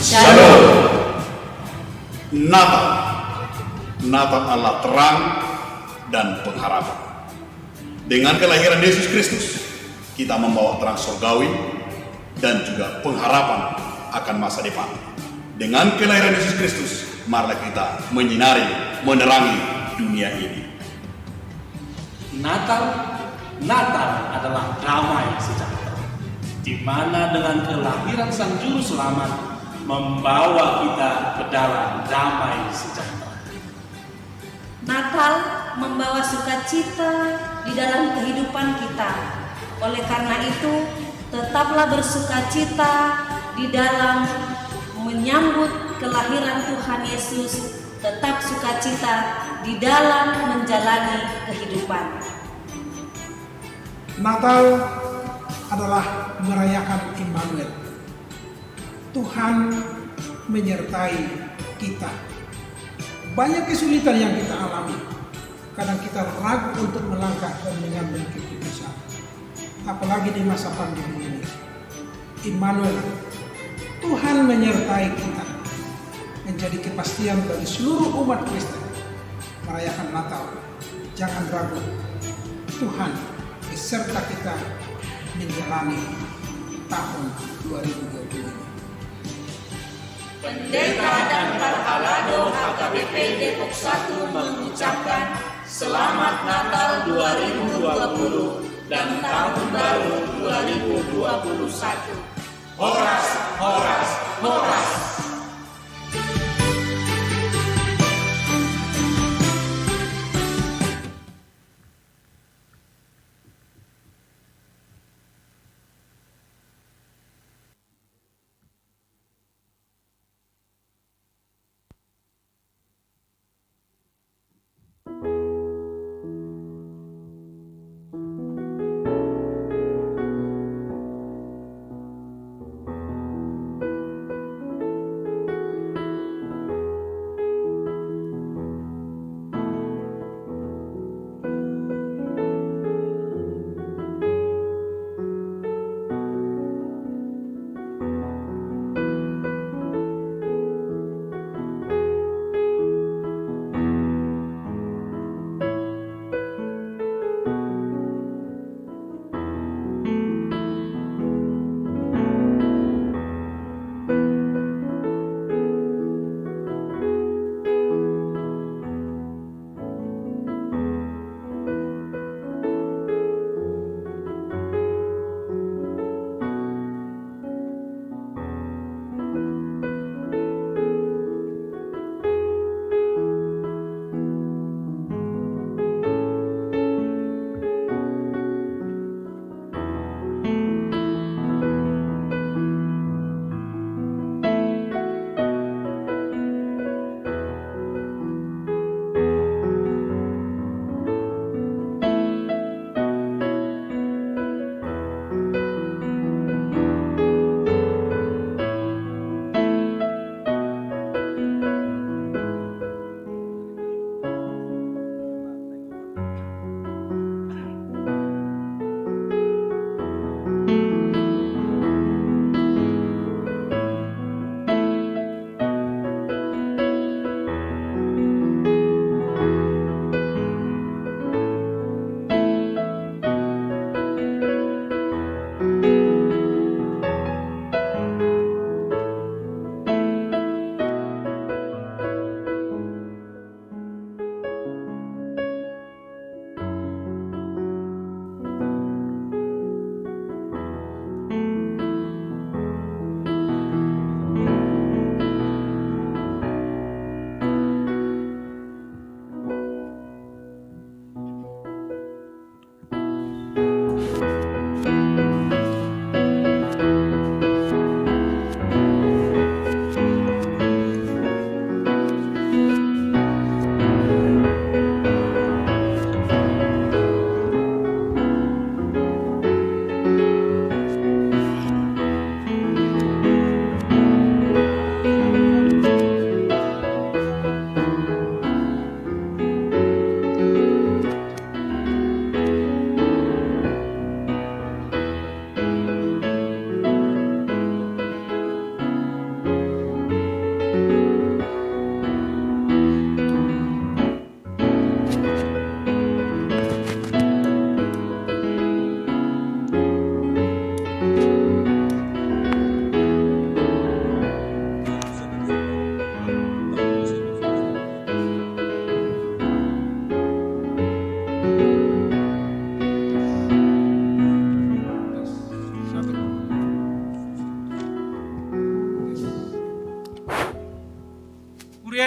Shalom. Natal. Natal adalah terang dan pengharapan. Dengan kelahiran Yesus Kristus, kita membawa terang surgawi dan juga pengharapan akan masa depan. Dengan kelahiran Yesus Kristus, marilah kita menyinari, menerangi dunia ini. Natal adalah damai sejahtera, di mana dengan kelahiran Sang Juru Selamat membawa kita ke dalam damai sejahtera. Natal membawa sukacita di dalam kehidupan kita. Oleh karena itu, tetaplah bersukacita di dalam menyambut kelahiran Tuhan Yesus. Tetap sukacita di dalam menjalani kehidupan. Natal adalah merayakan Immanuel. Tuhan menyertai kita. Banyak kesulitan yang kita alami. Kadang kita ragu untuk melangkah dan mengambil keputusan. Apalagi di masa pandemi ini. Immanuel, Tuhan menyertai kita. Menjadi kepastian bagi seluruh umat Kristen. Merayakan Natal. Jangan ragu. Tuhan beserta kita menjalani tahun 2020 ini. Pendeta dan Parhalado HKBP Depok 1 mengucapkan Selamat Natal 2020 dan Tahun Baru 2021. Horas, horas, horas.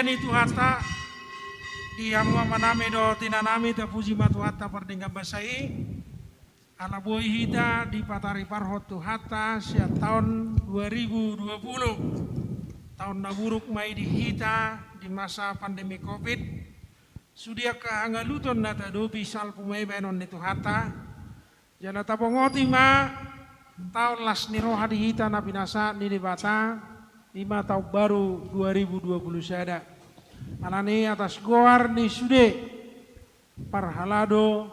ni Tuhata di hamua manami do tinanami ta puji matuhata pardingga basai ala boy hita di patari parhot Tuhata sia tahun 2020 tahun naburuk mai di hita di masa pandemi Covid sudia kahangaluton nata dobi salpu mai benon ni Tuhata jana tapongoti ma tahun las niroha di hita na pinasa ni bata 5 tahun baru 2020 sada anani atas goar ni sude parhalado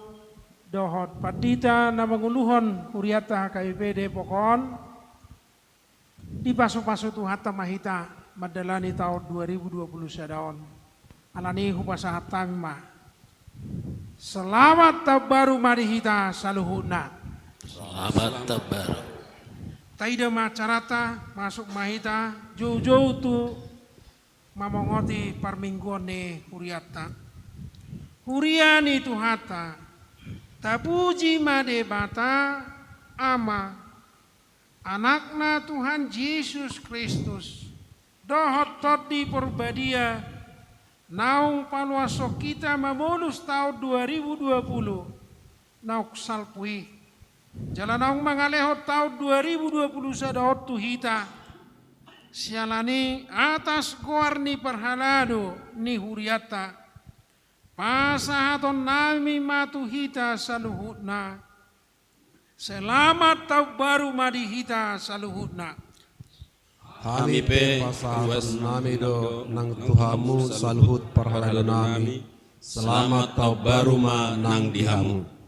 dohot padita na manguluhon huriata KIPD pokon di paso-paso Tuhata mahita madalani tahun 2020 sadaon anani hupasahat tangma selamat tabaru madihita saluhuna Selamat tabaru. taida macarata masuk mahita jauh-jauh tu mamongoti parmingguan ni huriata huriani Tuhata tapuji made bata ama anakna Tuhan Yesus Kristus dohot todi perbadia naung paluaso kita mamolus tahun 2020 nauk salpui jalan naung mangalehot tahun 2020 sadahot tuhita sialani atas goar ni perhalado ni huriata pasahaton nami matuhita saluhutna selamat tahun baru madihita saluhutna Kami pe pasahaton nami do nang Tuhamu saluhut perhalado nami selamat tahun baru ma nang dihamu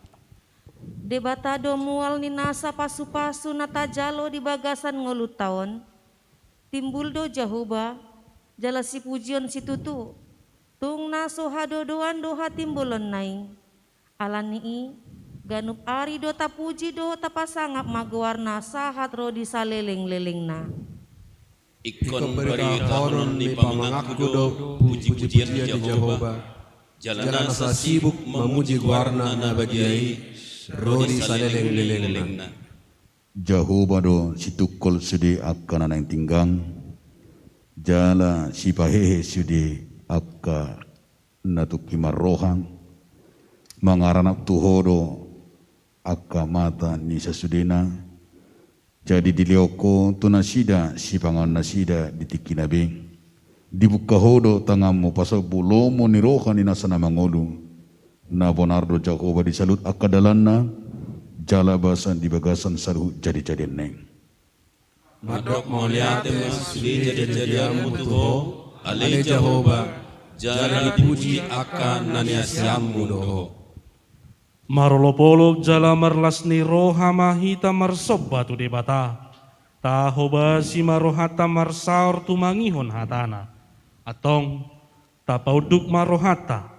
Debatado mual ni nasa pasu-pasu natajalo di bagasan ngolut taon. Timbul do Jahoba, jala si pujion si tutu. Tung naso hadodoan doha timbulon naing. Alani ganup ari do tapuji do tapasangap magwarna sahat ro di saleleng-leleng na. Ikon beri horon ni pamangaku do puji-pujian di Jehovah. Jalan asa sibuk memuji warna na bagiai. Rodi saleleng-leleng na. Jehovah do situkol sudi akka nanang tinggang jala sipahehe sudi akka natuk kimarohang mangaranak tuhodo akka mata ni sasudena jadi dilioko tunasida sipangan nasida ditikinabe dibuka hodo tangamu pasal bulomo ni rohan ni nasana mangodu na bonardo Jehovah disalut akka dalanna jala basan di bagasan saru jadi neng. Madok moliate masudi jadi-jadiamu tuho ale Jehovah jala dipuji akan naniasiamu doho. Marolopolo jala marlasni roha mahita marsoba tu debata. Tahoba si marohata marsaur tu mangihon hatana. Atong tapauduk marohata.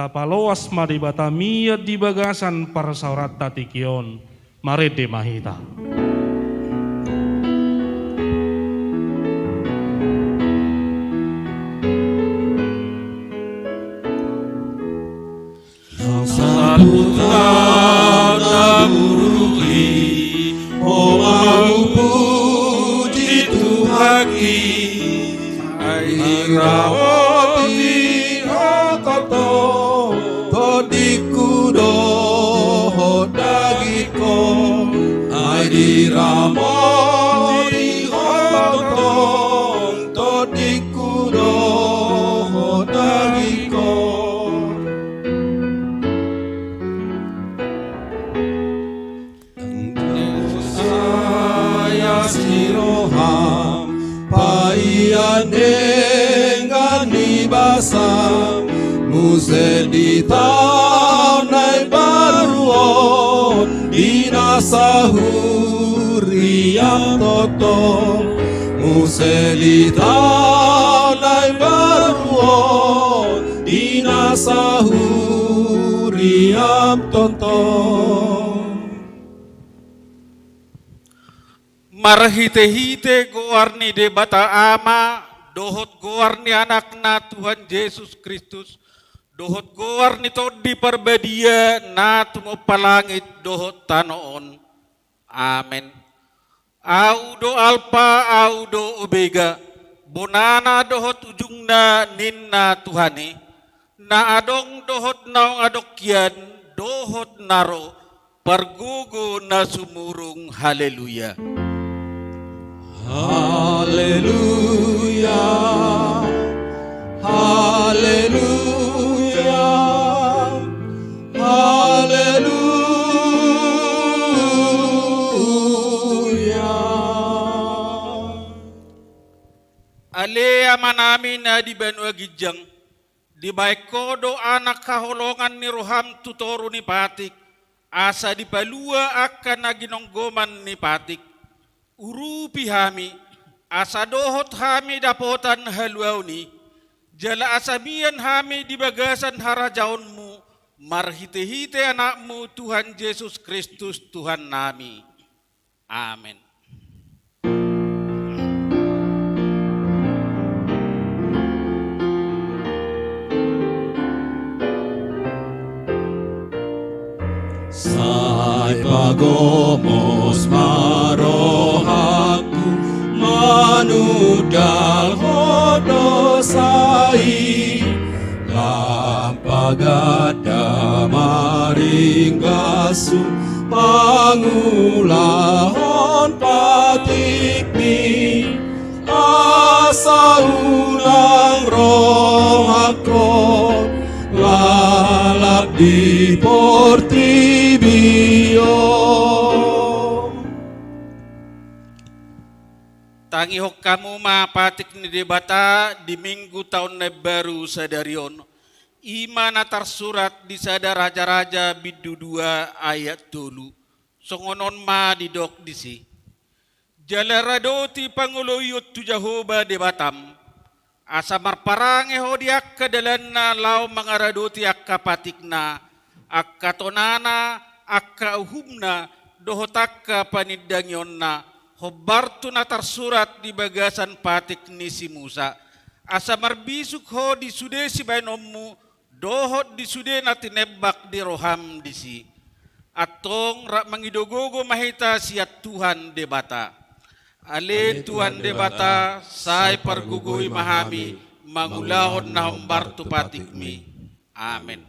Tapaloas maribata miyat di bagasan para saurat tatikion marede mahita. Salutana buruki Omamu puji Tuhaki Airawati hototo Todikudo hodagiko Aidiramoti hototo Todikudo hodagiko Siroham paianengani basam musedita nai baruon dinasahuriam toto musedita nai baruon dinasahuriam toto Marhite-hite goarni debata ama, dohot goarni anakna Tuhan Yesus Kristus, dohot goarni to di perbadia na tumo palangit dohot tanoon. Amen. Audo Alpha, audo Omega, bonana dohot ujungna ninna Tuhani, na adong dohot naong adokyan, dohot naro, pergugu na sumurung haleluya. Haleluya, haleluya, haleluya. Ale amanami na di Banua Gijang, di baikodo anak kaholongan ni Roham tutoro ni Patik, asa di palua akan naginonggoman ni Patik, urupi hami, asa dohot hami dapotan haluaw ni, jala asamian hami di bagasan harajaonmu, marhite-hite anakmu Tuhan Yesus Kristus Tuhan nami. Amin. Sai pagomos marohaku manudal hodosai lampagada maringgasu pangulahon patikmi asa ulang rohakon lalap di portibio. Tangi hok kamu mapatik ni debata di minggu tahun baru sadarion. Imana tersurat di sada raja-raja bidu 2 ayat dulu. Songonon ma didok disi. Jalaradoti panguluyut tu Jahoba debatam. Asa marparange hodiak kadalanna lau mangaradoti akka patikna. Akka tonana, akka uhumna, dohotakka panidangyonna. Hobartu na tersurat di bagasan patik ni si Musa. Asa marbisuk ho di sude si bainommu, dohot di sude na tinebak di Roham di si. Atong rak mangidogogo mahita siat Tuhan debata. Ale Tuhan debata, say pargugui mahami, mangulahon na hombartu patikmi. Amen.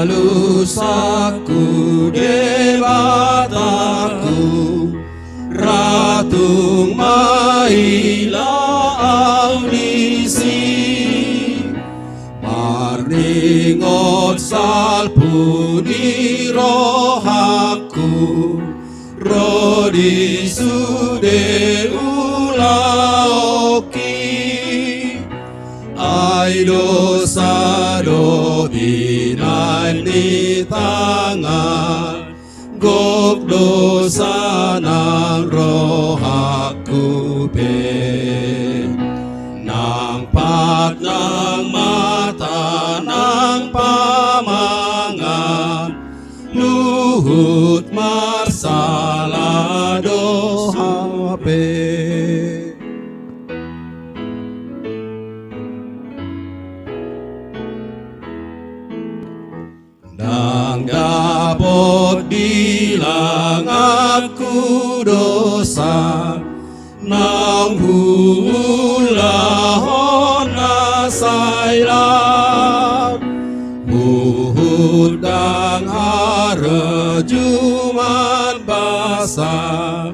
Halusaku debataku ratung maila audisi parningot salpuni rohaku rodi sude ulaoki aido sado binani tangan gok dosa nang rohaku pe nang pat nang mata nang pamangan luhut marsala doha pe. Nang dapot bilang aku dosa, nang hulahon nasailah, muhut dang harejuman basa,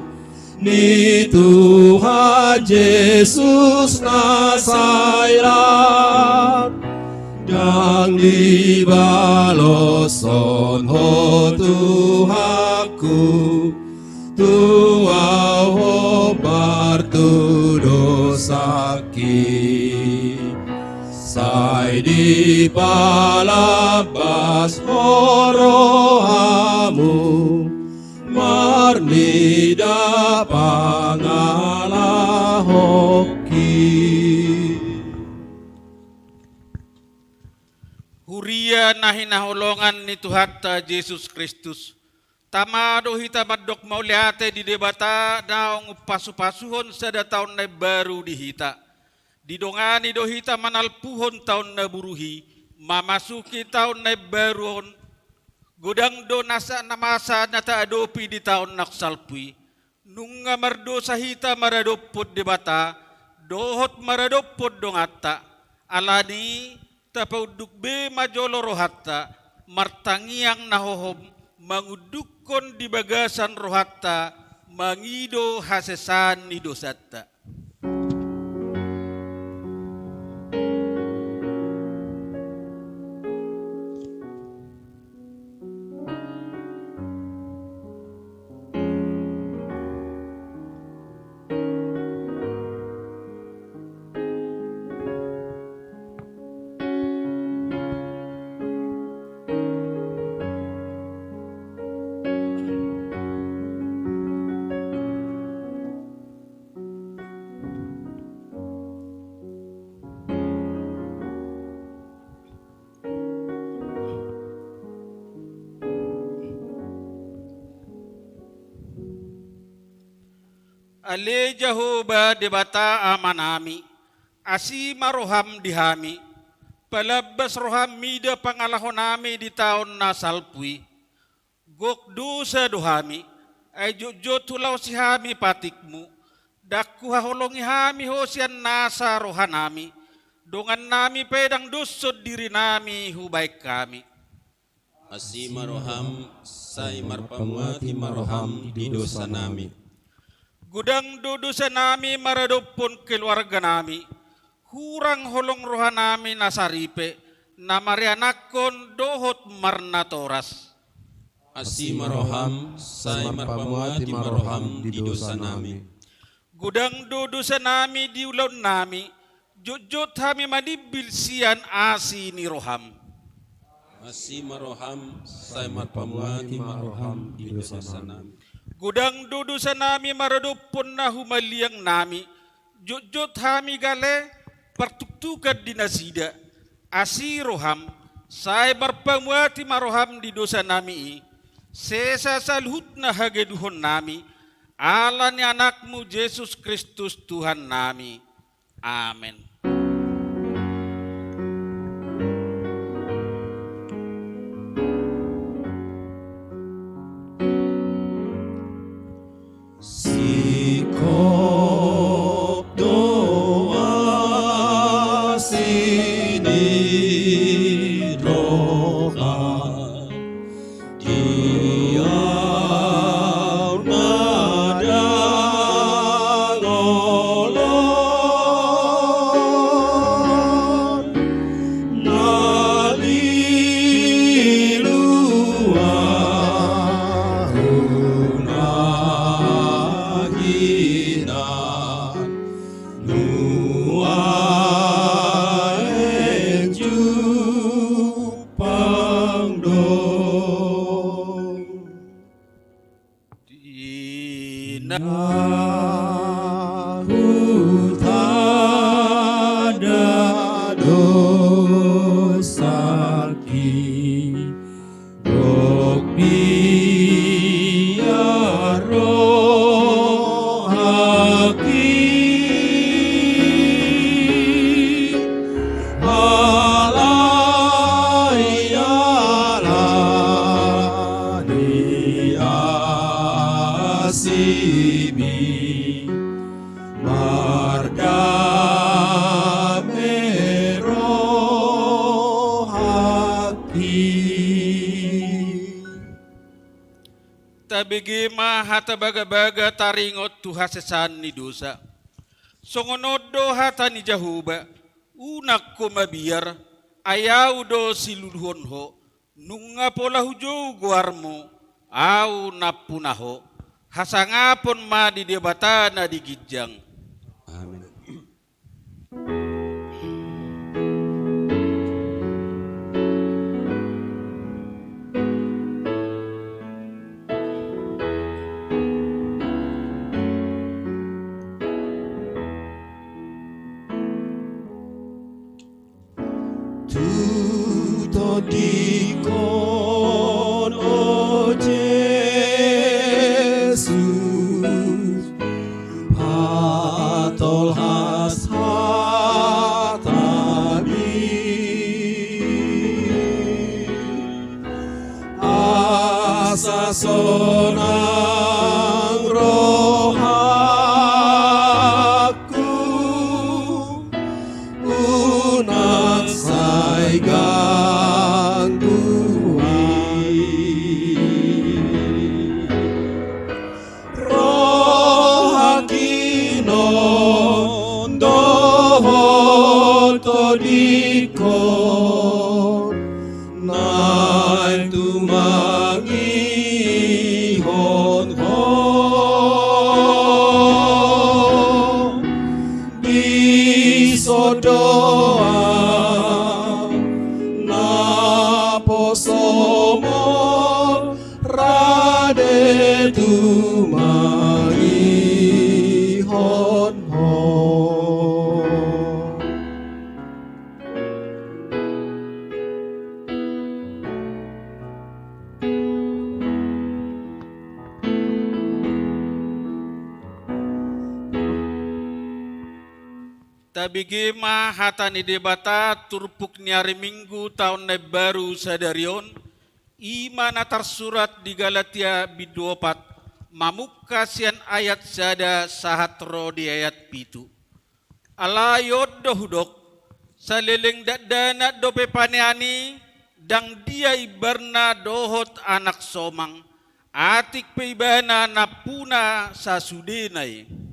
ni Tuhan Yesus nasailah. Yang dibaloson ho Tuhaku Tuau ho bartu dosaki Sai di palabas horohamu Marnida pangalah hoki. Huria nahi naholongan ni Tuhan ta Yesus Kristus, Tamado hita madok mauliate di debata naong pasu-pasuhon sada taon na baru di hita. Didongani do hita manalpuhon taon na buruhi, mamasuki taon na baruhon, godang do nasa namasa na taadopi di taon naksalpui. Nung nga mardo sa hita maradopod debata, dohot maradopod dongata, alani tapaudukbe majolo rohatta, martangiang nahohom, mangudukon di bagasan rohatta, mangido hasesan ni dosatta. Ale Jehovah debata amanami, asima roham dihami, palabas roham mida pangalahon nami di taon na salpui, gok dosa dohami, ay jojo tulaw si hami patikmu, dakku haholongi hami hosian nasa rohanami, dongan nami pedang dusod diri nami hubaik kami. Asima roham, say marpamuati maroham di dosa nami. Gudang dosa nami maradopon keluarga nami, hurang holong roha nami nasaripe, namarianakon dohot marnatoras. Asima roham, say marpamuati maroham di dosa nami. Gudang dosa nami diulon nami, jojot hami manibil sian asi ni roham. Asima roham, say marpamuati maroham di dosa nami. Gudang dosa nami maradopon na humaliang nami, jojot hami gale pertuktukan di nasida, asi roham, say marpamuati maroham di dosa nami, sesa salhut na hageduhon nami, ala ni anakmu Yesus Kristus Tuhan nami. Amen. Tabigima hata baga-baga taringot tu hasesan ni dosa. Songonodo hata ni Jehovah, unak ko mabiar, ayaw do siluluhon ho, nunga pola hujo guarmo, au napunaho, hasangapon ma di debata na di gijang. Amin. Tutto dicono dikon naik tumangi hon biso doa napo somo rade tumangi hon Tabigi mahatani debata turpuk ni hari Minggu tahun baru sadarion imana tersurat di Galatia biduopat mamukasian ayat sada sahatro di ayat pitu alayod dohudok salileng dadana dope paneani dang dia ibarna dohot anak somang atik peibana napuna sasudenai.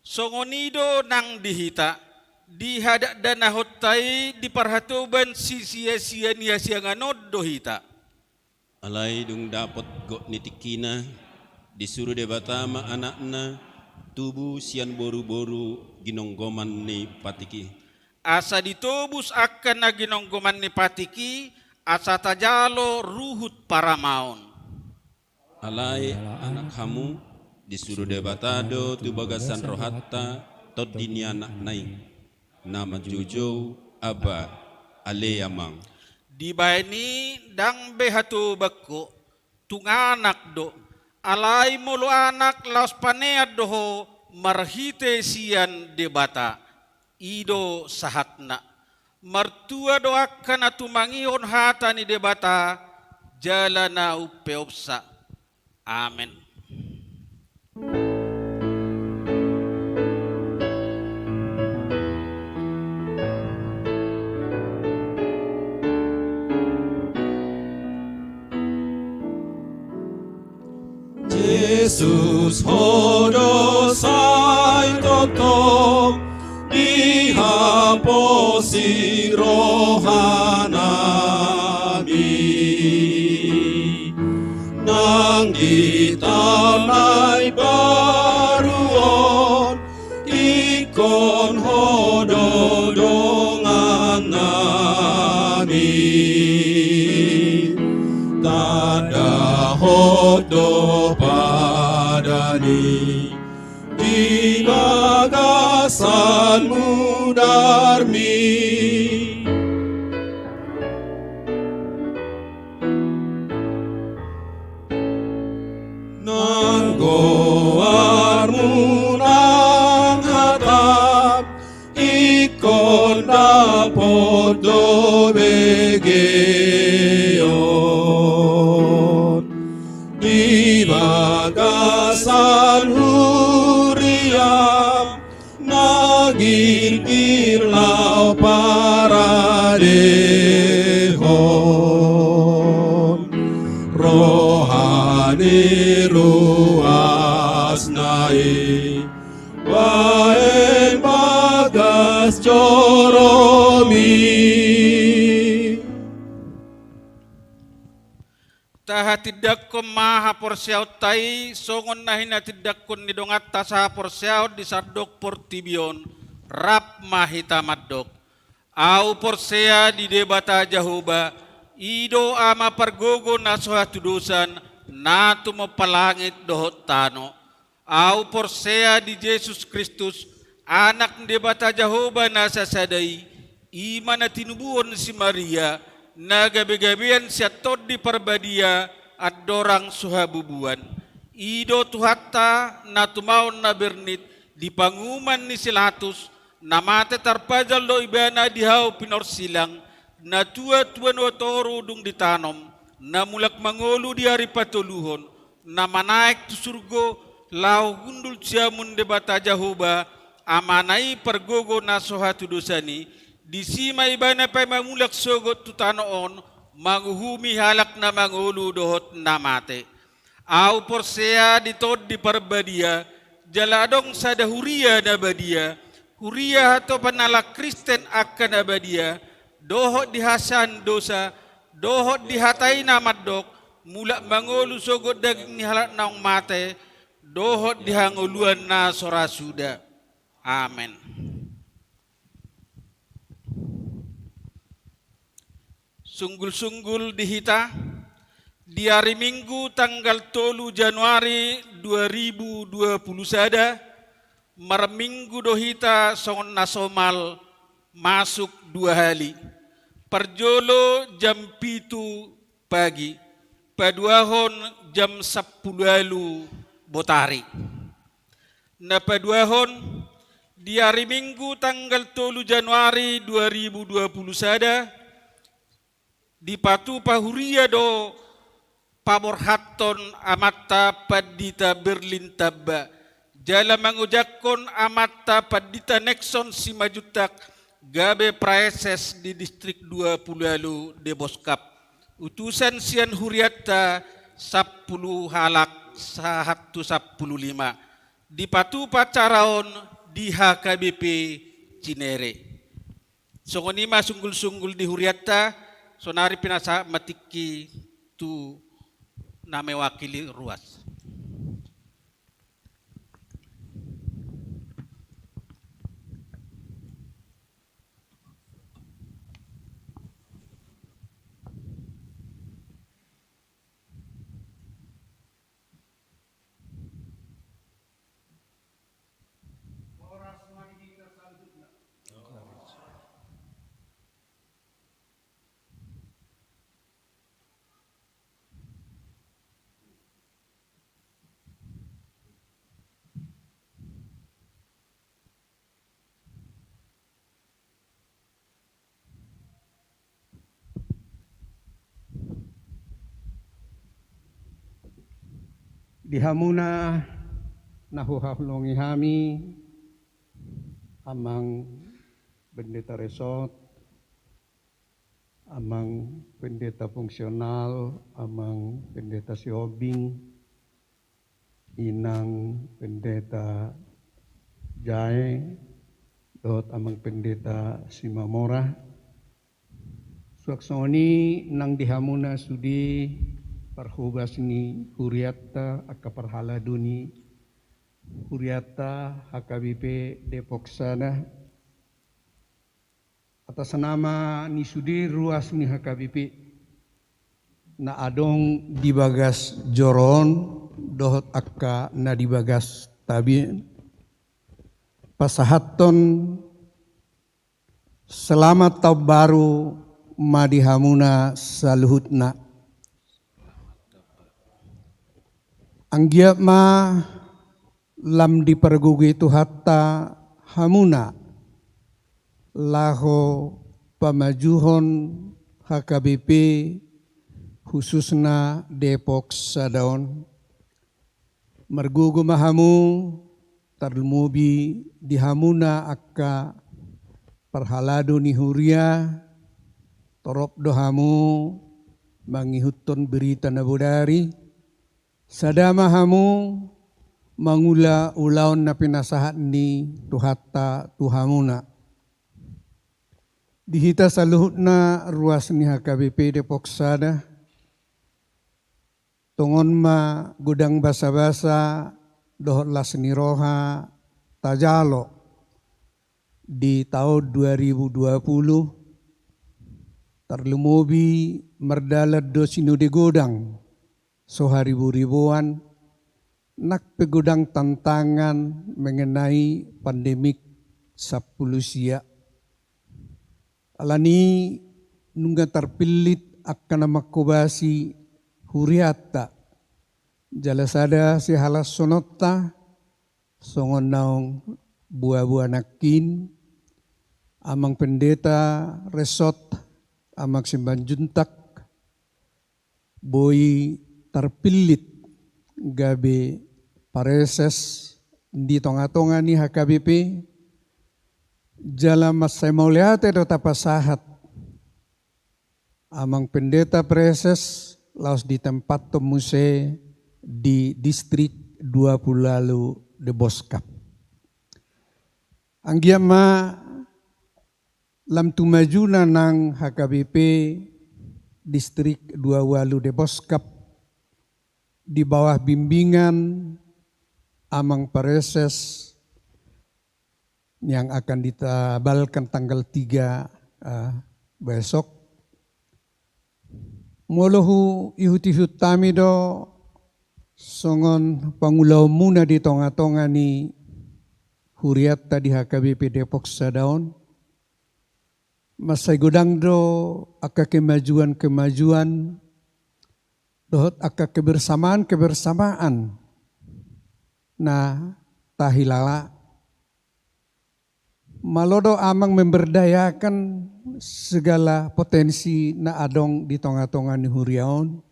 Songonido nang dihita dihadak dana hotai diperhatuban sia-sia nia sianganod dohita. Alai dung dapat gok nitikina disuruh debatama anakna tubuh sian boru-boru ginonggoman ni patiki. Asa ditubus akan na ginonggoman ni patiki asa tajalo ruhut para maon. Alai anak kamu disuruh debatado tu bagasan rohatta tot dinia anak naik nama jojo aba ale amang Dibaini dang behatu beko tunganak do alai mulu anak laos panead doho marhite sian debata ido sahatna mertua doakan atumangion hata ni debata jalana upeopsa amin. Yesus hodo sai totom dihaposi rohanami nang ditanai baruon ikon hodo dongan nami tanda hodo padani di bagasanmu darmi nanggoarmu nang hatap ikon dapot do begeon di bagasan huriam nagir-gir lau paradehon rohani ruas nai waen bagas coromi Taha tidak ko maha porsiaw tay songon nahina tidak kun nidongat tasa porsiaw di sardok portibion rap mahita madok au porsea di debata jahoba ido ama pergogo nasoha tudusan natu mapalangit dohot tano au porsea di Yesus Kristus anak debata jahoba nasa sadai imana tinubuon si Maria na gabi-gabian siya tod di parbadia at dorang suhabubuan. Ido tuhatta na tumaon na bernit di panguman ni Silatus na mate tarpajal do ibana dihaw pinorsilang na tua-tuan watoro dung ditanom na mulak mangolu di hari patuluhon na manaik tu surgo lau gundul siamun debata jahoba amanai pergogo na soha tudosani di sima ibana pa mamulak sogot tutanoon manguhumi halak na mangulu dohot na mate. Au porsea ditod di parbadia, jaladong sada huria na badia, huria hato panala Kristen akan na badia, dohot dihasan dosa, dohot dihatai na madok, mula mangulu sogod daging halak naong mate, dohot dihanguluan na sorasuda. Amen. Sunggul-sunggul dihita di hari Minggu tanggal 3 Januari 2021 marminggu dohita songon nasomal masuk 2 hari perjolo jam 7 pagi paduahon jam 10 botari na paduahon di hari Minggu tanggal 3 Januari 2021 di patu pahuria do paborhaton amatta padita Berlin tabba jala mangujakon amatta padita Nexon Simajutak gabe praeses di distrik 20 de Boskap utusan sian huriatta 10 halak 115 di patu pacaraon di HKBP Cinere songonima sunggul-sunggul di huriatta sonari pinasa matiki tu na mewakili ruas. Dihamuna nahuhahlongi hami amang pendeta resort, amang pendeta fungsional, amang pendeta siobing, inang pendeta jae, dot amang pendeta simamora. Suaksoni nang dihamuna sudi parhubas ni huriatta akaparhala duni huriatta HKBP Depok sana atas nama ni sudi ruas ni HKBP na adong di bagas joron dohot akka na di bagas tabi pasahaton selamat tahun baru madihamuna saluhutna anggiap ma lam dipergugi tu hatta hamuna laho pamajuhon HKBP khususna Depok Sadaon mergugu mahamu tarlumubi dihamuna akka parhalado ni huria torop dohamu mangihuton berita nabudari sadama hamu mangula ulaon na pinasahat ni tuhatta tuhamuna. Dihita sa luhut na ruas ni HKBP Depok Sada. Tungon ma gudang basa-basa dohot las ni roha tajalo di tahun 2020 terlumubi merdalat do sinude godang soharibu-ribuan nak pegudang tantangan mengenai pandemik sapulusia. Alani nungga terpilit akan makobasi huriata jalasada si halas sonota songon naong buah-buah nakin amang pendeta resort amang simban juntak boy terpilit gabe pareses di tonga-tonga ni HKBP jala masai mauliate do tapasahat amang pendeta preses laos di tempat temuse di distrik 20 lalu de Boskap. Anggia ma lam tumajuna nang HKBP distrik 20 de Boskap di bawah bimbingan amang preses yang akan ditabalkan tanggal 3 besok. Molohu ihut-ihut tami do songon pangulaw muna di tonga-tonga ni Huriatta di HKBP Depok Sadaon. Masay godang do aka kemajuan dohot aka kebersamaan na tahilala. Malodo amang memberdayakan segala potensi na adong di tonga-tonga ni Huriaon.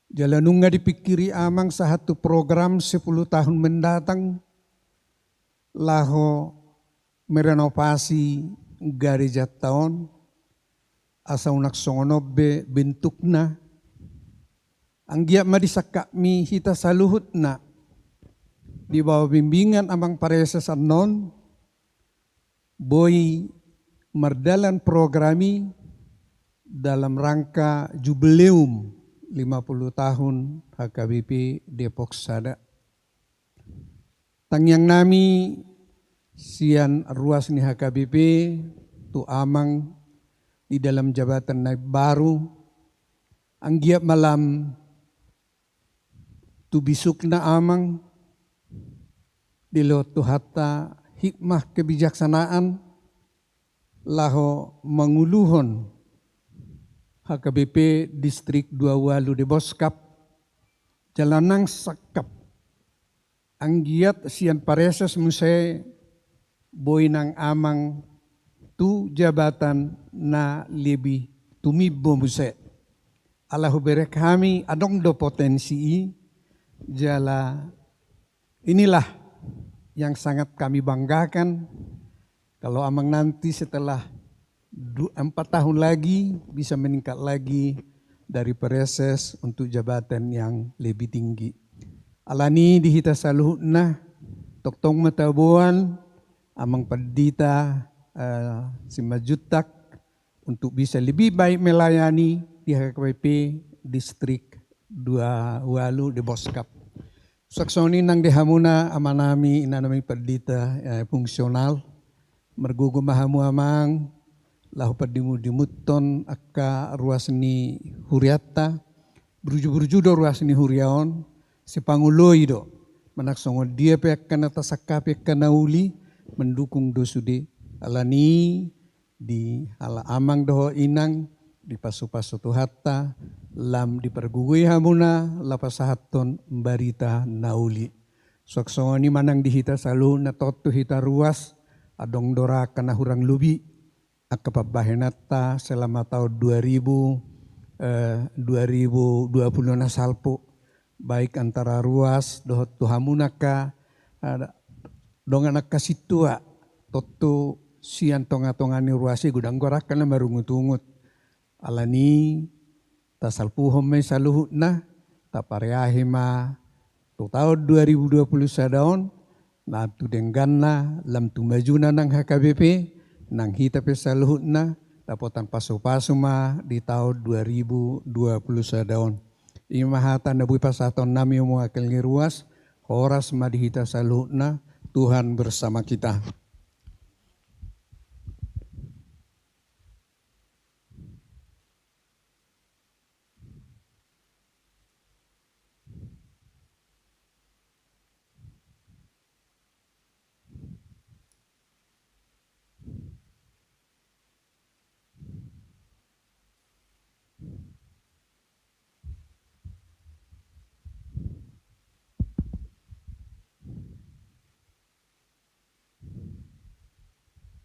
Jalanunga dipikiri amang satu program 10 tahun mendatang laho merenovasi gereja taon asa unak songonobe bentukna anggia madisaka mi hita saluhutna di bawah bimbingan amang pareses anon boy mardalan programi dalam rangka jubileum 50 tahun HKBP Depok Sada. Tangyang nami sian ruas ni HKBP tu amang di dalam jabatan naik baru anggiap malam tu bisuk na amang dilo tu hatta hikmah kebijaksanaan laho manguluhon HKBP distrik 20 de Boskap jalanang sakap anggiat sian pareses muse boy nang amang tu jabatan na lebih tumibo muse alahu berek kami adong do potensi jala inilah yang sangat kami banggakan kalau amang nanti setelah 4 tahun lagi bisa meningkat lagi dari pereses untuk jabatan yang lebih tinggi. Alani dihita saluhna toktong matabuan amang perdita simajutak untuk bisa lebih baik melayani di HKBP distrik 20 de Boskap. Saksoni nang dehamuna amanami inanami perdita fungsional mergugu mahamu amang lahu padimu dimuton akka ruas ni Huriatta beruju-beruju do ruas ni Huriaon si panguloi do manaksongo dia pe kana tasakape kana uli mendukung do sude alani di ala amang do inang di pasu-pasu tu hatta lam dipergugui hamuna lapasahaton barita nauli. Saksongo ni manang dihita salu na totu hita ruas adong dora kana hurang lubi akapabahenata selama tahun 2020 na salpo baik antara ruas dohot tuhamunaka donganak kasitua totu sian tonga-tongani ruasi gudang gorak kana marungut-ungut alani tasalpuhom may saluhutna tapareahima tu tahun 2020 sadaon na tudengganna lam tumajuna ng HKBP nang hita pe saluhutna tapotan paso-paso ma di tahun 2020 sadaon. Imahata na bui pasaton nami mga kalngiruas oras madihita saluhutna Tuhan bersama kita.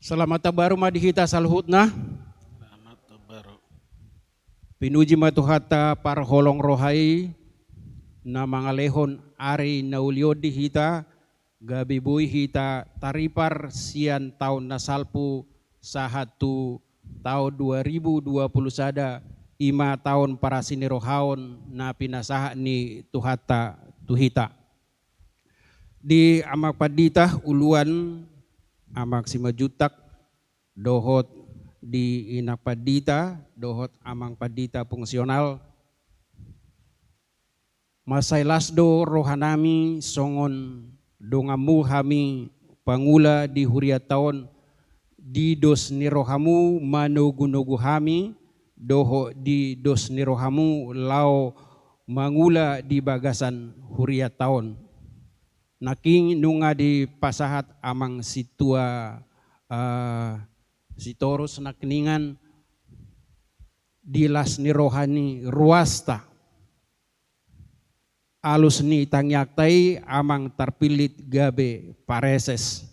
Selamat baru madihita salhutna. Selamat baru. Pinuji matuhata para holong rohai na mga lehon ari nauliod hita gabi buhi hita taripar sian taon na salpu sa hatu tahun 2020 sada 5 tahun para sinirohaon na pinasaha ni tuhita. Di amak padita uluan amak simajutak dohot di inak padita dohot amang padita fungsional masay lasdo rohanami songon dongamu hami pangula di huriat tahun di dos ni rohamu manugunugu hami doho di dos ni rohamu lao mangula di bagasan huriat tahun naking nunga di pasahat amang situa sitorus nakningan di las ni rohani ruasta alus ni tangyaktai amang terpilit gabe pareses.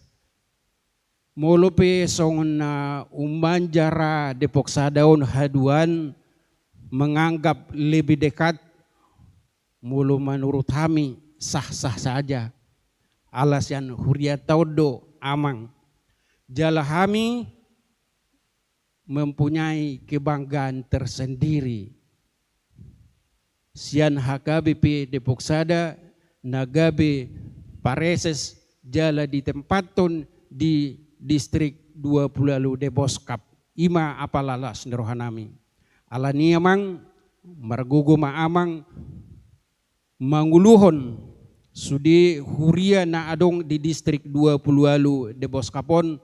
Molope songon na umanjara Depok Sadaon haduan menganggap lebih dekat mulu menurut kami sah-sah saja. Alasan huriat taudo amang. Jala kami mempunyai kebanggaan tersendiri. Sian HKBP Depok Sada nagabe pareses jala di tempaton di distrik 20 lalu Deboskap ima apalalas nerohanami alani amang margugo maamang manguluhon sudi huria na adong di distrik 20 lalu Deboskapon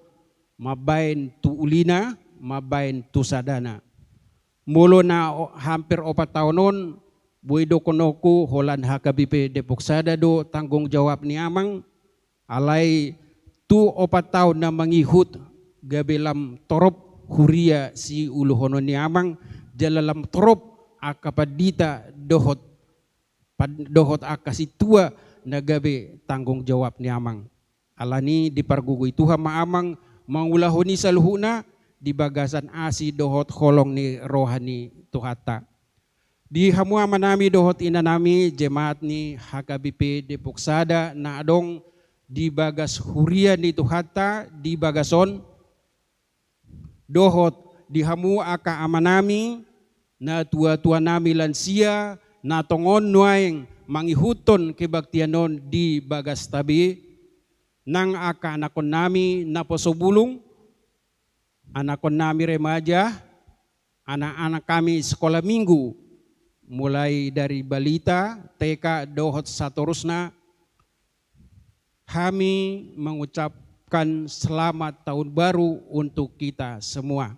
mabain tu ulina mabain tu sadana mulo na hampir 4 tahunon buido konoku holan HKBP Depok Sada do tanggung jawab ni amang alai tu 4 tahun na mangihut gabelam torop huria si uluhono ni amang jalalam torop akapadita dohot akasitua na gabe tanggung jawab ni amang alani dipargugoy tuha maamang mangulahoni saluhuna di bagasan asi dohot holong ni rohani tuhata. Di hamua manami dohot inanami jemaat ni HKBP Depok Sada na adong di bagas huria ni tuhata di bagason dohot di hamu aka amanami na tua-tua nami lansia na tongon nuaing mangihuton kebaktianon di bagas tabi nang aka anakon nami na posobulong anakon nami remaja anak-anak kami sekolah minggu mulai dari balita, TK, dohot satorusna kami mengucapkan selamat tahun baru untuk kita semua.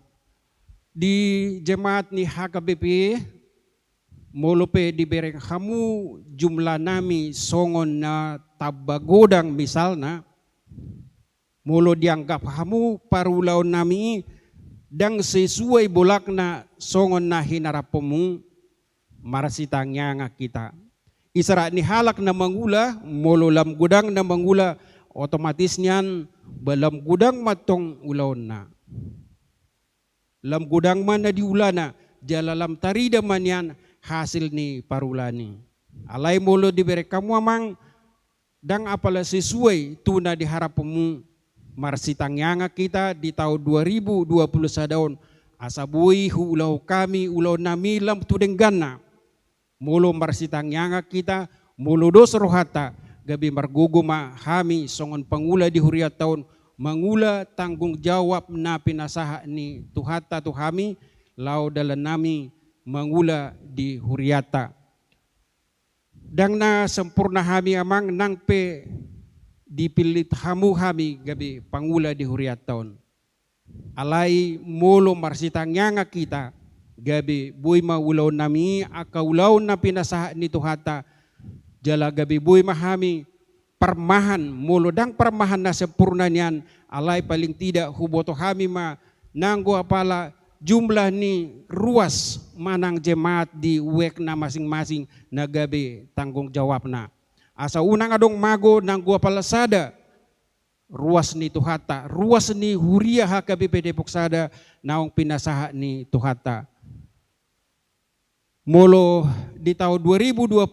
Di jemaat ni HKBP molope dibereng kamu jumlah nami songon na tabagodang misalna molo dianggap kamu parulaw nami dang sesuai bolak na songon na hinarapomung marasitangnya nga kita. Isara ni halak na mangula, molo lam gudang na mangula, otomatis niyan balam gudang matong ulaw na. Lam gudang man na diulana, jalalam tarida man yan hasil ni parulani. Alay molo diberi kamu amang, dang apala sesuai tuna diharap mo marasitangnya nga kita di tahun 2020 sadaon. Asabuhi ulaw kami, ulaw nami lam tudenggana. Mulo marsitangnya nga kita, mulo dos rohata, gabi marguguma hami songon pangula di huriat tahun, mangula tanggung jawab na pinasaha ni tuhata tuhami, lau dalan nami mangula di huriata. Dang na sempurna hami amang nang pe dipilit hamu hami gabi pangula di huriat tahun. Alai mulo marsitangnya nga kita, gabi buy maulaw nami akaulaw na pinasaha ni tuhata jala gabi buy mahami parmahan mulodang parmahan na sempurna niyan alay paling tidak huboto hami ma nanggo apala jumlah ni ruas manang jemaat di wek na masing-masing na gabi tanggung jawab na asa unang adong mago nanggo apala sada ruas ni tuhata ruas ni huria HKBP Depok Sada naong pinasaha ni tuhata. Molo di tahun 2020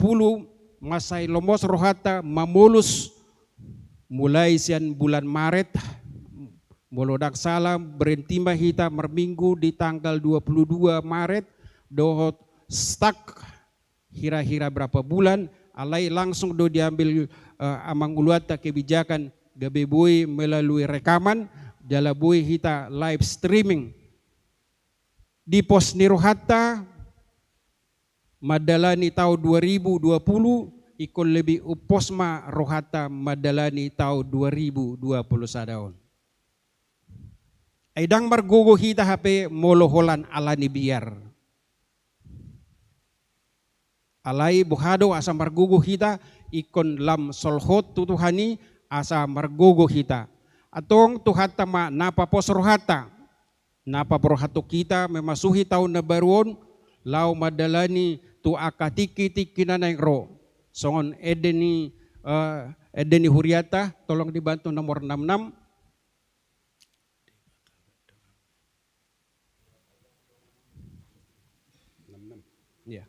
masay lomos rohata mamulus mulai sian bulan Maret Molodak salam berintimba hita merminggu di tanggal 22 Maret dohot stuck kira-kira berapa bulan alai langsung do diambil amang uluata kebijakan gabeboi melalui rekaman jalaboi hita live streaming di pos nirohata madalani tahun 2020 ikon lebih uposma rohata madalani tahun 2020 sadaon. Aidang margogo hita hape moloholan alani biar. Alai buhado asa margogo hita ikon lam solhot tutuhani asa margogo hita. Atong tuhata ma napa pos rohata. Napa rohato kita memasuhi tahun na baruon lau madalani tu akatiki-tiki na ro. Songon edeni huriata tolong dibantu nomor 66. Ya.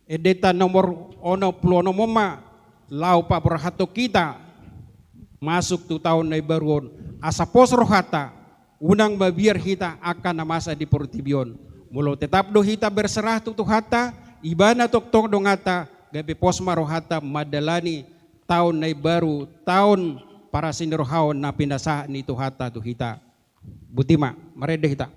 Edeta nomor 60 moma lau pa berhato kita masuk tu tahun na baruon asa pos rohata unang babiar hita akan namasa di portibion mulo tetap do hita berserah tu hata ibana tok dongata gabe pos marohata madalani tahun na baru tahun para sinrohaon na pinasah ni tu hata tu hita butima marede hita.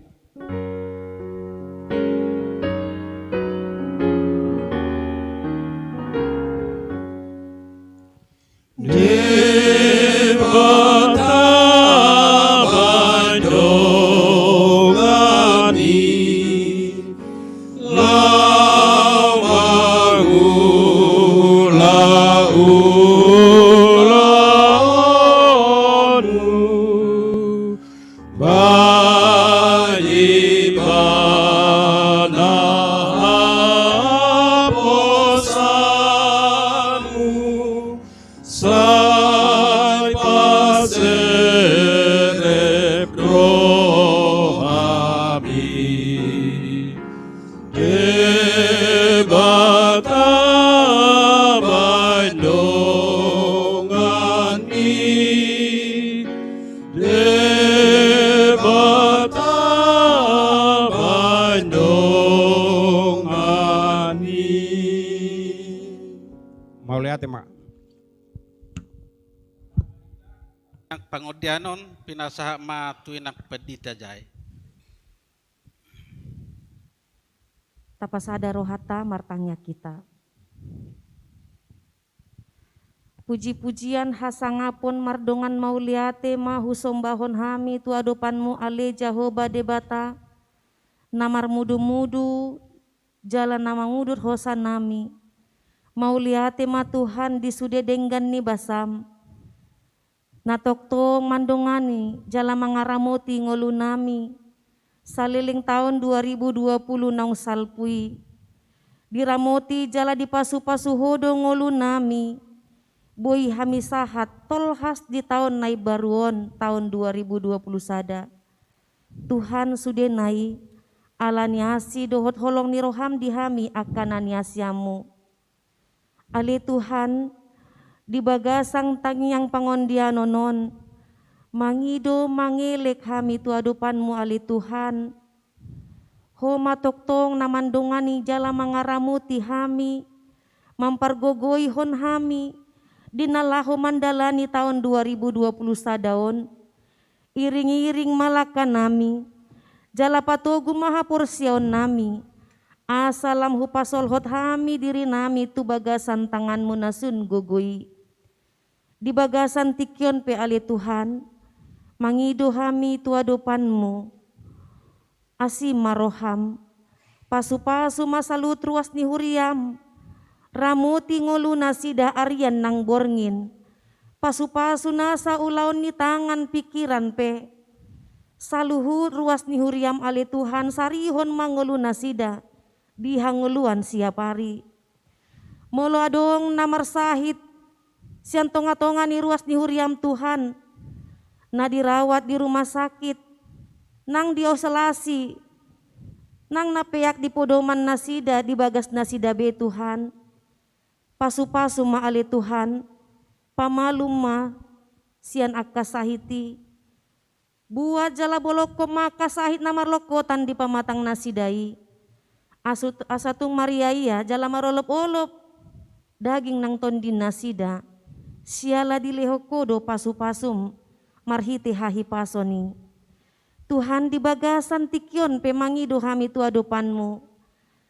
Pangodianon pinasa ma tuinak pedita jay. Tapasada rohata martangnya kita. Puji-pujian hasangapun mardongan mauliate mahu sombahon hami tu adopanmu ale Jahoba debata. Namar mudu-mudu jalan nama mudur hosan nami. Mauliate ma Tuhan disude denggan ni basam. Natokto mandongani jala mangaramoti ngolu nami saliling tahun 2020 naung salpui diramoti jala dipasu-pasu hodo ngolu nami boi hami sahat tolhas di tahun nai baruon tahun 2020 sada Tuhan sude nai alaniasi dohot holong niroham di hami akan aniasiamu ale Tuhan di bagasang tangyang pangondianonon mangido mangelek hami tu adupanmu ali Tuhan ho matoktong namandongani jala mangaramuti hami mampargogoi hon hami dinalaho mandalani tahun 2020 sadaon iring-iring malakan nami jala patogu maha porsion nami asalam hupasolhot hami diri nami tu bagasan tanganmu nasun gogoi di bagasan tikyon pe ali Tuhan mangido hami tu adopanmu asi maroham pasu-pasu masalut ruas ni huriam ramuti ngolu nasida aryan nang borngin pasu-pasu nasa ulaon ni tangan pikiran pe saluhur ruas ni huriam ali Tuhan sarihon mangolu nasida dihanguluan siap hari molo adong namar sahit sian tonga-tonga ni ruas ni huriam Tuhan na dirawat di rumah sakit nang dioselasi nang napeyak di podoman nasida di bagas nasida be Tuhan pasu-pasu maali Tuhan pamaluma sian akka sahiti buat jala boloko maka sahit namar lokotan di pamatang nasidai asatung mariaya jala marolop-olop daging nang tondin nasida siala dilehokodo pasu-pasum marhiti hahi pasoni Tuhan di bagasan tikyon pemangido hami tua dopanmu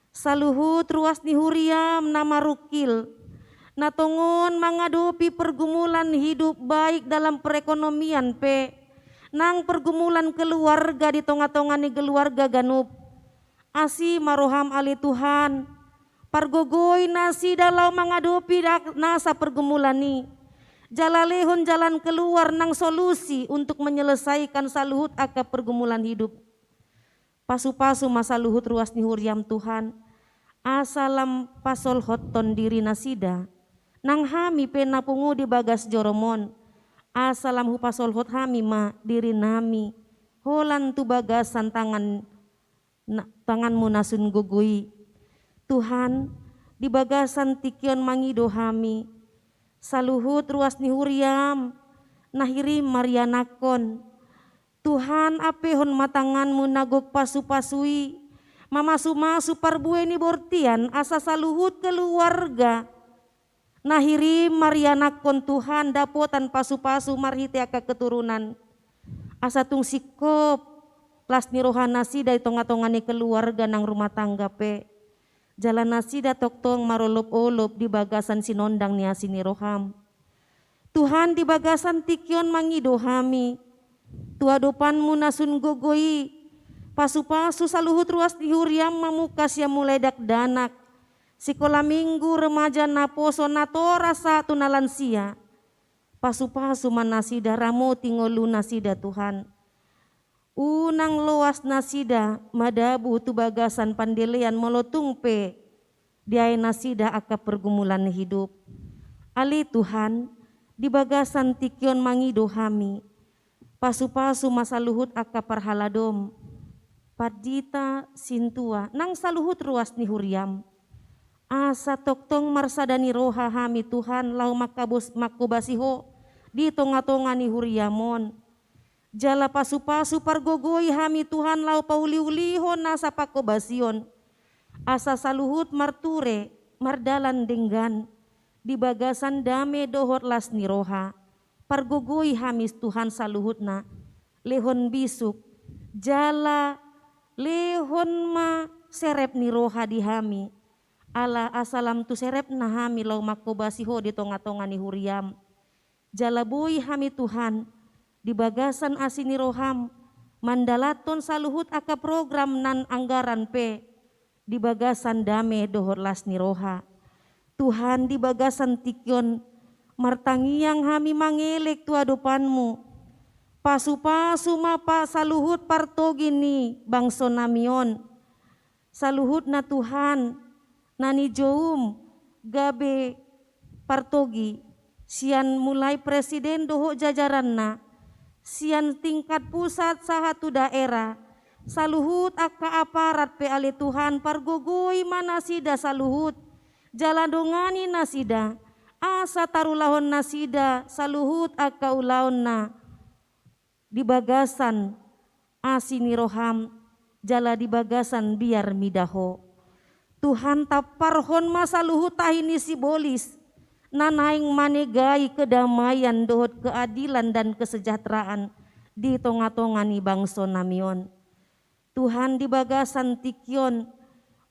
saluhut ruas ni huriam nama rukil natongon menghadapi pergumulan hidup baik dalam perekonomian nang pergumulan keluarga di tonga-tonga ni keluarga ganup asi maroham ali Tuhan pargogoi nasi dalau menghadapi nasa pergumulan ni jalalehon jalan keluar nang solusi untuk menyelesaikan saluhut aka pergumulan hidup pasu-pasu masa luhut ruas ni huriam Tuhan asalam pasol hoton diri nasida nang hami pena pungu di bagas joromon asalam hu pasol hot hami ma diri nami holan tu bagasan tanganmu nasun gugui Tuhan di bagasan tikyon mangido hami saluhut ruas ni huriam nahirim marianakon Tuhan apehon matanganmu nagok pasu-pasui mamasu-masu parbue ni bortian asa saluhut keluarga nahirim marianakon Tuhan dapotan pasu-pasu marhiti aka keturunan asa tung sikop las ni rohana sida itonga-tonga ni keluarga nang rumah tangga jalan nasida toktong marolop-olop di bagasan sinondang ni asini roham Tuhan di bagasan tikyon mangido hami tua dopanmu nasun gogoi pasu-pasu saluhut ruas di huriam mamukas ya mulai dakdanak sekolah minggu remaja naposo natora satu nalansia pasu-pasu manasida ramo tingolu nasida Tuhan unang loas nasida madabu tu bagasan pandelean molotung diay nasida aka pergumulan hidup ali Tuhan di bagasan tikyon mangido hami pasu-pasu masa luhut aka parhaladom padita sintua nang saluhut ruas ni huriam asa toktong marsadani roha hami Tuhan lau makobasiho di tonga-tonga ni huriamon jala pasu-pasu pargogoi hami Tuhan lau pauli-ulihon nasa pakobasion asa saluhut marture mardalan denggan di bagasan dame dohot las ni roha pargogoi hamis Tuhan saluhutna lehon bisuk jala lehon ma serep ni roha di hami ala asalam tu serep na hami lau makobasiho di tonga-tonga ni huriam jala boi hami Tuhan di bagasan asini roham mandalaton saluhut aka program nan anggaran di bagasan dame dohor las ni roha Tuhan di bagasan tikyon martangiang hami mangelek tua dopanmu pasu-pasu mapa saluhut partogi ni bangso namion saluhut na Tuhan nani joum gabe partogi sian mulai presiden doho jajaran na sian tingkat pusat sahatu daerah saluhut aka aparat ali Tuhan pargogoi manasida saluhut jaladongani nasida asa tarulahon nasida saluhut aka ulaon na di bagasan asini roham jala di bagasan biar midaho Tuhan taparhon masaluhut tahini sibolis nanaing manegai kedamaian dohot keadilan dan kesejahteraan di tonga-tonga ni bangso namion Tuhan di bagasan tikyon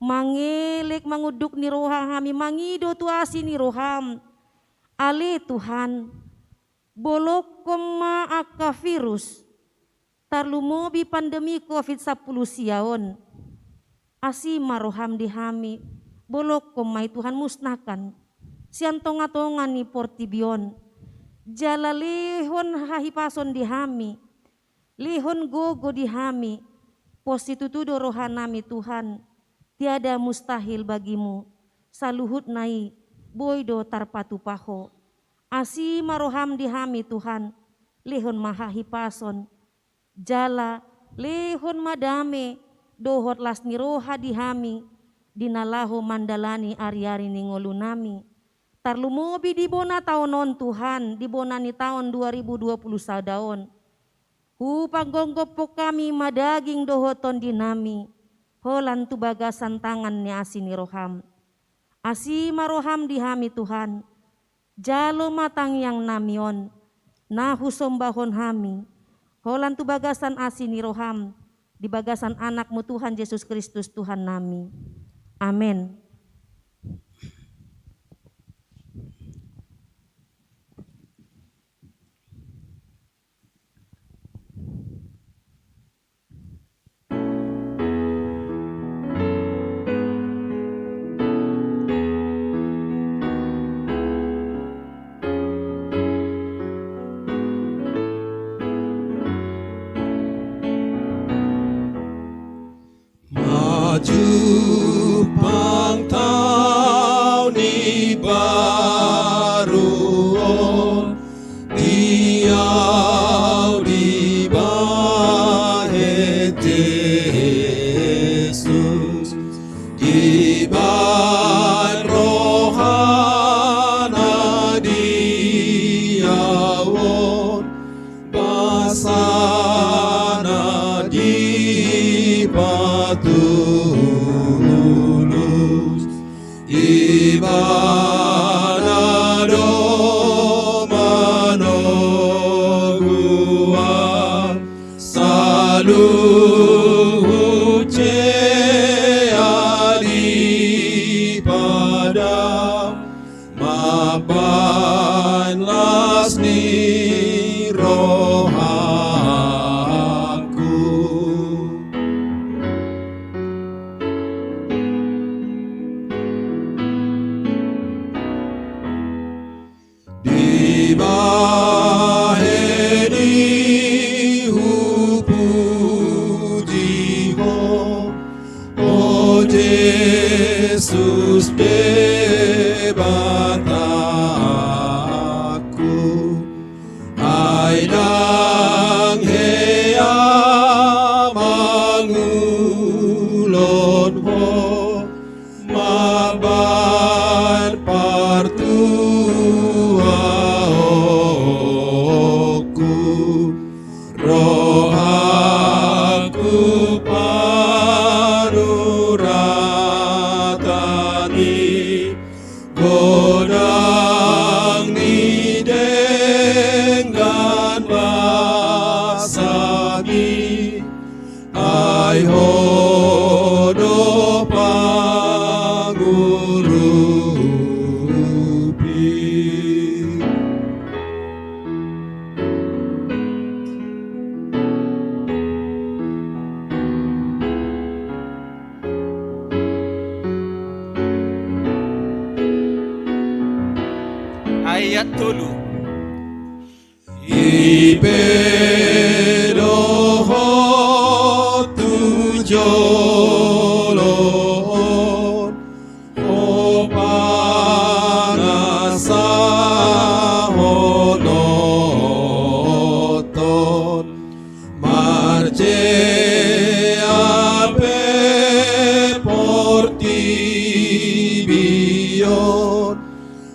mangelek manguduk ni roha hami mangido tuasi ni roham ale Tuhan bolok koma aka virus tarlumobi pandemi COVID-10 siaon asima roham di hami bolok komai Tuhan musnahkan sian tonga-tonga ni portibion jala lehon hahipason di hami lehon gogo di hami postitutudo rohanami Tuhan tiada mustahil bagimu saluhut nai boydo tarpatu paho asima roham di hami Tuhan lehon mahahipason jala lehon madame dohot las ni roha di hami dinalaho mandalani ari-ari ni ngolunami Tarlumobi di bona taonon Tuhan, di bona ni tahun 2020 sadaon. Hu paggonggopok kami madaging dohoton dinami, holan tu bagasan tangan ni asini roham. Asi maroham dihami Tuhan, jalo matang yang namion, nahu sombahon hami, holan tu bagasan asini roham, di bagasan anakmu Tuhan Yesus Kristus Tuhan nami. Amin. Maju pangtau ni baru diau di bahet Yesus di bahet rohana diawon basana di patulus ibana domano gua saluce ali pada mapan lasni rohaku. Di baheri puji ho, oh Yesus debataku, aidang hea mangulon ho, mabar partuaoku, rohaku panuratani, godang ni dengan basami, ai hodo pangurupi. Ayat tulu. Ipedoho tujolon, o panasa honoton, marce ape portibion,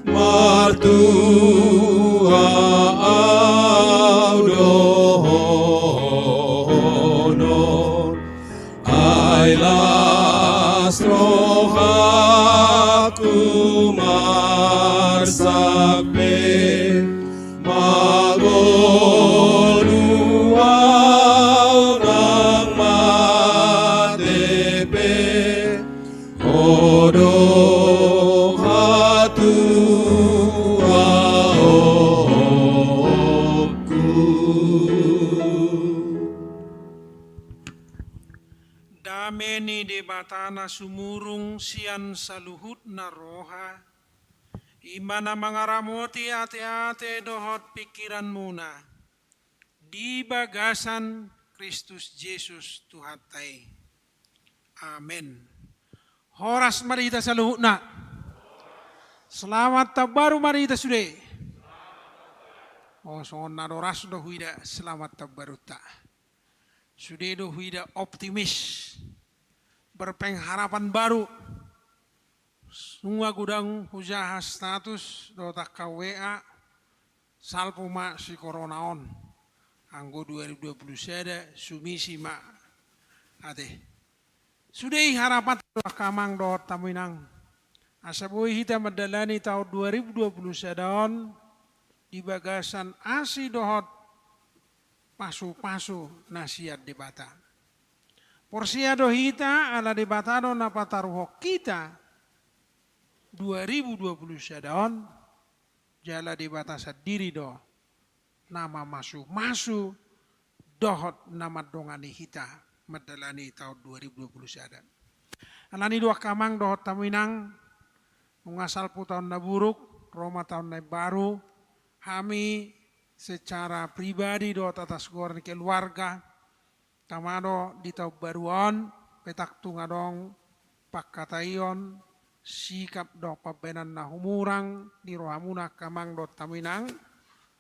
martua audohonon, ai lastrohaku marsakpe, magoluau nang matepe, hodo hatu Dameni debatana sumurung sian saluhut na roha, imana mangaramoti ate-ate dohot pikiran muna, di bagasan Kristus Yesus Tuhatai. Amin. Horas marita saluhutna. Selamat tabaru marita sudah. Oh sona doras do huida selamat tabaruta. Sudah do huida optimis. Berpengharapan baru. Semua gudang hujaha status dota KWA salpuma si koronaon anggo 2020 seda sumisi ma ate. Sudai harapan kamang dot taminang asabui hita madalani tahun 2020 sedaon di bagasan asi dohot pasu-pasu nasihat debata. Porsia dohita ala debatado napataruhok kita 2020 sedaon jala debatasa diri do nama masu dohot nama dongani hita madalani tahun 2020 sedaon. Alani dua kamang dohot taminang mengasal tahun na buruk Roma tahun na baru kami secara pribadi dohot atas goreng keluarga tamado di tahun baruan petak tungadong pakkatayon sikap do pabenan na humurang di rohamuna kamang do taminang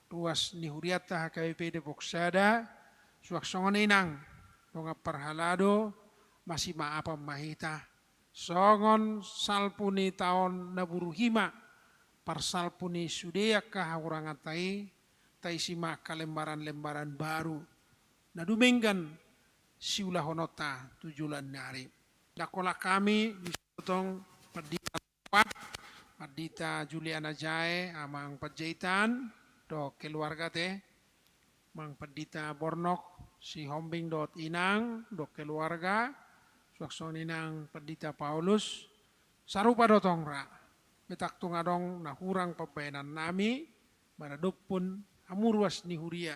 ruas nihuriata HKBP Depok Sada suak songoninang donga perhalado masih maapa mahita songon salpuni taon naburuhima parsalpuni sudea kahawarangatai tai simak lembaran-lembaran baru nadumenggan siulah honota tujulan nari dakola kami disotong Perdita Juliana Jae amang pejaitan do keluarga teh mang Perdita Bornok si hombing dot inang do keluarga suakson inang Perdita Paulus sarupa dotong ra betak tungadong nahurang pepenan nami maradopun amurwas ni huria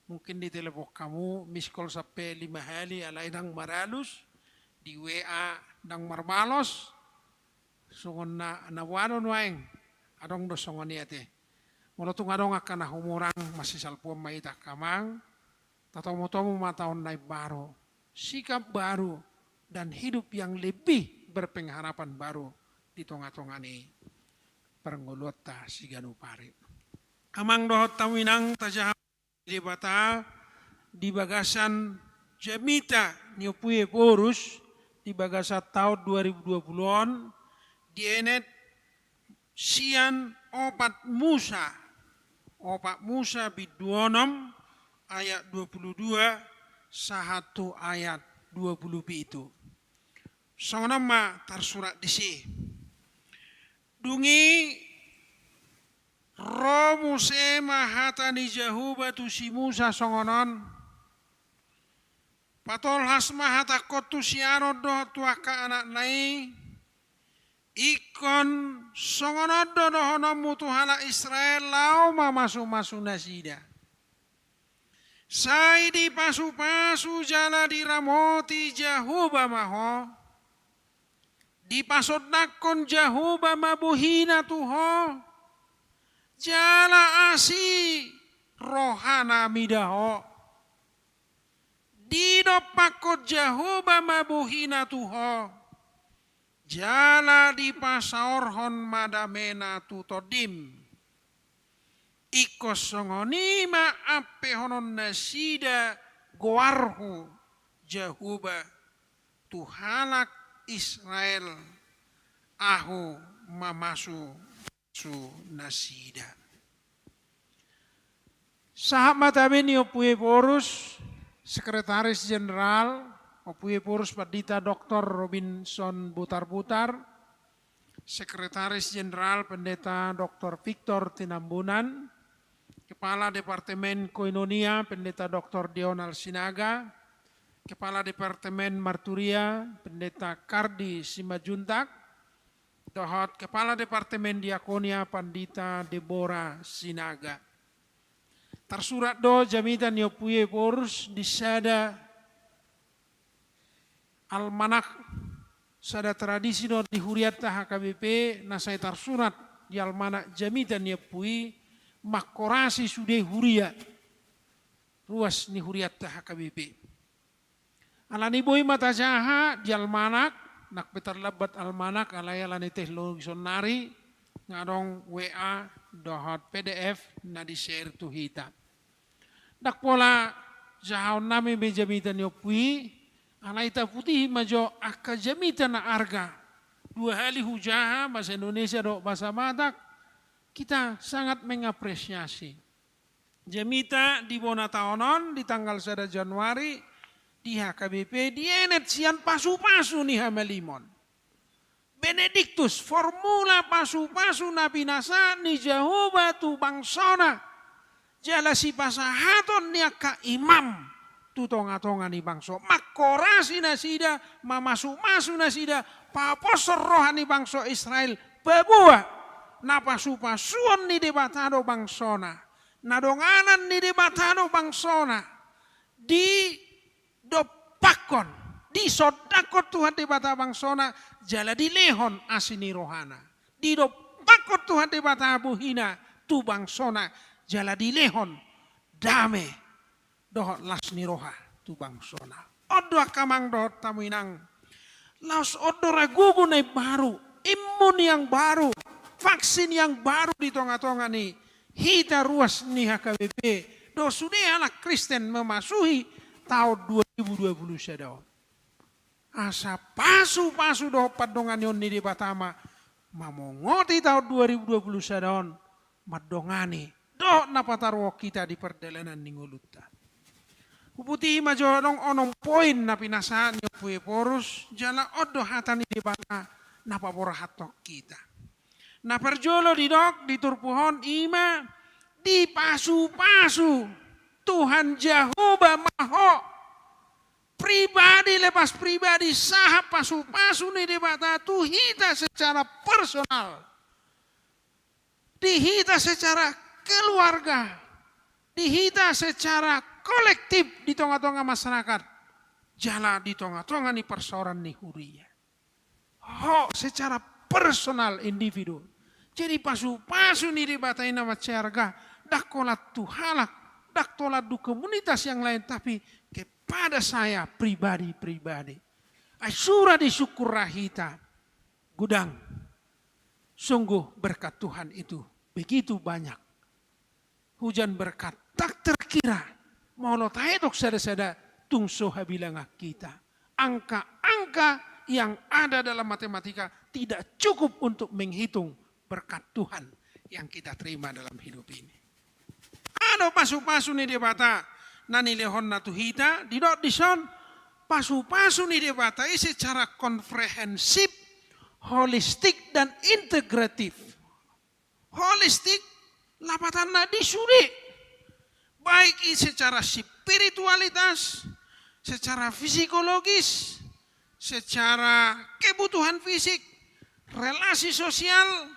mungkin di telepon kamu miskol sampai 5 hari ala inang maralus di WA dang marmalos songon na nawadon waeng adong do songon niate molotung adong akan humurang masih salpuan maita kamang tatomo-tomo mataon naik baru sikap baru dan hidup yang lebih berpengharapan baru di tonga-tongani perngolota siganu pari amang dohot tawinang tajah debata di bagasan Jamita Nyopuye Porus di bagasan tahun 2020-on dienet sian opat Musa biduonom ayat 22 sahatu ayat 20 itu. Songonama tersurat di sini. Dungi Romuse mahatani jahuba tu si Musa songonon patol hasma hata kotu siaro do tuaka anak nai ikon songonodo dohono mutuhala Israel lau masu nasida. Sai di pasu-pasu jala diramoti jahuba maho. Di pasodakon jahuba mabuhina tuho. Jala asi rohana midaho. Di dopakot jahuba mabuhina tuho. Jala di pasaorhon madamena tutodim. Ikos songonima ape honon nasida goarhu jahuba tuhalak Israel ahu mamasu su nasida. Sahabat abeni Opuye Porus, Sekretaris Jenderal Opuye Porus Perdita Dr. Robinson Butar-Butar, Sekretaris Jenderal Pendeta Dr. Victor Tinambunan, Kepala Departemen Koinonia Pendeta Dr. Dional Sinaga, Kepala Departemen Marturia Pendeta Kardi Simajuntak, Dohot Kepala Departemen Diakonia Pandita Deborah Sinaga. Tersurat do jamitan Opuye Porus disada almanak sada tradisi do di huriata HKBP nasai tersurat di almanak jamitan Opuye makorasi sude huria ruas ni huriata HKBP. Alani boy mata jaha di almanak nak betar labat almanak alaya lani teknologi sonari ngadong WA dohot PDF na di share tu hita. Dak pola jahaon nami bejamitan Opuye alaita putih majo akka jamitan na arga dua hali hujaha bahasa Indonesia do bahasa Batak, kita sangat mengapresiasi. Jemita di Bonataonon di tanggal 1 Januari di HKBP di enet sian pasu-pasu nih Hamelimon. Benediktus formula pasu-pasu nabi nasa ni Jehovah tu bangsona. Jala si pasahaton niya ka imam. Tutonga-tonga ni bangso. Makorasi na sida, mamasu-masu na sida, paposor rohani bangso Israel. Babua, napasupasuan ni debatado bangsona. Nadonganan ni debatado bangsona. Di dopakon, di sodakot Tuhan debata bangsona, jala di lehon asini rohana. Di dopakot Tuhan debata buhina, tu bangsona, jala di lehon, dame. Dohot las niroha tu bangsona. Odo akamang dohot tamuinang. Laos odo ragugu na baru. Imun yang baru. Vaksin yang baru di tonga-tonga ni. Hita ruas ni HKBP. Do sudah anak Kristen memasuki tahun 2020 sedang. Asa pasu-pasu dohot padongan yon ni di Batama. Mamongoti tahun 2020 sedang. Madongani. Dohot napatarwo kita di perdalanan ningulutan. Uputi majorong onong poin na pinasaan yung puye porus, jala odo hatani di bata napapora hatok kita. Naperjolo di dok, di turpuhon ima, di pasu-pasu, Tuhan Jehovah maho, pribadi lepas pribadi, sahab pasu-pasu ni di bata, tuhita secara personal, dihita secara keluarga, dihita secara kolektif di tengah-tengah masyarakat. Jala di tengah-tengah ni persoalan ni huria. Ho secara personal individu. Jadi pasu-pasu ni dibatain nama cerga. Dak kolat tuhalak. Dak tolat du komunitas yang lain. Tapi kepada saya pribadi-pribadi. Asyura disyukur rahita. Gudang. Sungguh berkat Tuhan itu begitu banyak. Hujan berkat tak terkira. Maulo taedok sada-sada tungso habilanga kita. Angka-angka yang ada dalam matematika tidak cukup untuk menghitung berkat Tuhan yang kita terima dalam hidup ini. Ada pasu-pasu ni debata nani lehon natuhita didot dison pasu-pasu ni debata secara komprehensif, holistik dan integratif. Holistik lapatan disuri. Baik secara spiritualitas, secara psikologis, secara kebutuhan fisik, relasi sosial,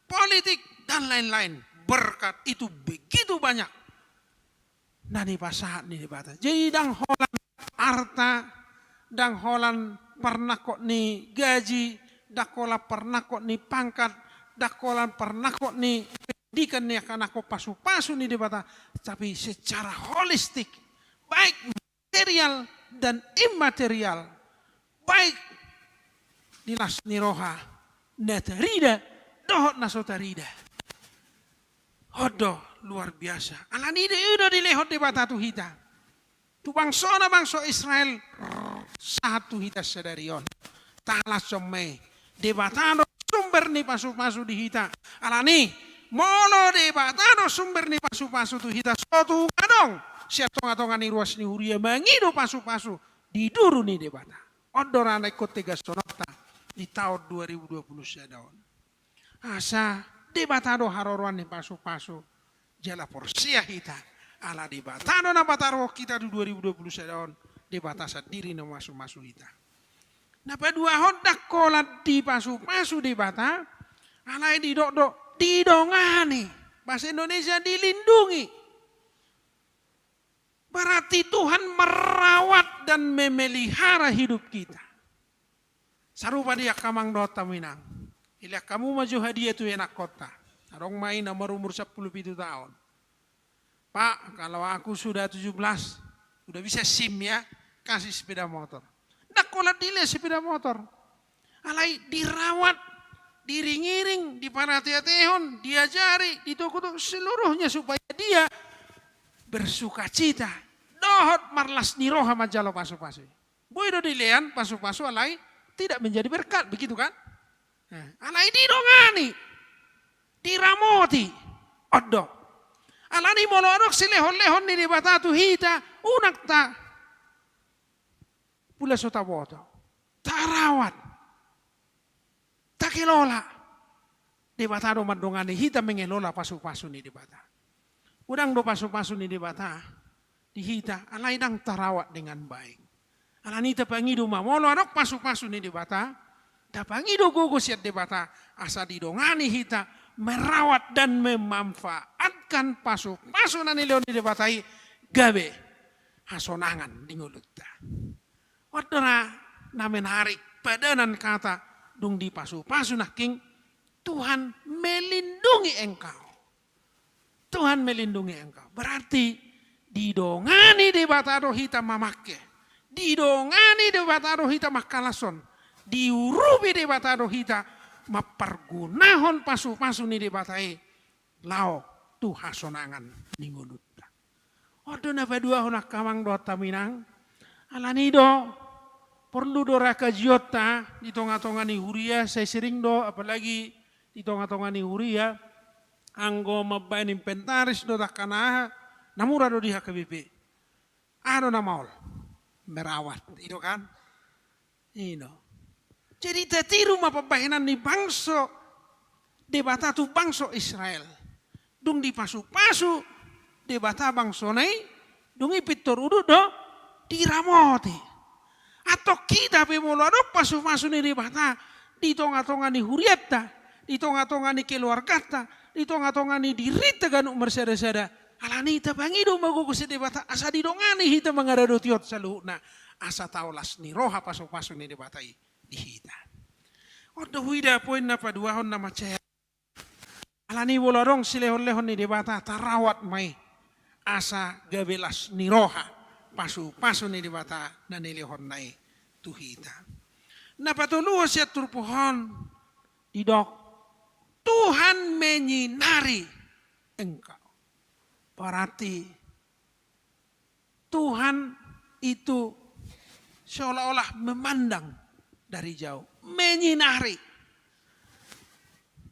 politik, dan lain-lain. Berkat itu begitu banyak. Nani pasahat ni dibata. Jadi dang holan harta, dang holan pernah kok ni gaji, dakola pernah kok ni pangkat, dakola pernah kok ni pendidikan ni akan aku pasu-pasu ni dibata. Tapi secara holistik, baik material dan imaterial, baik nilas niroha, natarida, dohot nasotarida. Odo luar biasa. Alani de udah dilehot di bata tuhita. Tu bangso na bangso Israel saat tuhita sedarion. Talas somme. Di batano sumber ni pasu-pasu dihita. Alani molo di batano sumber ni pasu-pasu tuhita. Sotu kadong. Siap tonga-tonga ni ruas ni huria mangido pasu-pasu. Diduru ni di bata. Odo rana ikut tiga sonota di tahun 2020 sedarion. Asa debatado haroruan ni pasu-pasu jala porsia hita ala debatado na bataro kita di 2020 sedon debatasa diri na masu-masu hita. Na padua hondak kolat di pasu-pasu debata ala didongani bahasa Indonesia dilindungi. Berarti Tuhan merawat dan memelihara hidup kita. Sarupa dia kamang dota minang. Ila kamu maju hadiah tu enak kota. Arong main nomor umur 10 tahun. Pak, kalau aku sudah 17, udah bisa SIM ya, kasih sepeda motor. Ndak kolat dile sepeda motor. Alai dirawat, diring-iring, diparati-atihon, diajari, ditoko-toko seluruhnya supaya dia bersuka cita. Dohot marlas niroha majalo pasu-pasu. Boy do dilean pasu-pasu alai tidak menjadi berkat, begitu kan? Alai didongani, diramoti, oddo. Alani molorok silehon-lehon ni dibatatu hita, unak ta. Pula sota boto. Tarawat. Takilola. Dibatado mandongani hita mengelola pasu-pasu ni dibata. Udang do pasu-pasu ni dibata. Dihita, alai dang tarawat dengan baik. Alani tapangido mamolo adok pasu-pasu ni dibata. Tapangido gugus yat dibata. Asa didongani hita merawat dan memanfaatkan pasu-pasu na nileon ni dibatai gabe hasonangan di ngulutta. Wadona na menarik padanan kata dung di pasu-pasu naking Tuhan melindungi engkau. Tuhan melindungi engkau. Berarti didongani di bataro hita mamake. Didongani di bataro hita makalason. Diurubi di bataro hita mapergunahon pasu-pasu ni di batai. Lao tu hasonangan ningulutta. Odo na badua honak kamang do taminang. Alanido perlu do raka jiota di tonga-tonga ni huria saya sering do apalagi di tonga-tonga ni huria anggo mabain inventaris do takana namura do di HKBP. Ano na maul merawat itu kan. Ino. Jadi tetiru mapabahinan ni bangso debata tu bangso Israel. Dung di pasu-pasu debata bangso nai dung ipitor udu do diramoti. Atau kita pemolodok pasu-pasu ni debata di tonga-tonga ni huriatta, di tonga-tonga ni keluargata, di tonga-tonga ni dirita ganuk mersada-sada. Alani ita bangido magugus debata asa didongani hita mangarado tiot saluhna asa taulas ni roha pasu-pasu ni debatai di hita. Odo huida poin na paduahon na macaya. Alani bolorong silehon-lehon ni debata tarawat mai asa gabelas ni roha. Pasu-pasu ni dibata na nilihon nai tuhita. Napatuluos ya turpuhon didok. Tuhan menyinari engkau. Berarti Tuhan itu seolah-olah memandang dari jauh. Menyinari.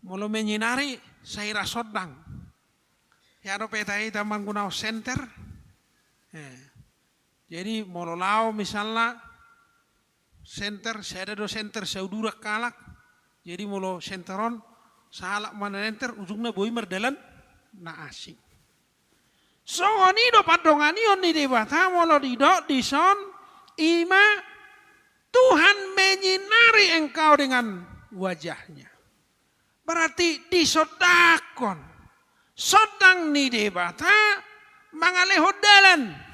Mulu menyinari saya rasodang. Ya do petai tamang gunau center. Jadi mololau misalnya center, saya ada do center saudura kalak. Jadi molo centeron salak mana center ujungnya boi merdalan na asing. So oni do padongani oni debata molo didok dison ima Tuhan menyinari engkau dengan wajahnya. Berarti disodakon. Sodang ni debata mangaleho dalan.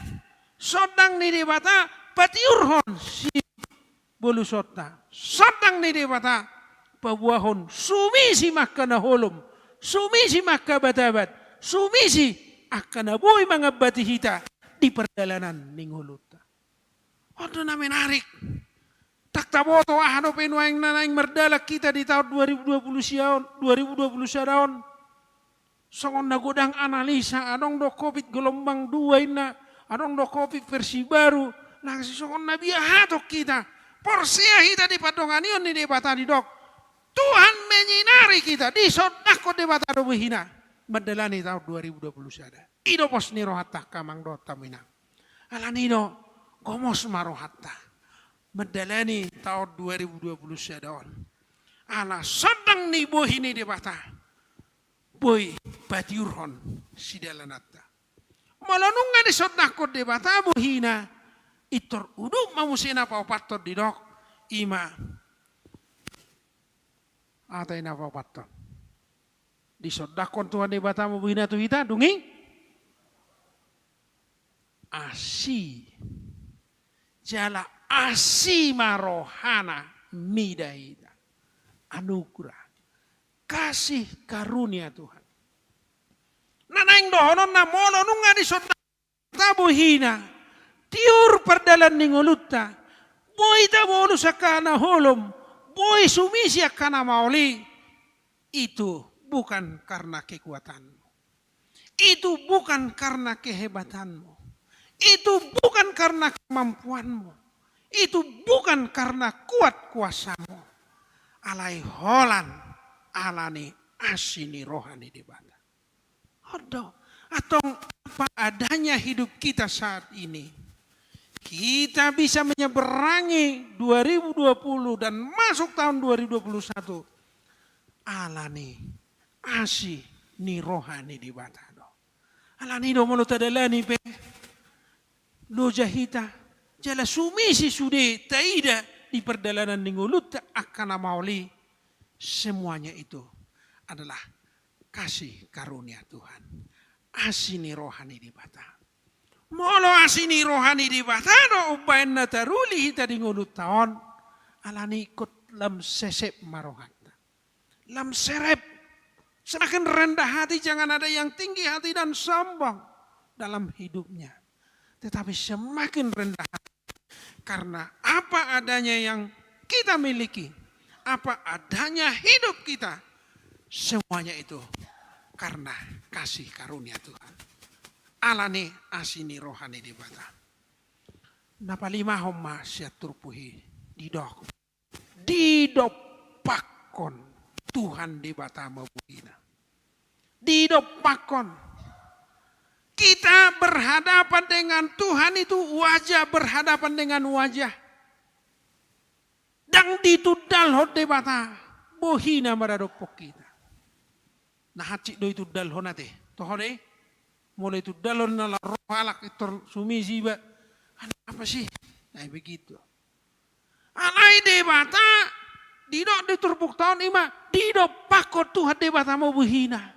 Sodang ni debata patiurhon si bolu sota. Sodang ni debata pabuahon sumisi makana holom. Sumisi makka batabat. Sumisi akana boy mga batihita di perjalanan ning huluta. Odo na menarik. Tak taboto ahano penuaing nanaing merdalak kita di tahun 2020 tahun. Songon nagodang analisa anong do COVID gelombang 2 ina. Anong do COVID versi baru. Langsung songon nabiya hatok kita. Porsia kita di padonganion ni debata di dok. Tuhan menyinari kita. Di sodako debata do behina. Merdalani tahun 2020 sada. Ido pos ni rohatta kamang do tamina. Alanido gomos marohatta. Merdalani tahun 2020 sada. Ala sodang ni bohini debata. Boy batiurhon sidalanata. Malanung nga di sodako debata bohina. Itor uduk mamusina pa pator di dok. Ima. Atay na pa pator. Di sodakon Tuhan debata mo bohina tu hita. Dungi. Asi. Jala asi marohana midahita. Anugerah. Kasih karunia Tuhan. Nanaing dohonon na molo nung nga di sodakta bohina. Tiur perdalan ningolutta. Boy tabolo sa kana holom. Boy sumisi kana mauli. Itu bukan karena kekuatanmu. Itu bukan karena kehebatanmu. Itu bukan karena kemampuanmu. Itu bukan karena kuat kuasamu. alai holan alani asini rohani debata. Hodo, atau apa adanya hidup kita saat ini, kita bisa menyeberangi 2020 dan masuk tahun 2021. Alani asi ni rohani debata. Alani do mono tadalani pe lo jahita jala sumisi sude taida di perjalanan ningulut akan amauli. Semuanya itu adalah kasih karunia Tuhan. Asini rohani dibata. Molo asini rohani dibata do ubain na taruli hita ningulut taon. Alani ikut lam sesep marohata. Lam serep. Semakin rendah hati, jangan ada yang tinggi hati dan sombong dalam hidupnya. Tetapi semakin rendah hati. Karena apa adanya yang kita miliki, apa adanya hidup kita, semuanya itu karena kasih karunia Tuhan. Alani asini rohani dibata. Napalima homma siaturpuhi didok. Didopakon. Tuhan dibata mabuhina. Didopakon. Kita berhadapan dengan Tuhan itu wajah berhadapan dengan wajah. Dang ditudal hot debata. Bohina maradopok kita. Nah hacik do itu dal honate. Tohore. Mulai itu dalon nala rohalak itu sumisi ba. Apa sih? Nah begitu. Alai debata. Didok diturbuk tahun ima, didok pakot Tuhan debata mau buhina.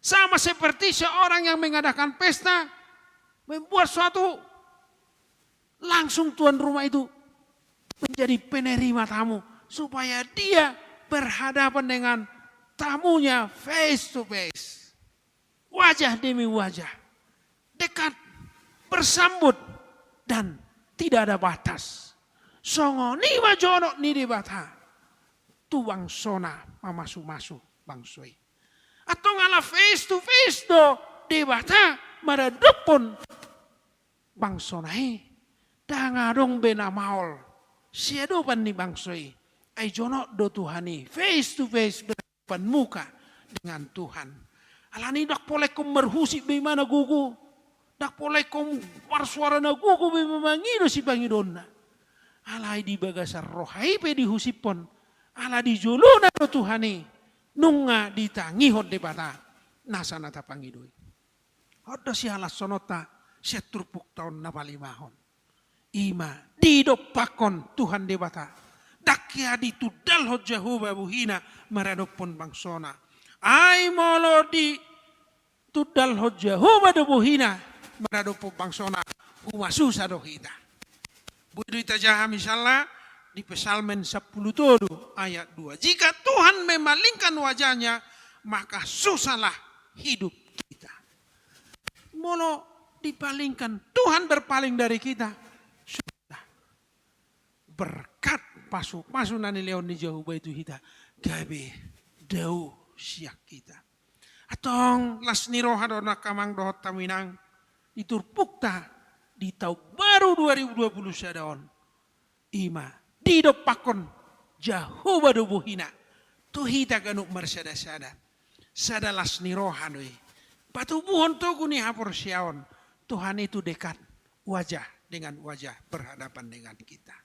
Sama seperti seorang yang mengadakan pesta, membuat suatu, langsung tuan rumah itu menjadi penerima tamu. Supaya dia berhadapan dengan tamunya face to face. Wajah demi wajah. Dekat, bersambut, dan tidak ada batas. Songo ni majonok ni debata. Tu bangsona mamasu-masu bangsoi. Atau ngala face to face do debata maradopon bangsonai. Dangadong bena maol. Siadopan ni bangsoi. Ay jonok do Tuhani face to face berhadapan muka dengan Tuhan. Alani dak polek kom merhusi bagaimana gugu. Dak polek kom warsuara na gugu bagaimana ngido si bangidonna. Alai di bagasar rohai pe dihusipon. Ala di juluna do Tuhani nunga ditangihot debata nasa nata pangidoi. Hodo si alas sonota seturpuk tahun napalimahon. Ima didopakon Tuhan debata. Dakya ditudal hot Jehovah buhina maradopon bangsona. Ai molo di tudal hot Jehovah do buhina maradopon bangsona umasusa do hita. Budu itajaha misalnya di Psalmen 10 ayat 2. Jika Tuhan memalingkan wajahnya, maka susahlah hidup kita. Molo dipalingkan, Tuhan berpaling dari kita. Sudah. Berkat pasu nani leon di jauh itu kita. Gabe dau siak kita. Atong las niroha dona kamang dohot taminang. Diturpukta di tahun baru 2020 sadaon. Ima. Didopakon Jehovah do buhina. Tuhita ganuk marsada-sada. Sadalas ni rohanoi. Patubuhon togu ni hapor siaon. Tuhan itu dekat. Wajah dengan wajah berhadapan dengan kita.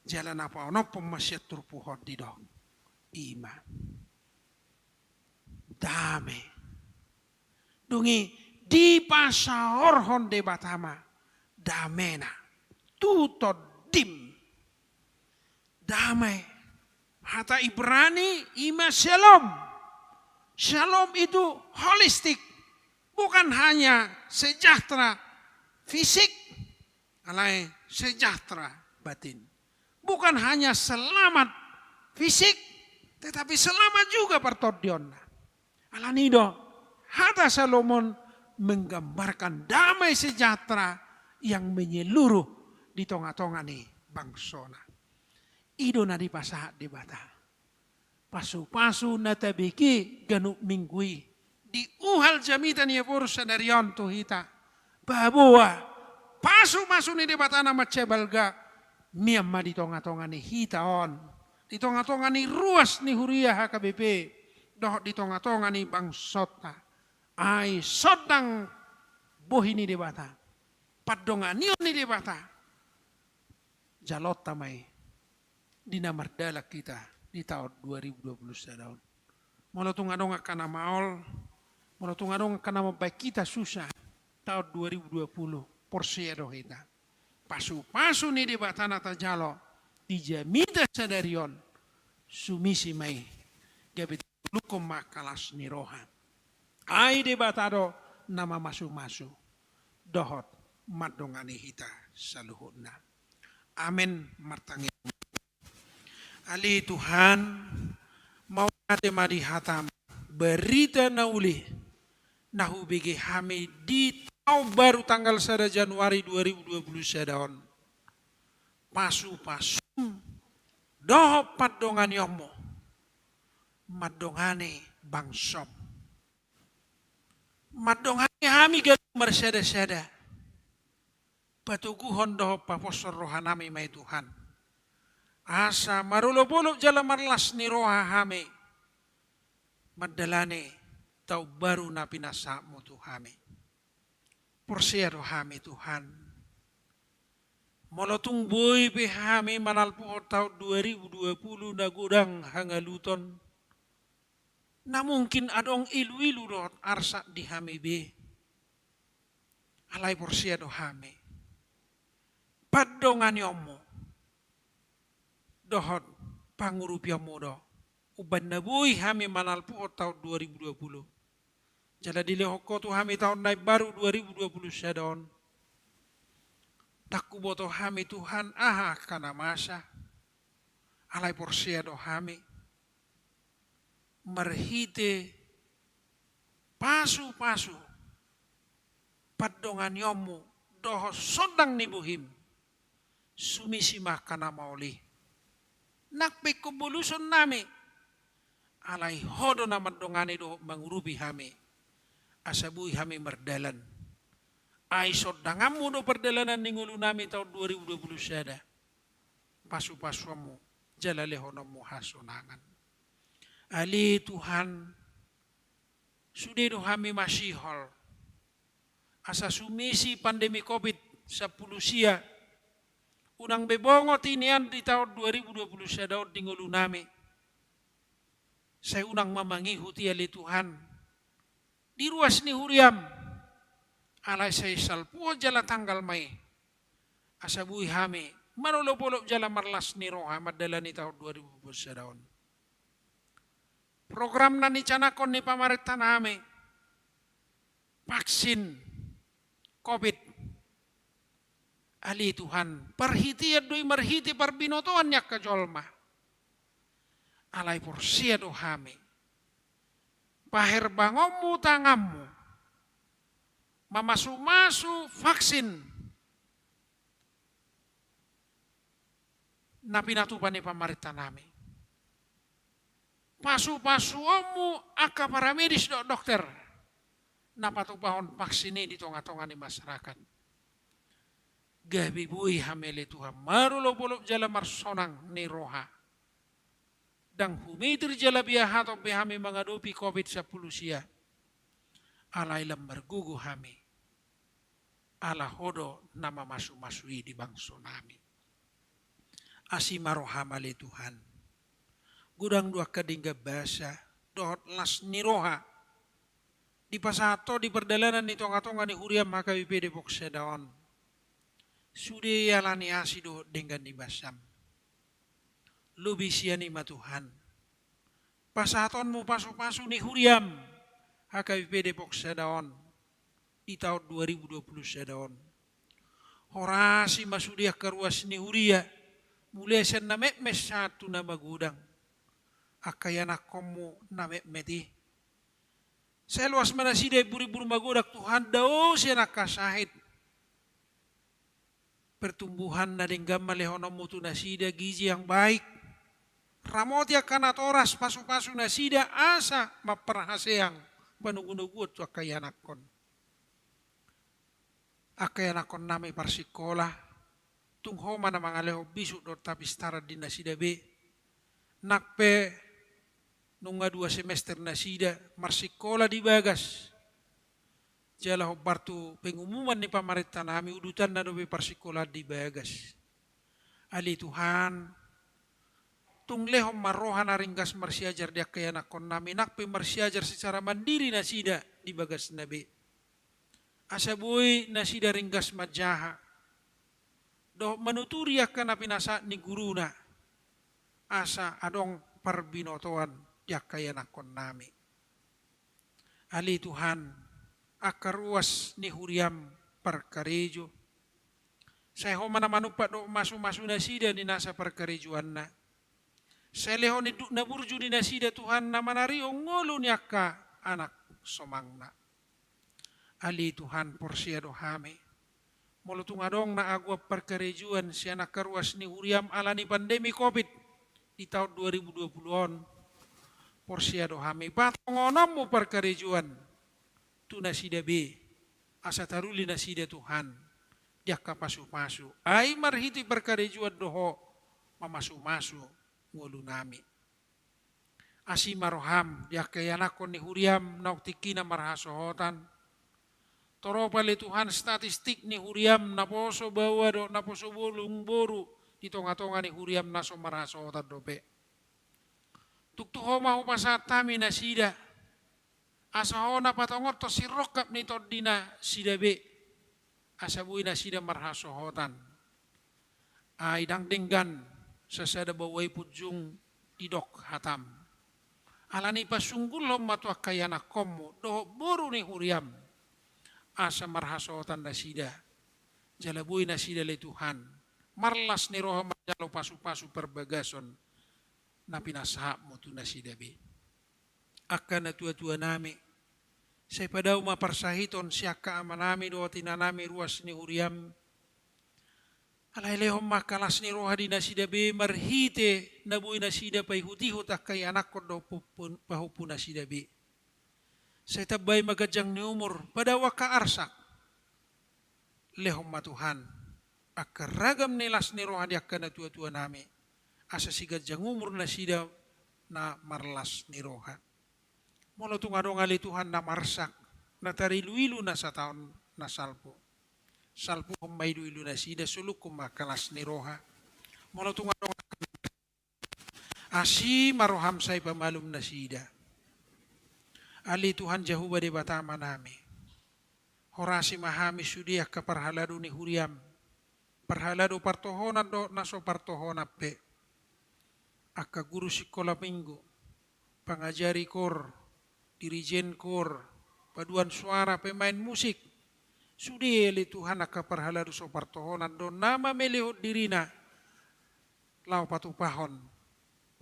Jalan apa ono pemasyat turpuhon didong. Ima. Dame. Dungi di pasahorhon debatama. Damena. Tutod dim. Damai. Hata Ibrani ima shalom. Shalom itu holistik. Bukan hanya sejahtera fisik. Alai sejahtera batin. Bukan hanya selamat fisik. Tetapi selamat juga pertodion. Alanido. Hata Salomon menggambarkan damai sejahtera yang menyeluruh di tengah-tengah nih bangsona. Ido na di pasahat di bata. Pasu-pasu na tabiki ganuk minggui. Di uhal jamitan ya purus sadarion tuhita. Babuwa. Pasu-pasu ni di bata nama cebalga. Miyamma di tonga-tonga ni hitaon. di tonga-tonga ni ruas ni huria HKBP, doh di tonga-tonga ni bangsota. Ai sodang bohi ni debata. Padonganion ni debata. Jalot tamai di namardalak kita di tahun 2021. Mula tunga-tunga kana maol, mula tunga-tunga kana mabaik kita susah tahun 2020 porsedo kita. Pasu-pasu ni debata nata jalo dijamida sadarion sumisi mai gabit lukum makalas ni roha. Ai debatado nama masu-masu dohot madongani hita saluhuna. Amin martangi. Ali Tuhan mau nate madi hatam berita nauli nahubigi hami di tahun baru tanggal 1 Januari 2021 pasu-pasu dohot padongan yomo madongane bangsom madongane hami galu merseda-seda patuguhon doho paposor rohanami mai Tuhan asa marulo-bolo jala marlas ni roha hami madalane tau baru na pinasamu Tuhami porsiado hami Tuhan molotung boy pe hami manalpo tahun 2020 na gudang hangaluton na mungkin adong ilu-ilu rot arsa di hami be alay porsiado hami padongan yomo dohot pangurupyamu do uban na boy hami manalpo tahun 2020 jala dilehoko tu hami tahun naik baru 2020 sadon takku boto hami Tuhan aha kana masa alay porsiado hami merhite pasu-pasu padongan yomu doho sodang ni buhim sumisi makana mauli nakpe kubuluson nami alay hodo na madongani do mangurubi hami asabui hami merdalan ay sodangamu do perdalanan ningulu nami tahun 2020 sada pasu-pasuamu jalalehonamu hasonangan ali Tuhan sudah do hami masihol asa sumisi pandemi COVID 10 sia unang bebongo tinian di tahun 2020 sada dingulu nami saya unang mamangihuti ali Tuhan di ruas ni huriam alay say salpuo jala tanggal may asabuhi hami marolo-polo jala marlas ni roha madala ni tahun 2020 daon program na ni canakon ni pamarita nami vaksin COVID ali Tuhan parhiti adoy marhiti parbinotoan niya kajolma alay porsia do hami paherbangomu tangamu mamasu-masu vaksin na pinatupan ni pamarita nami. Pasu-pasuamu aka para medis do dokter na patupahon vaksin di tonga-tonga ni masyarakat. Gabi bui hamele Tuhan marulo-polo jala marsonang ni roha. Dang humitir jala biyahato bihami mengadupi COVID-10 sia. Alay lambar gugu hami. Ala hodo nama masu-masui di bangso nami. Asimaro hamale Tuhan. Gudang dua kadingga basa. Dohot las niroha. Di pasato di perdalanan ni tonga-tonga ni huriam maka wipede boksa daon. Sude yalani asido dengan di basam. Lubi siani ma Tuhan. Pasatonmu pasu-pasu ni huriam. HKBP Depok Sadaon di tahun 2020 Sadaon. Horasi masudia karuas ni huria mulai sen na mes satu na magudang. Akayana komu na meti. Saya luas manasida buru-buru magudak Tuhan dao siya nakasahit. Pertumbuhan na denggam malehonomu tu nasida gizi yang baik. Ramotia kanat oras pasu-pasu nasida asa maperhaseang. Panugunugut tu akayanakon. Akayanakon nami parsikolah. Tungho mana mangaleho bisu do tapistara di nasidabe. nakpe nunga 2 semester na sida marsikola di Bagas. Jala hobartu pengumuman ni pamarintah nami udutan na dobe parsikola di Bagas. Ali Tuhan, tung lehom marohan na ringgas marsiajar dia kaya nakon nami nakpe marsiajar secara mandiri na sida di Bagas nabe. Asa boy na sida ringgas majaha. Do manuturi akan na pinasa ni guruna. Asa adong parbinotoan dia kaya nakon nami. Ali Tuhan, akaruas ni huriam perkarejo. Saya ho mana manupa do masu-masu na sida ni nasa perkarejuan na. Saya leho ni na burju ni nasida Tuhan na manario ngolo ni akka anak somangna. Ali Tuhan porsia dohame. Molutung adong na agwa perkarejuan si anak karuas ni huriam alani pandemi COVID di tahun 2020-on. Porsia dohame patongonom mo perkarejuan tu nasida B asa taruli nasida Tuhan dia kapasu-pasu ay marhiti perkarejuan doho mamasu-masu ngulu nami asi maroham dia kayanakon ni huriam nauktikina marhasohotan toro pali Tuhan statistik ni huriam naposo bawa do naposo bolung boru di tonga-tonga ni huriam naso marhasohotan dope tuktuho mau pasatami nasida asahona patongot to sirokap ni todina sidabe asabui nasida marhasohotan ay dangdinggan sasada bawai pujung didok hatam alani pasunggul lom matwa kayana komo do boru ni huriam asa marhasohotan nasida jalabui nasida le Tuhan marlas ni roha majalo pasu-pasu perbagason na pinasahap mo tu nasidabe. Akan na tua-tua nami. Say padaw maparsahiton siya kaaman nami do tinanami ruas ni huriam. Alaylehom makalas ni roha di nasidabe marhite nabuhi nasida pay hutihut akay anak ko do pahupu nasidabe. Say tabay magadyang ni umur padaw kaarsak. Lehom matuhan. Akaragam nilas ni roha di akan na tua-tua nami. Asa sigadyang umur na sida na marlas ni roha. Mula tungadong ali Tuhan na marsak na tariluilu na sa taon na salpo. Salpo kung may luilu na sida suluk kung makalas ni roha. Mula tungadong asi maroham say pamalum na sida. Ali Tuhan Jehovah de batama nami. Horasi mahami sudiak kaparhalado ni huriam. Parhalado partohonan do naso partohonan pe. Aka guru sekolah minggu, pengajari kor, dirijen kor, paduan suara, pemain musik. Sudeli Tuhan aka parhalado so partohonan do nama melihut dirina lau patupahon.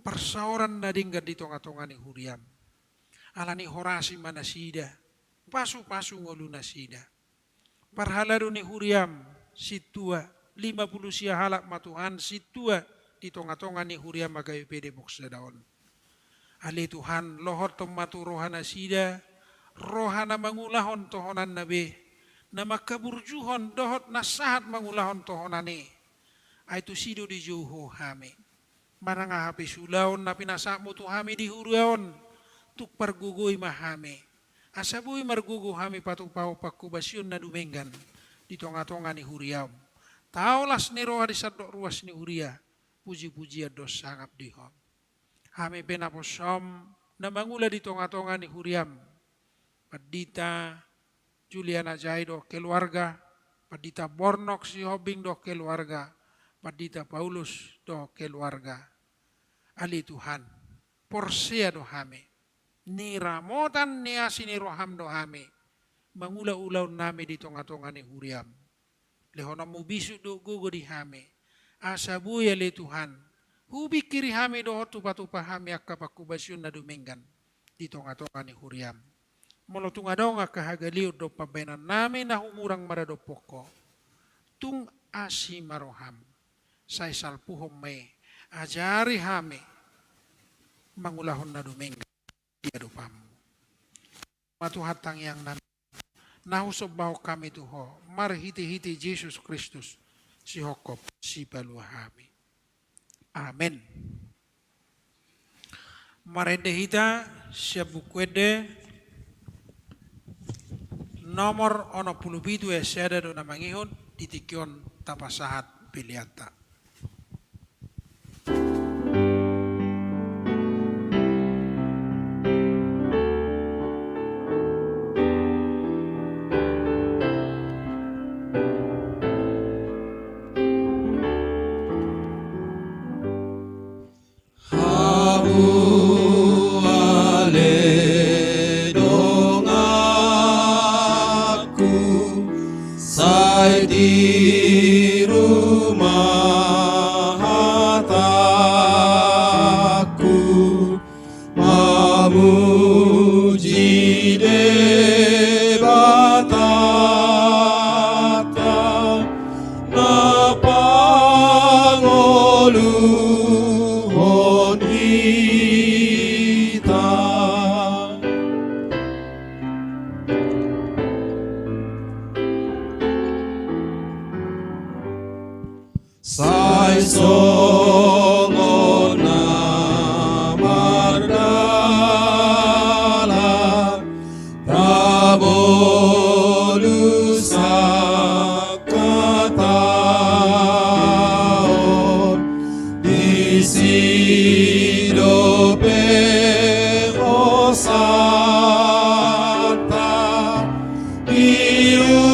Persauran na dinggan di tonga-tonga ni huriam. Alani horasi manasida, pasu-pasu ngolu nasida. Parhalado ni huriam situa 50 sia halak matuhan situa di tonga-tonga ni huriam magayu pede buksa daon. Ali Tuhan lohot tomatu rohana sida, rohana mangulahon tohonan nabe, na makaburjuhon dohot nasahat mangulahon tohonane. Aitu sido di juho hame. Maranga hape sulaon na pinasamu tu hame di huriaon, tuk pargugoy mahame. Asabuy margugo hame patupao pakubasyon na dumenggan di tonga-tonga ni huriam. Taulas ni roha di sadok ruas ni huria. Puji-pujian dos sangap dihom. Hame penaposom na mangula di tonga-tonga ni huriam. Padita Juliana Jaido keluarga. Padita Bornok si Hobing do keluarga. Padita Paulus do keluarga. Ali Tuhan. Porsia do hame. Ni ramotan ni asini roham do hame. Mangula-ulaw nami di tonga-tonga ni huriam. Lehonam mubisu do gugo di hame. Asabuya le Tuhan. Hubi kiri hami doho tupa-tupa hami akka pakubasyon na duminggan. Di tonga-tonga ni huriam. Molo tungadong akka hagaliw do pabenan namin na humurang maradopoko. Tung asi maroham. Say salpuhom may ajari hami. Mangulahon na duminggan. Di adupam. Matuhatang yang namin. Nahusob baho kami tuho. Marhiti-hiti Jesus Kristus. Si Hokop, si Paluahami. Amen. Marende hita siap bukwede nomor 67 eseda do namangihon titikion tapasahat piliata. Di rumah hataku memuji debatata napangoluhon hita. Sai songo na mardala Prabolu sakataon disido pehosata diudut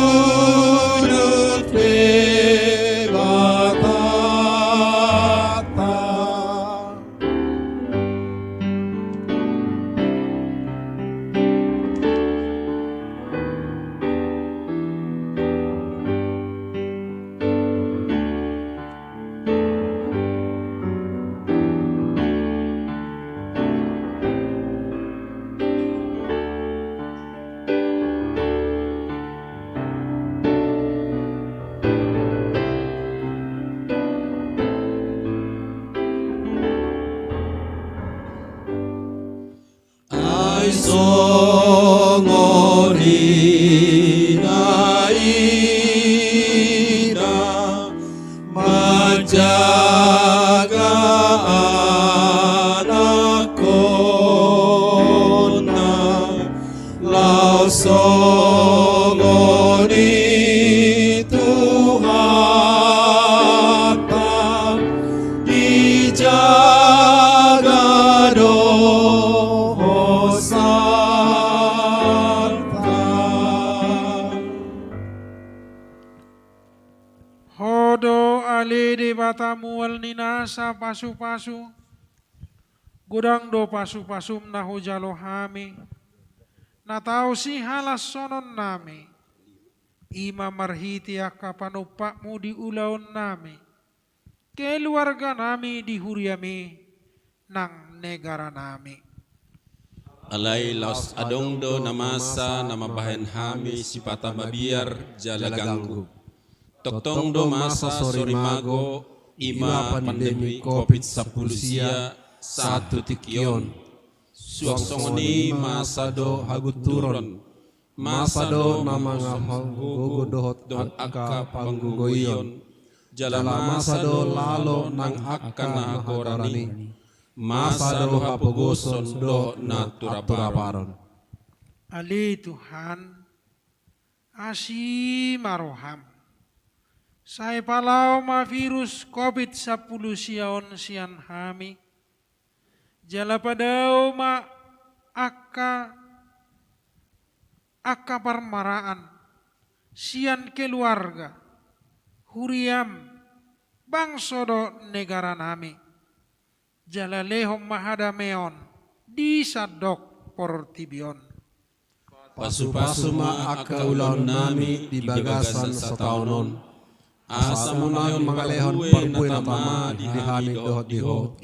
songorina ina majaga anakona lau songori Tuhata dijaga Hodo alede batamual ninasa pasu-pasu gudang do pasu-pasum nahu jalo hami natau si halas sonon nami ima marhiti akapanupakmu di ulaon nami keluarga nami di huriami nang negara nami. Alai laos adongdo namasa nama bahan hami sipata mabiar jala ganggu. Toktong do masa sori mago ima pandemi COVID-19 satu tikion. Suaksongoni masa do haguturon. Masa do namanga gugu dohot akka panggugoyon. Jala masa do lalo nang akka na gorani. Masa do hapogoson do naturaparon. Ali Tuhan asimaroham. Saya palau ma virus COVID-19 siaon sian hami. Jala padau ma akka parmaraan sian keluarga huriam bangsodo negara nami. Jala lehom mahadameon di sadok portibion. Pasu-pasu ma akka ulaon nami di bagasan sataunon. Asa munayon mangalehon perbuin atama di hani dohot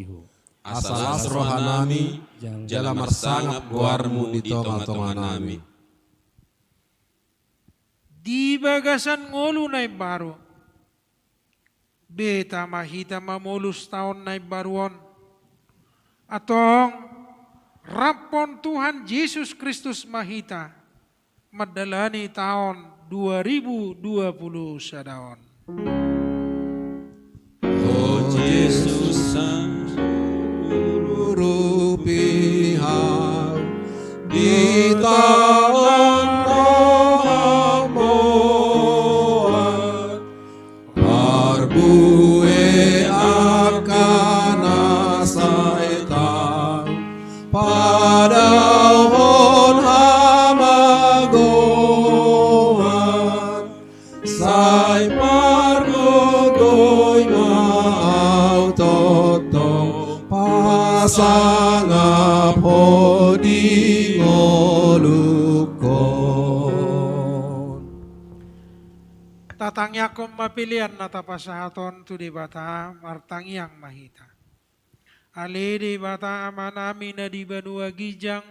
Asa lasroha nami jala marsangap guarmu di tonga-tonga nami. Di bagasan ngolu na baru. Beta mahita mamulus tahun na baruon. Atong rapon Tuhan Yesus Kristus mahita madalani tahun 2020 sadaon. Oh Yesus sang Rupi taon rohamoan Arbue akan asaitan Padahon hamagoan Sai pargogoy mau toto Pasangap hodi ngolukon Tatangya kom mapilian na tapasahaton tu di bata martangyang mahita. Ali di bata amanami na di banua gijang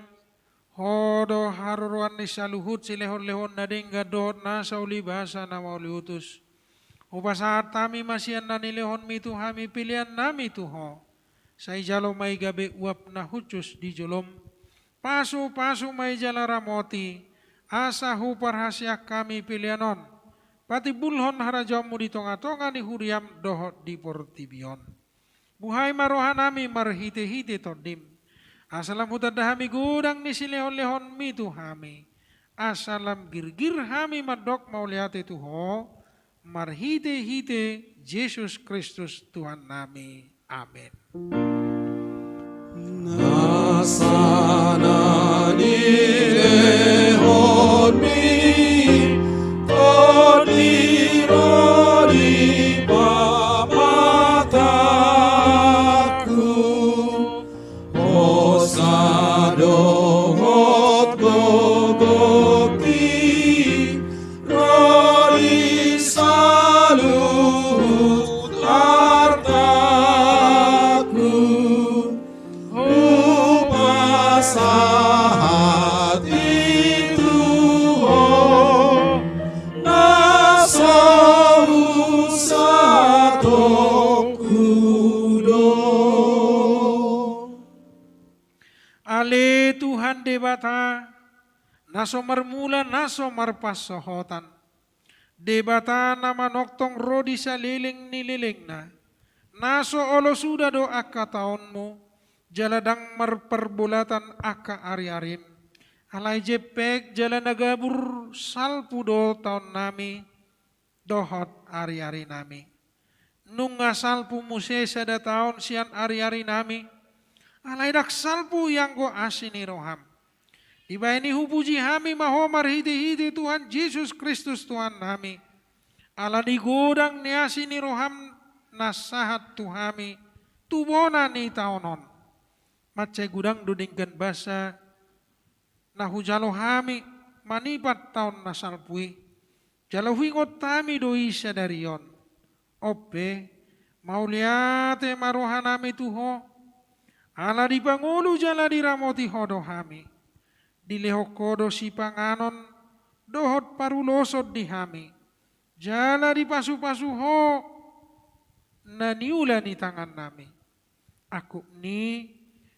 hodo haruruan ni saluhut silehon-lehon na ding gadot na sa ulibasa na mauliutus. Upasahat tami masian na nilehon mi tu hami pilihan nami tu ho. Sa ijalo may gabi uap na hucus di jolom. Pasu-pasu may jala ramoti. Asa hupar hasyak kami pilihanon. Pati bulhon harajamu di tonga-tonga ni huriam dohot di portibion. Buhay marohan nami marhite-hite todim. Asalam hutadahami gudang ni silehon-lehon mi tu hami. Asalam girgir hami madok mauliate tu ho. Marhite-hite Yesus Kristus Tuhan nami. Amin. Nasana nilehon mi Rodi papataku Osadohot gogoki Rodi salut hartaku Upasahat itu Ale Tuhan debata naso marmula naso marpasohotan debata nama noktong rodi saliling nililing na naso olo sudah do aka taonmu jaladang marperbulatan aka ari-arin alai jepek jala nagabur salpu do taon nami dohot ari-ari nami nunga salpu muse sada taon sian ari-ari nami alai dak salpu yang go asini roham. Diba ini hupuji hami mahomar hidi-hidi Tuhan Yesus Kristus Tuhan nami. Ala di godang ni asini roham nasahat tuhami tubona ni taonon. Macai gudang dudingkan basa nahujalo hami manipat taon nasalpui. Jalo hingot tami doi sadarion. Ope mau liate marohan nami tuho. Ala di pangulu jala di ramoti hodo hami. Di lehokodo si panganon dohot parulosod di hami. Jala di pasu-pasu ho naniula ni tangan nami. Aku ni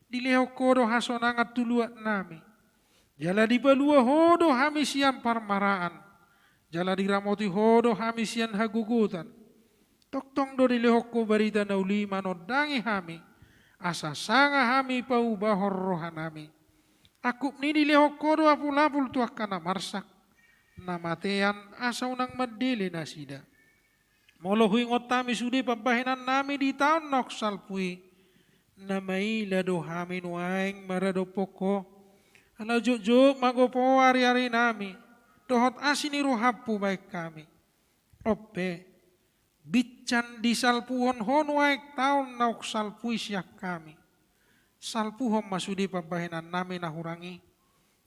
di lehokodo hasonangat tuluat nami. Jala di palua hodo hami sian parmaraan. Jala di ramoti hodo hami sian hagugutan. Toktong do di lehoko barita nauli manodangi hami. Asa sanga hami pau bahor rohan nami. Aku ni dilehokodo apul-apul tuak kana marsak. Namatean asa unang madili nasida. Molo huingot tami sudi pabahinan nami di taon nok salpui. Namai lado hami nuaing marado poko. Ala juk magopo ari-ari nami. Dohot asini rohapu baik kami. Ope. Bican di salpuhon honuaik taon nauk salpui siak kami. Salpuhon masudi pabahinan nami nahurangi.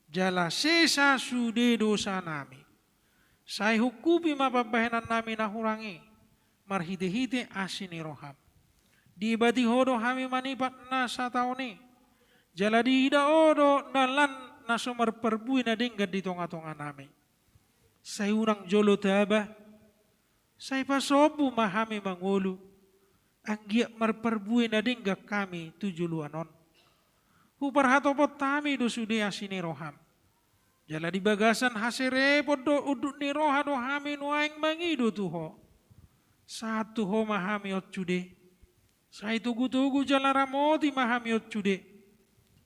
Jala sesa sudi dosa nami. Sai hukupi mapabahinan nami nahurangi. Marhite-hite asini roham. Di bati hodo hami manipat na sa taoni. Jala di hida odo nalan na sumar perbui na dinggat di tonga-tonga nami. Sai urang jolo tabah. Saya pasobu mahami mangulu. Anggiak marperbui na dingga kami tujuluanon. Hupar hatopot tami do sudi asini roham. Jala di bagasan hasirepot do udut ni roha do hami nuaing mangido tuho. Satu ho mahami ot cude. Saya tugu-tugu jala ramoti mahami ot cude.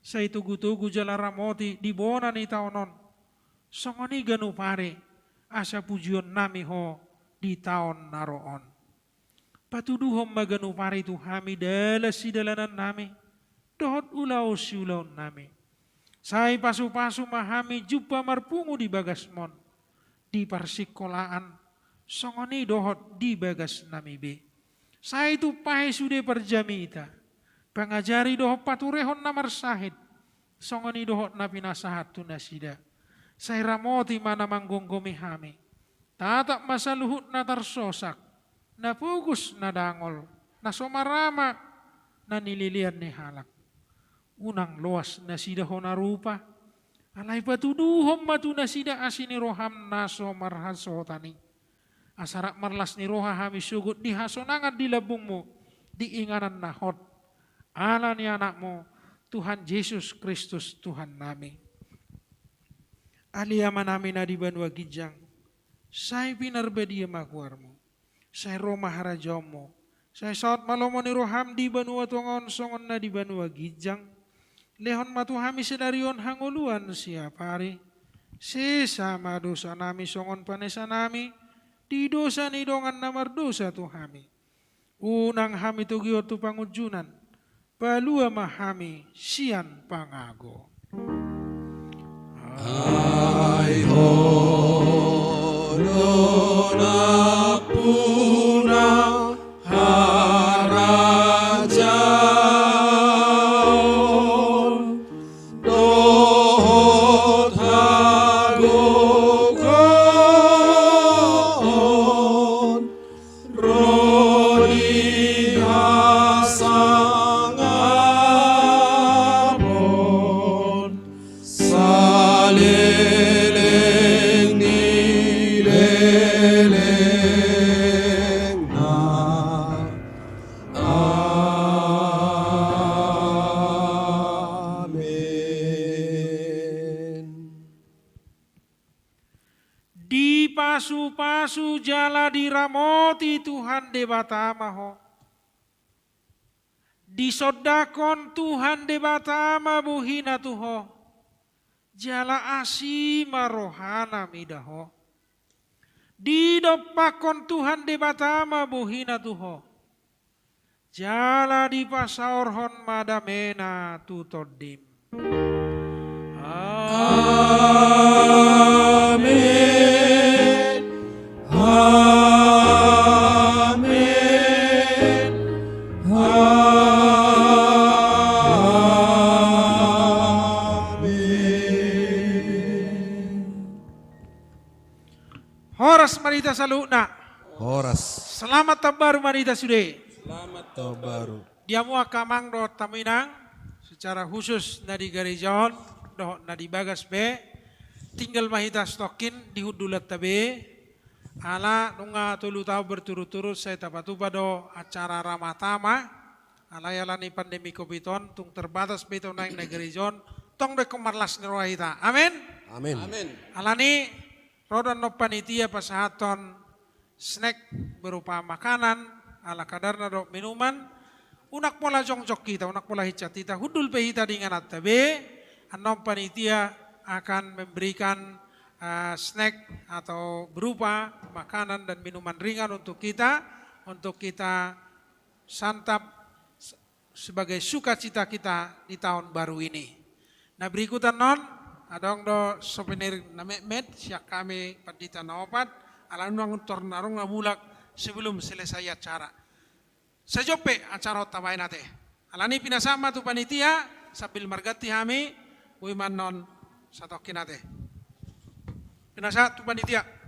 Saya tugu-tugu jala ramoti di bona ni taonon. Songoni ganu pare asa pujion nami ho di taon naroon. Patuduhom maganu pare itu hami dalas si dalanan nami. Dohot ulau si ulaun nami. Saya pasu-pasu mahami jumpa marpungu di bagasmon. Di parsikolaan. Songoni dohot di bagas nami be. Saya itu pahe sude perjamita. Pengajari dohot paturehon namar sahid. Songoni dohot na pinasahat tu nasida. Saya ramoti mana manggonggomi hami. Tatak masa luhut na tarsosak. Na pugus na dangol. Na somarama na nililian ni halak. Unang luas na sida hona rupa. Alay patuduhom matu na sida asini roham na somarhasotani. Asarak marlas ni roha hami sugut di hasonangan di labungmu. Di inganan nahot. Ala ni anakmu, Tuhan Yesus Kristus Tuhan nami. Aliyama nami na di banwa gijang. Saya pinarbadia makuarmu. Saya roma harajomo. Saya saat malomo ni roham di banwa tuangon songon na di banwa gijang. Lehon matu hami sedarion hanguluan siapari. Sesama dosa nami songon panesa nami. Di dosa ni dongan namar dosa tu hami. Unang hami tugiot tu pangujunan. Palua mahami sian pangago. Ai holona puna harajaon dohot hagogon roni hasangapon saleleng ni leleng na amin. Di pasu-pasu jala diramoti Tuhan debata maho. Di sodakon Tuhan debata buhina tuho. Jala asima rohana midaho. Di dopakon Tuhan debata buhina tuho. Jala di pasaorhon madamena tutodim. Amin. Amin. Amin. Horas marita saluna. Horas. Selamat tabaru marita sude. Selamat tahun baru. Diamu akamang do taminang secara khusus nadi garijon do nadi bagas be tinggal mahita stokin di hudulat tabe ala nunga tulu tahu berturut-turut saya tapatupa do acara ramatama ala yalani pandemi covid tung terbatas beto naik negeri jon tong de kemarlas ni rohita amin Amin. Amin. alani rodan no panitia pasahaton snack berupa makanan ala kadarna do minuman unak pola jongjok kita, unak pola hicat kita, hudul pehita dengan tabe, anom panitia akan memberikan snack atau berupa makanan dan minuman ringan untuk kita santap sebagai sukacita kita di tahun baru ini. Nah berikutan non, adong do souvenir na med siak kami pandita na opat, alanong tornarong na bulak sebelum selesai acara. Sejope acara tamay nate. Alani pinasama tu panitia sambil margati hami wiman non satokin nate. Pinasa tu panitia.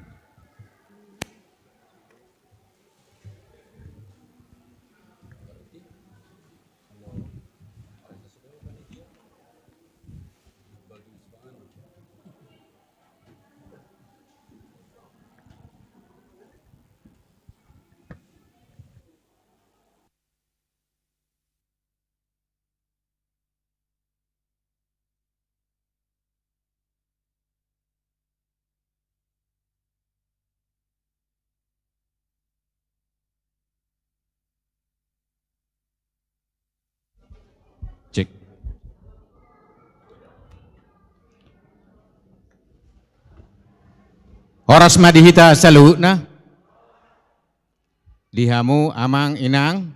Horas madihita saluhutna. Dihamu amang inang.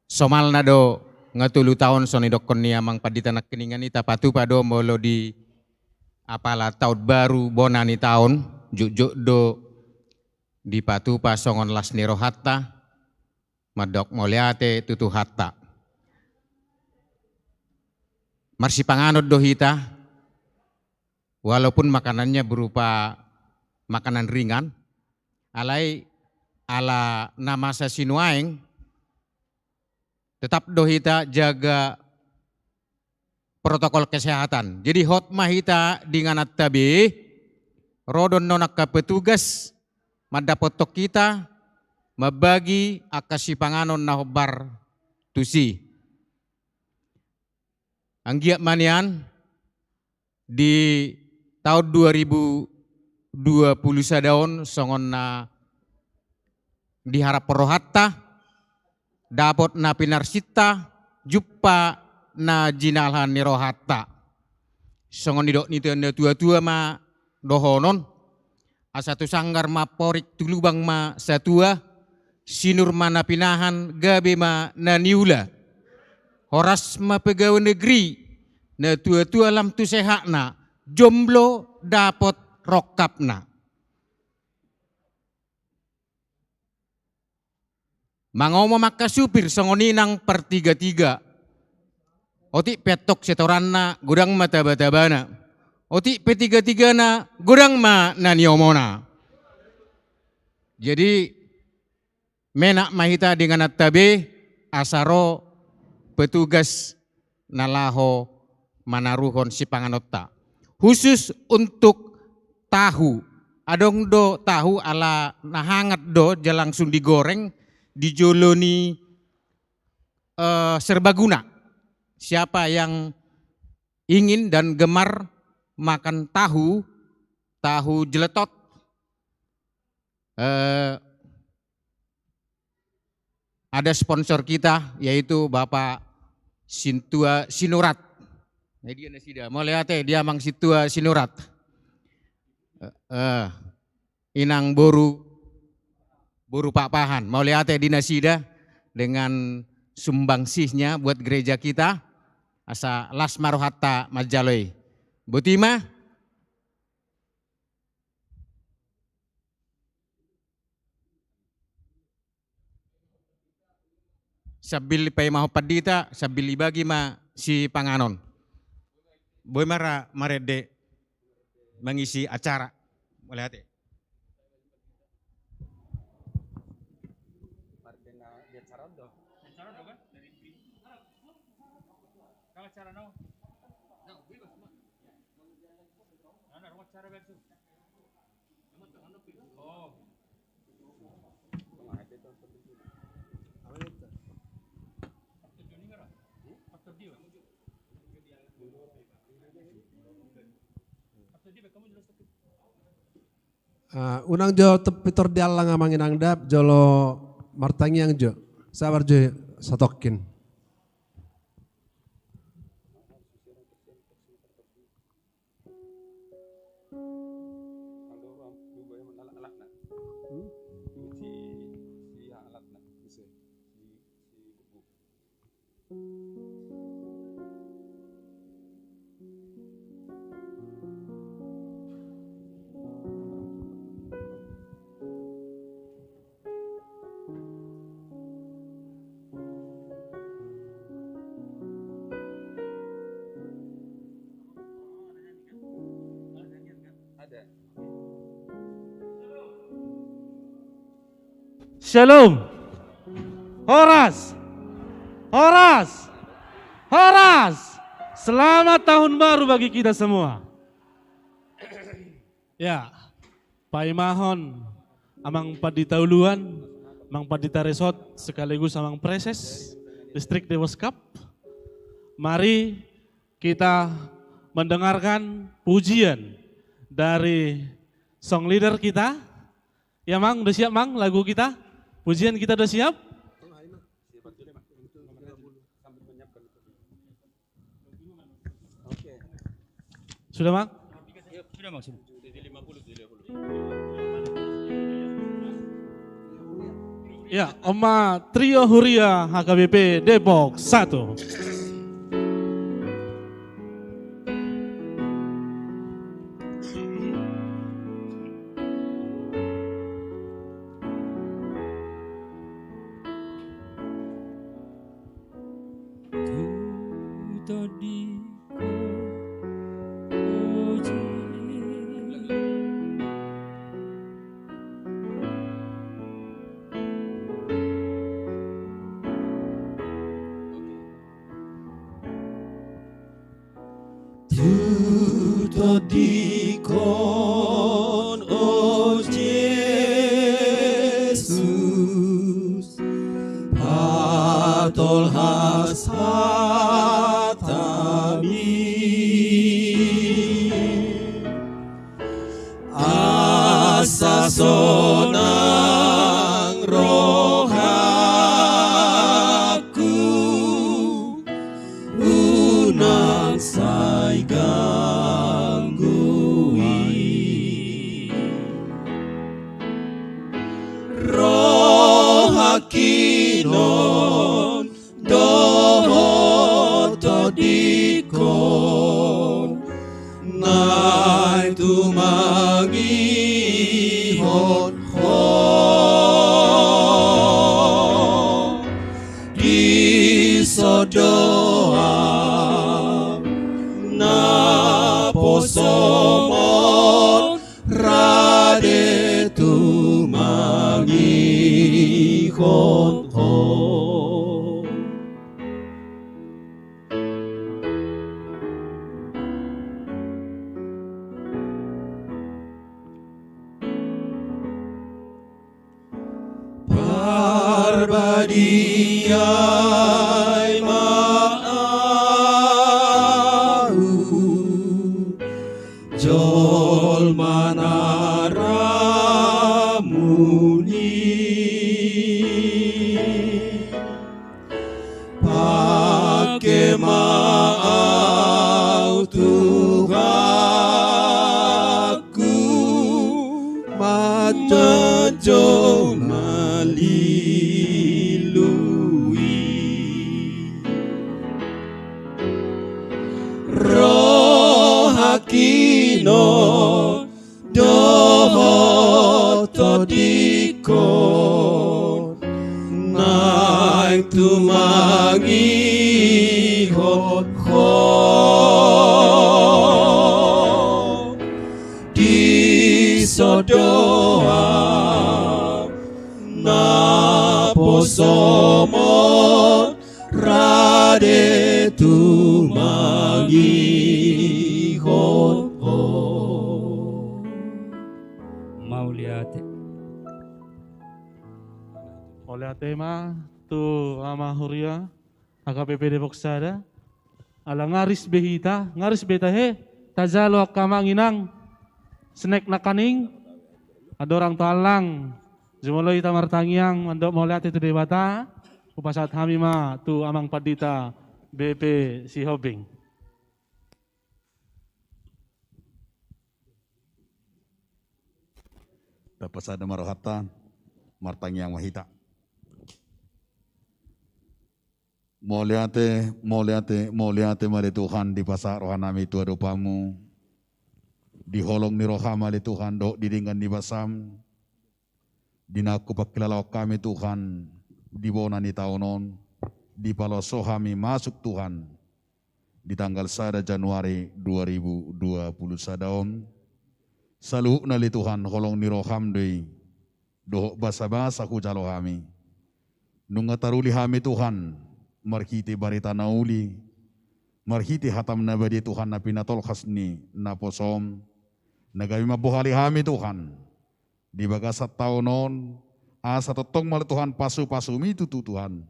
Somal nado ngatulu tahun soni dokon ni amang paditanak keningan ita patu pado molo di apala tahun baru bonani tahun juk do di patu pasongon las niro hatta madok moliate tutu hatta. Marsi panganod do hita, walaupun makanannya berupa makanan ringan, alai ala nama sasinuaeng, tetap do hita jaga protokol kesehatan. Jadi hotmah hita dengan tabi, rodon nonak ka petugas, madapotok kita, mabagi akasi panganon na hobar tusi. Anggiak manian di tahun 2020 sadaon songon na diharap porohatta dapot na pinarsita juppa na jinalhan ni rohatta songon nidok nito anda tua-tua ma dohonon asatu sanggar ma porik tulubang ma satua sinur mana pinahan gabe ma naniula horas ma pegawai negeri na tua-tua lam tu sehakna jomblo dapot rokapna. Mangomo maka supir songoninang per tiga-tiga. Otik petok setoranna gudang mata bata-bana. Otik petiga-tiga na gudang ma naniomona. Jadi menak mahita dengan atabe asaro petugas nalaho manaruhon si panganotta. Khusus untuk tahu, adong do tahu ala nahangat do langsung digoreng, dijoloni serbaguna. Siapa yang ingin dan gemar makan tahu jeletot, ada sponsor kita yaitu Bapak Sintua Sinurat. Nah, dia nasida. Mau lihat dia mang Sintua Sinurat. Inang boru papahan. Mau lihat di nasida dengan sumbangsihnya buat gereja kita. Asa las marohatta majaloi. Butima. Sabil pay maho padita, sabil ibagi ma si panganon. Boy mara marede mengisi acara. Boleh hati. Unang jo tepitor dialang amang inang dap jolo martangi yang jo sabar jo satokin. Shalom. Horas. Horas. Horas. Selamat tahun baru bagi kita semua. Ya, Pak Imahon, amang padita uluan, amang padita resort sekaligus amang preses distrik Dewoskap. Mari kita mendengarkan pujian dari song leader kita. Ya Mang, udah siap Mang lagu kita? Pujian kita udah siap? Sudah Mang? Ya, Oma Trio Huria HKBP Depok 1. Dikon, oh Jesus, patol hasatami, asa sonang rohaku, unang saiga. Kinon dohoto dikon nai tumangi hon ho di sodoa na posomon rade tumangi hon ho. Parbadiai maau jol manaramuni pakai maau Tuhanku majojo Kino dohoto dikon naik tumangi hot ho di sodoa na posomo rade tumangi oleh tema tu ama Huria HKBP Depok Sada ala ngaris behita ngaris beta he tajalo kamanginang snack nakaning ada orang talang jumoloi tamar tangiang mandok moliat itu debata upasat hamima tu amang padita BP si Hobing. Dapat sada marohatan martangiang mahita. Moliate mari Tuhan di pasar rohanami Tuhan dopamu. Di holong ni rohama li Tuhan dok didingkan di basam. Dinaku pakilalau kami Tuhan. Di bona ni taonon. Di paloso kami masuk Tuhan. Di tanggal 1 Januari 2020 sadaon. Saluh na li Tuhan holong ni roham doi. Doh basa-basa hujalo kami. Nunga taruli kami Tuhan. Marhiti barita nauli, marhiti hatam na badi Tuhan na pinatol khasni na posom, nagawi mabuhali kami Tuhan, di bagasat taunon, asa totong mal Tuhan pasu-pasu mitu Tuhan,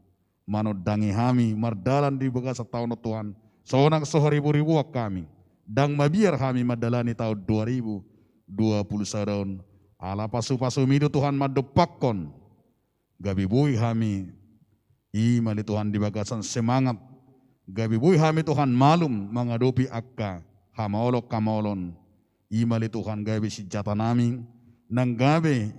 manodangi kami, mardalan di bagasat taunon Tuhan, sonang soharibu-ribu kami, dang mabiar kami madalani tahun 2021, ala pasu-pasu mitu Tuhan madepakon, gabi bui kami, mali Tuhan di bagasan semangat. Gabi bui kami Tuhan malum menghadapi akka hamaolok kamolon. Ima le Tuhan gabe si jata nami, nang gabe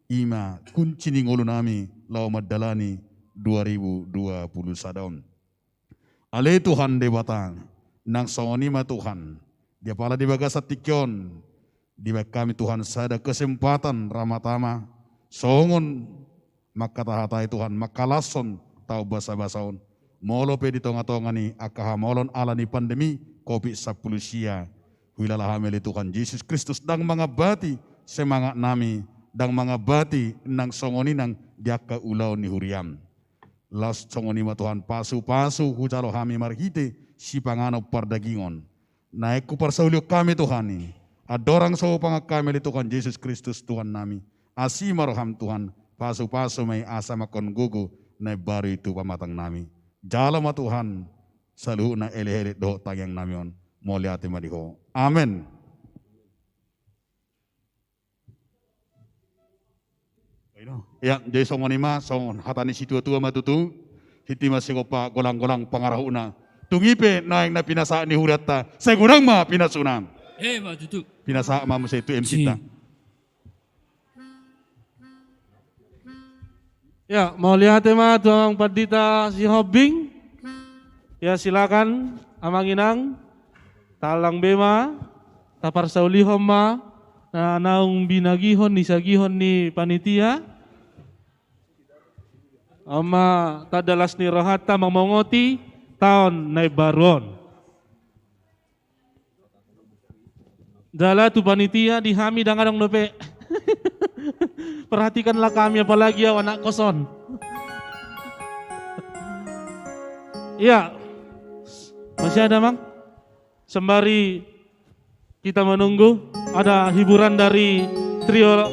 ima kunci ni ngulu nami lau madalani 2021. Ale Tuhan de batang, nang songoni ma Tuhan, dia pala di bagasat tikyon, di bag kami Tuhan sada kesempatan ramatama, songon makatahatai Tuhan, makalason tau basa-basaon, molo pe di tonga-tonga ni akahamolon ala ni pandemi COVID-19 sia. Wilalah hamili Tuhan Yesus Kristus dang mga bati semangat nami, dang mga bati nang songoni nang diaka ulaw ni huriam. Las songoni ma Tuhan pasu-pasu hujalo hami marhite si pangano pardagingon. Naik ku parsaulyo kami Tuhan ni. Adorang so pangak kami li Tuhan Yesus Kristus Tuhan nami. Asi marham Tuhan pasu-pasu may asa makon gugu na baru itu pamatang nami. Jalo ma Tuhan saluhu na ele-ele do tagyang namion. Moliati madiho. Amen. Ya, jadi songon ima, songon hatani situ tua matutu, hiti masih kopa golang-golang pangarahuna. Tungipe naik na pinasa ni hurata, saya kurang ma pinasuna. Matutu. Pinasa ma masa itu MC ta. Ya, mau lihat tema tuang Padita si Hobing. Ya silakan Amanginang. Talang bema, tapar saulihom ma, na naung binagihon ni sagihon ni panitia. Ama tadalas ni rohata mamongoti tahun na baron. Dala tu panitia dihami dangadong nope. Perhatikanlah kami apalagi ya anak koson. Iya, masih ada mang? Sembari kita menunggu, ada hiburan dari trio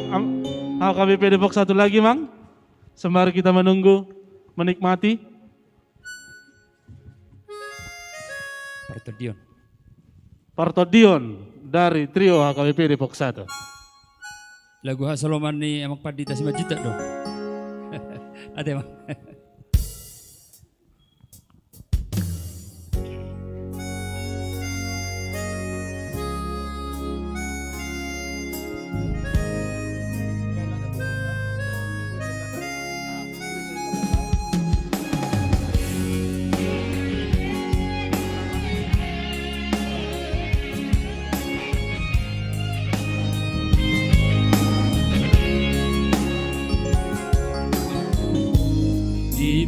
HKBP Depok 1 lagi, Mang. Sembari kita menunggu, menikmati. Partodion dari trio HKBP Depok 1. Lagu Hasoloman ni emang Padita si Majita dong. Ada Mang.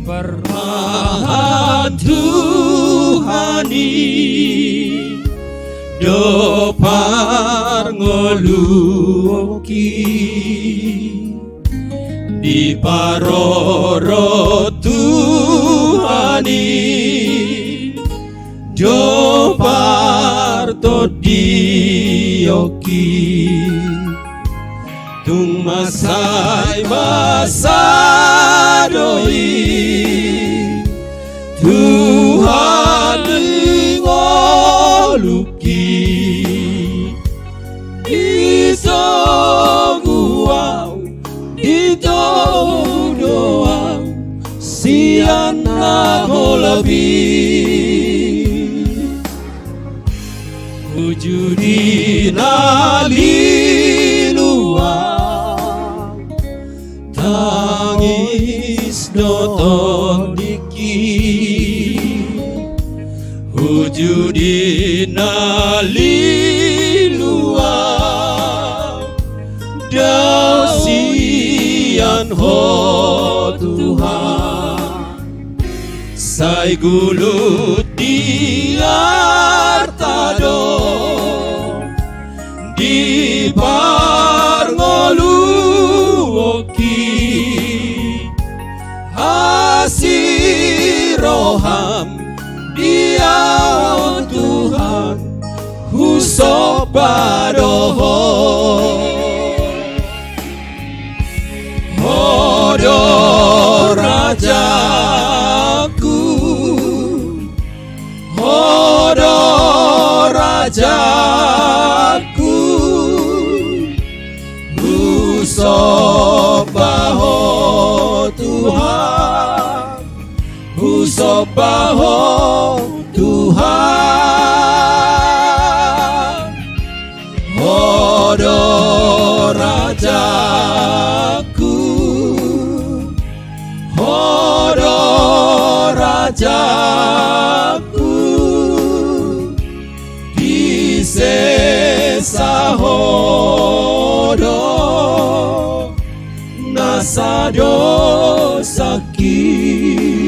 Permahan Tuhani do parngoluoki di paroro Tuhani do partodioki tung masai masadoi Tuhan ngoluki iso guau ito doang sian nagolabi wujudi naliluang tangis doton wujudi naliluang dausian ho Tuhan sai gulut di artado di parngoluoki hasiroham dia Tuhan husok badoho hodo rajaku hodo rajaku husok baho Tuhan husok baho Tuhan, oh sahodo nasado sakit.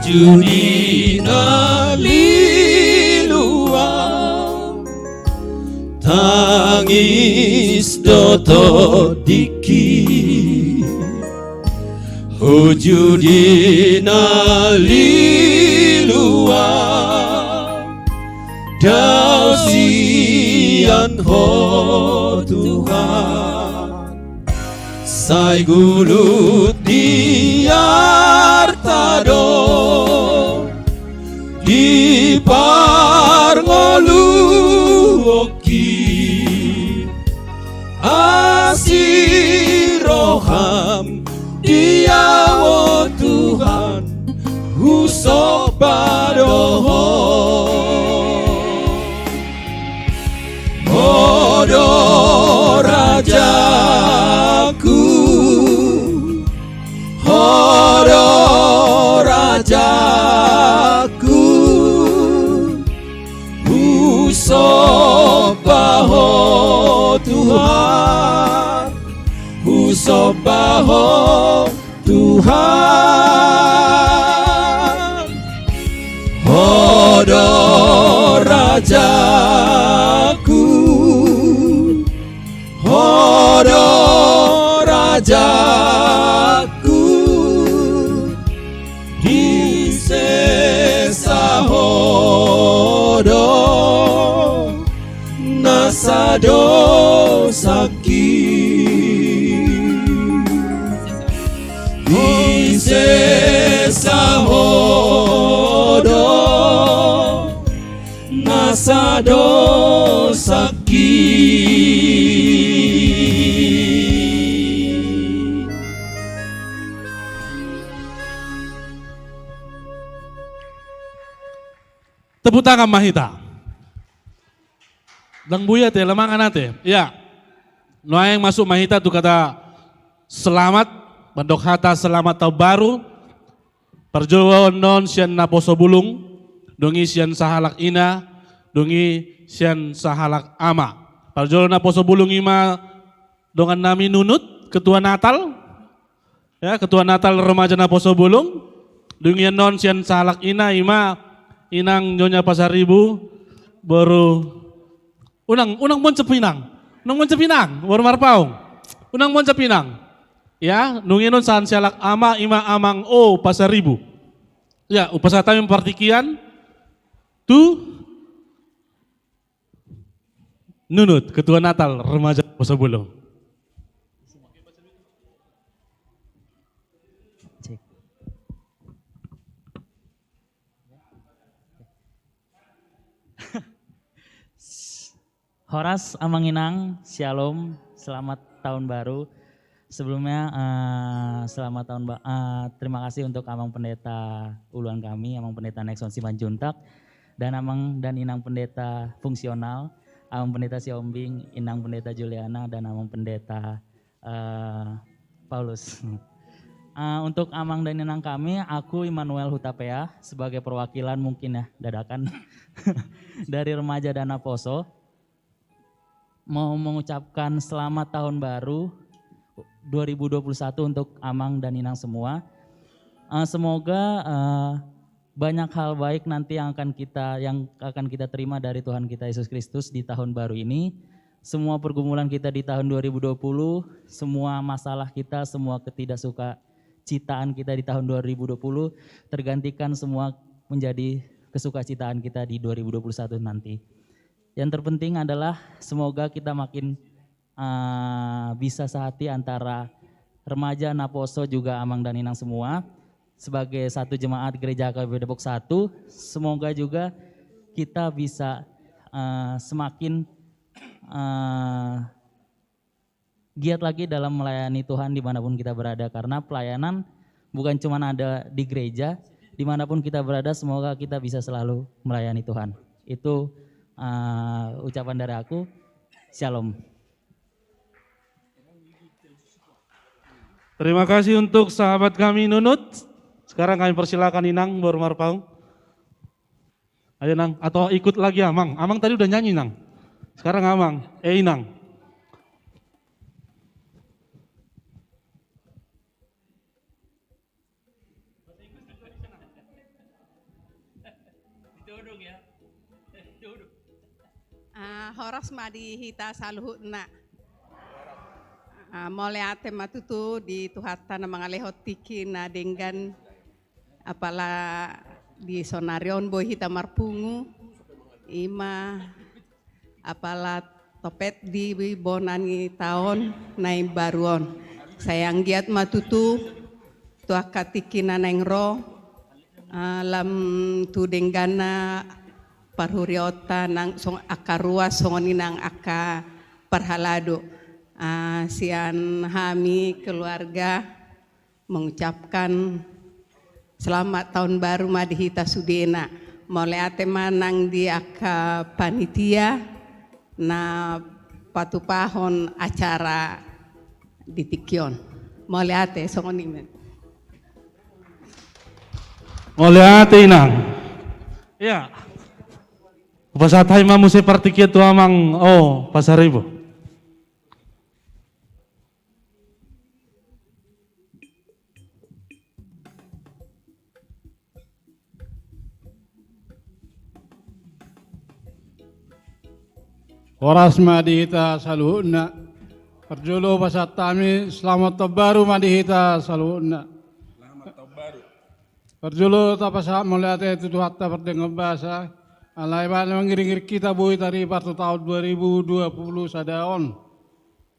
Ujudina liluang tangis doto diki. Ujudina liluang dausian ho Tuhan. Sai gulut diartado di parngoluoki asiroham diawo Tuhan husok badoho Odo rajaku Odo rajaku Usobaho Tuhan Usobaho Tuhan Odo rajaku Odo rajaku di sesa hodo nasado sakit. Di sesa hodo nasado sakit. Tepuk tangan Mahita. Dang buya teh lemangan ate. Ya. Noang masuk Mahita tuh kata selamat, bandok hata selamat tahun baru. Perjuangan non sian naposo bulung, dongi sian sahalak ina, dongi sian sahalak ama. Perjuangan naposo bulung ima dongan nami nunut ketua Natal. Ya, ketua Natal remaja naposo bulung. Dongi non sian sahalak ina ima inang nyonya Pasaribu baru unang moncep pinang baru marpaung unang moncep pinang ya nunginon saan sialak ama ima amang o Pasaribu ya upasata mempartikian tu nunut ketua Natal remaja Pasabulung. Horas Amanginang, Shalom, selamat tahun baru. Sebelumnya selamat tahun terima kasih untuk Amang Pendeta Uluan kami, Amang Pendeta Nexon Simanjuntak, dan Amang dan Inang Pendeta Fungsional, Amang Pendeta Siombing, Inang Pendeta Juliana, dan Amang Pendeta Paulus. Untuk Amang dan Inang kami, aku Immanuel Hutapea sebagai perwakilan mungkin ya dadakan dari Remaja Dana Poso. Mau mengucapkan selamat tahun baru 2021 untuk Amang dan Inang semua. Semoga banyak hal baik nanti yang akan kita terima dari Tuhan kita Yesus Kristus di tahun baru ini. Semua pergumulan kita di tahun 2020, semua masalah kita, semua ketidaksukacitaaan kita di tahun 2020 tergantikan semua menjadi kesukacitaan kita di 2021 nanti. Yang terpenting adalah semoga kita makin bisa sehati antara remaja Naposo juga Amang dan Inang semua sebagai satu jemaat Gereja AKBP Depok 1. Semoga juga kita bisa semakin giat lagi dalam melayani Tuhan dimanapun kita berada, karena pelayanan bukan cuma ada di gereja, dimanapun kita berada semoga kita bisa selalu melayani Tuhan. Itu ucapan dari aku. Shalom. Terima kasih untuk sahabat kami Nunut. Sekarang kami persilakan Inang Bormarpaung. Ayo Nang, atau ikut lagi Amang. Amang tadi udah nyanyi Nang. Sekarang Amang, Inang. Horas madi hita saluhutna. Mole ate matutu di tuhata na mga lehot tiki na denggan apala di sonarion boy hita marpungu ima apala topet di bonani taon na baruon. Sayang giat matutu tuaka tiki na nengro lam tu denggana parhuriota nang song akarua songoni nang aka parhalado. Sian kami keluarga mengucapkan selamat tahun baru Madhita Sudena. Mulai ate manang di aka panitia na patupahon acara di Tikyon. Mulai ate songoni. Mulai ate Inang. Ya. Pasatay mamu seperti itu Amang pasaribo. Horas madihita saluhuna. Perjulu pasat kami selamat tahun baru madihita saluhuna. Selamat tahun baru. Perjulu tapasa melihat itu hatta perdengar bahasa. Alai bana mengiring kita boy dari partu tahun 2020 sadaon.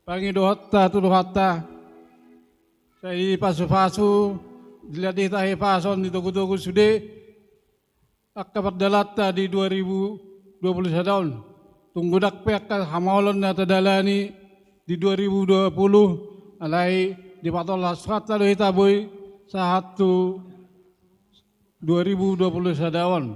Pangi dohatta tu dohatta. Saya pasu-pasu dilihat di tahi pason di toko-toko sude. Akka berdalata di 2020 sadaon. Tunggu dak pek hamalon na tadalani di 2020 alai di patol lasrata do hita boy sahatu 2020 sadawan.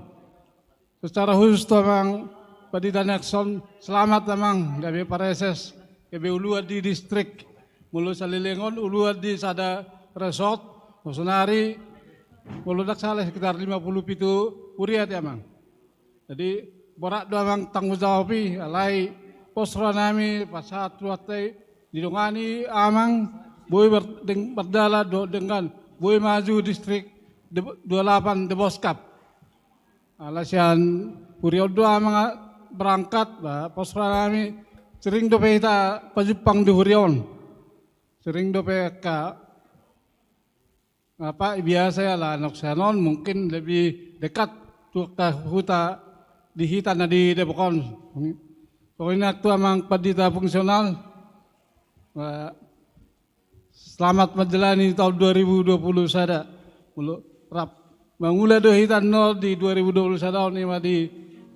Secara khusus tamang Padita Nexon selamat tamang dari pareses kebe uluad di distrik mulu salilengon uluad di sada resort Mosunari mulu dak salah sekitar 50 pitu uriat ya mang. Jadi borak doang tanggung jawab alai posra nami pasat tuatai didongani amang boy berdala dengan boy maju distrik 28 de Boskap alasian Huriodo amang berangkat posra nami sering dope kita pajupang di Hurion sering dope ka apa biasa ya lah noksanon mungkin lebih dekat tuh ke huta di hitan na di Depokon. Pokoknya itu amang Padita fungsional. Selamat menjalani tahun 2020 sada. Mulu rap mangula do hitan no di 2020 sada ni di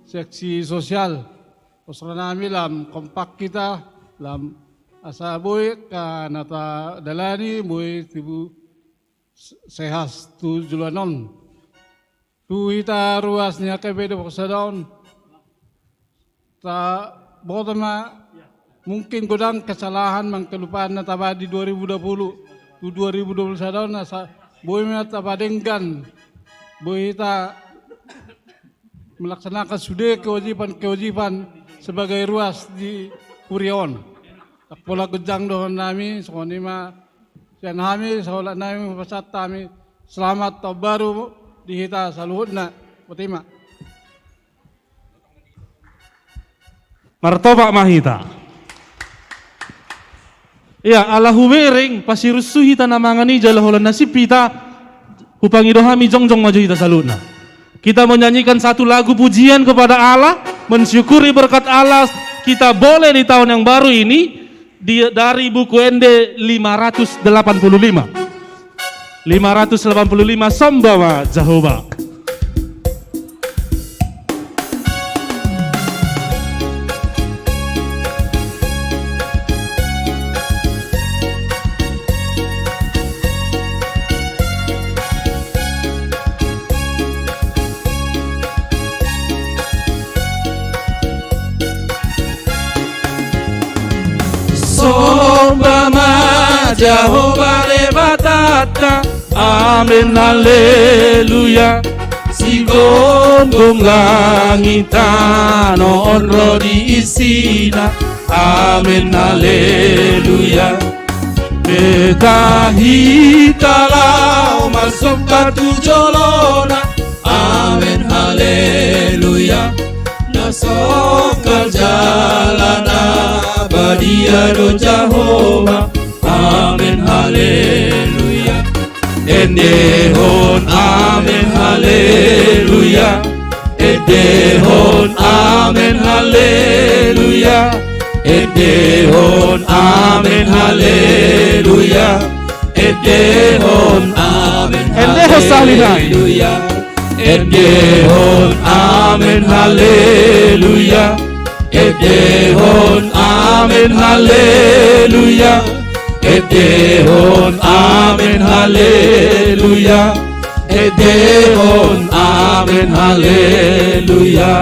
seksi sosial. Osranami lam kompak kita lam asa boy ka nata dalani boy tibu sehas tu julanon. Tuita ruasnya kebedo sadaon ta botama mungkin godang kesalahan mangkelupaan na taba di 2020 tu 2020 sadaon na sa boy na taba denggan boy ta melaksanakan sudah kewajiban sebagai ruas di Hurion. Tak pola gejang dohon nami sokoni ma sian kami sahulat nami pasat kami selamat tahun baru dihita saluhutna Fatima. Martoba mahita. Ya ala huwering pasirusu hita namangani jalaholan nasipita hupangidohami jongjong maju hita salutna. Kita menyanyikan satu lagu pujian kepada Allah, mensyukuri berkat Allah kita boleh di tahun yang baru ini dari buku ND 585. 585 Sambawa Jehovah. Umpama Jehovah de batata, amen haleluya. Si gombong langitan onro di isina, amen haleluya. Beta hitalau masuk batu jolona, amen haleluya. Nasokal jalana badia do Jehovah, amen haleluya. Endehon amen haleluya. Endehon amen haleluya. Endehon amen haleluya. Endehon amen haleluya. Endehon amen haleluya. Endehon amen haleluya. Edehon amen haleluya. Edehon amen haleluya.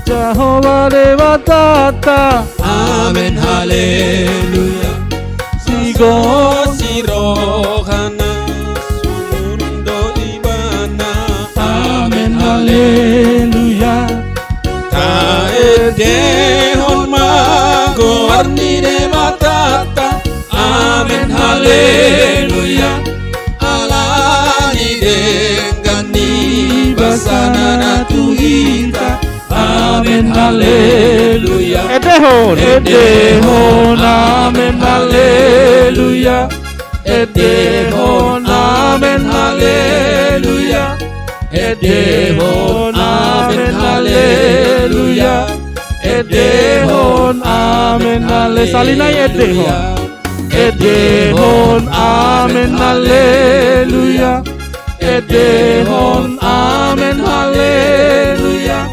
Jehovah de batata, amen haleluya. Sigo sirohana sumurundo ibana, amen haleluya. Edehon mago arni de matata, amen haleluya. Alani dengani basana tuhita, amen haleluya. Edehon amen haleluya. Edehon amen haleluya. Edehon amen haleluya. Edehon amen haleluya. Salinay edehon. Edehon amen haleluya. Edehon amen haleluya.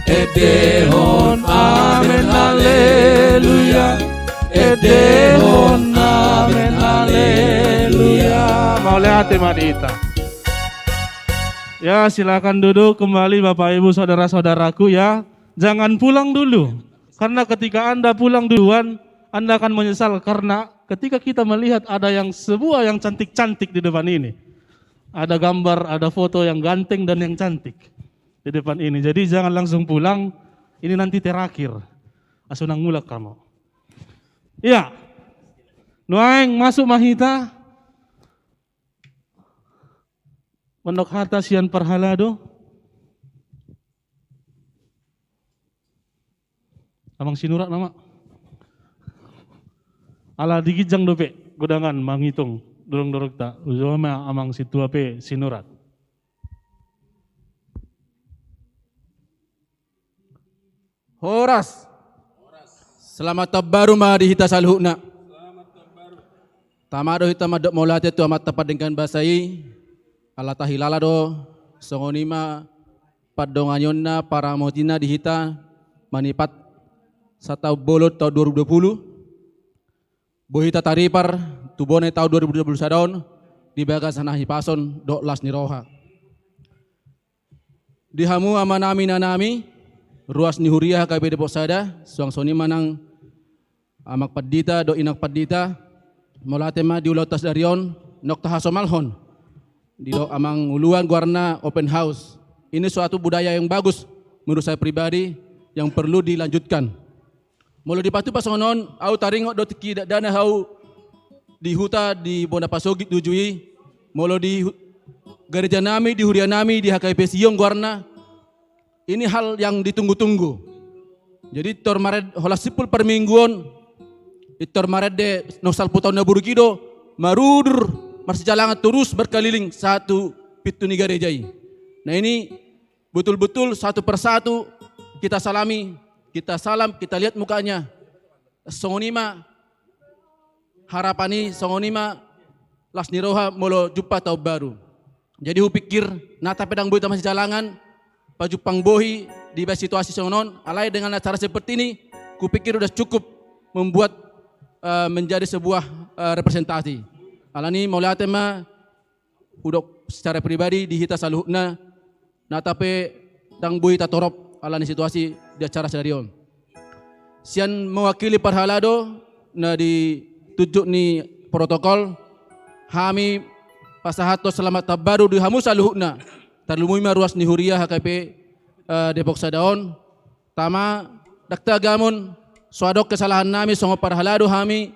Edehon amen haleluya. Edehon amen haleluya. Mau lihat Madita. Ya, silakan duduk kembali Bapak Ibu saudara-saudaraku ya. Jangan pulang dulu. Karena ketika Anda pulang duluan, Anda akan menyesal karena ketika kita melihat ada yang sebuah yang cantik-cantik di depan ini. Ada gambar, ada foto yang ganteng dan yang cantik di depan ini. Jadi jangan langsung pulang, ini nanti terakhir. Asunang mulak kamu. Iya. Nuaeng masuk Mahita. Pondok Harta Sian Parhalado. Amang sinurat nama. Ala digijang dope gudangan manghitung dorong-dorong tak. Ujama amang situ ape sinurat. Horas. Selamat tabaru ma di hita salhuna. Tamado hita madok molate tu amat tepat dengan basai. Ala tahilala do songonima padonganyonna para motina di hita manipat satau bolot tahun 2020. Bohita taripar tubone tahun 2021 di bagasan hipason dok las niroha. Dihamu amanami nanami ruas nihuriah KBD Posada suang soni manang amak padita do inak padita molatema di ulotas darion nok tahasomalhon di do amang uluan guarna open house. Ini suatu budaya yang bagus menurut saya pribadi yang perlu dilanjutkan. Mulu dipatu pasonon au taringo do tiki dana hau di huta di Bonda Pasogi tujui mulu di gereja nami di huria nami di HKP Siong guarna. Ini hal yang ditunggu-tunggu. Jadi tormared holasipul permingguan tormared de nosal putau na burukido marudur marsijalangan terus berkeliling satu pituni gerejai. Nah ini betul-betul satu persatu kita salami, kita salam, kita lihat mukanya. Songonima harapani songonima las niroha molo jumpa tahun baru. Jadi pikir nata pedang boy masih jalangan baju pangbohi di situasi songonon alai dengan acara seperti ini kupikir udah cukup membuat menjadi sebuah representasi. Alani maulatema udah secara pribadi di hita saluhna natape dang boy tatorop alani situasi di acara sedarion. Sian mewakili parhalado na ditujuk ni protokol kami pasahato selamat tabaru di hamusa luhukna tarlumuma ruas ni Huriah HKP Depok Sadaon tama dakta gamon suadok kesalahan nami songo parhalado kami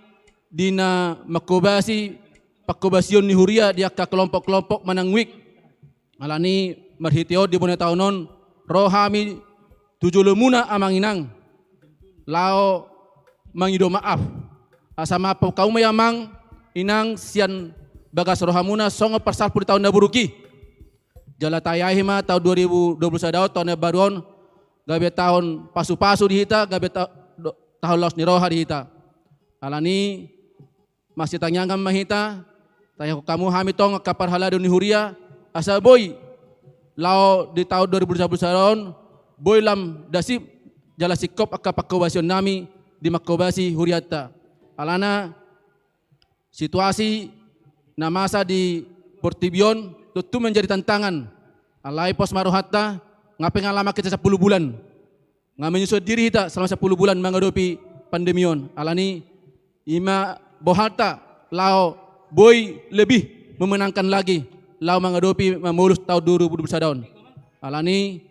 dina makobasi pakobasion ni Huriah dia ka kelompok-kelompok manangwik alani marhitio di bona taunon rohami tujulumuna amanginang lao mangido maaf asama kaum mayamang inang sian bagas rohamuna songo persalpu di tahun naburuki jala tayahima tahun 2021 tahun baruon gabe tahun pasu-pasu dihita gabe tahun los ni roha dihita alani masih tanyangam mahita tanya kamu hami tong kapar halado ni Huriah asa boy lao di tahun 2021 boy lam dasip jala sikop akka pakobasion nami di makobasi Huriata alana situasi na masa di Portibion tentu menjadi tantangan alai pos maruhatta ngape ngalama kita 10 bulan ngamenyusut diri kita selama 10 bulan menghadapi pandemion alani ima bohalta lao boy lebih memenangkan lagi lao menghadapi memulus tahun 2021 alani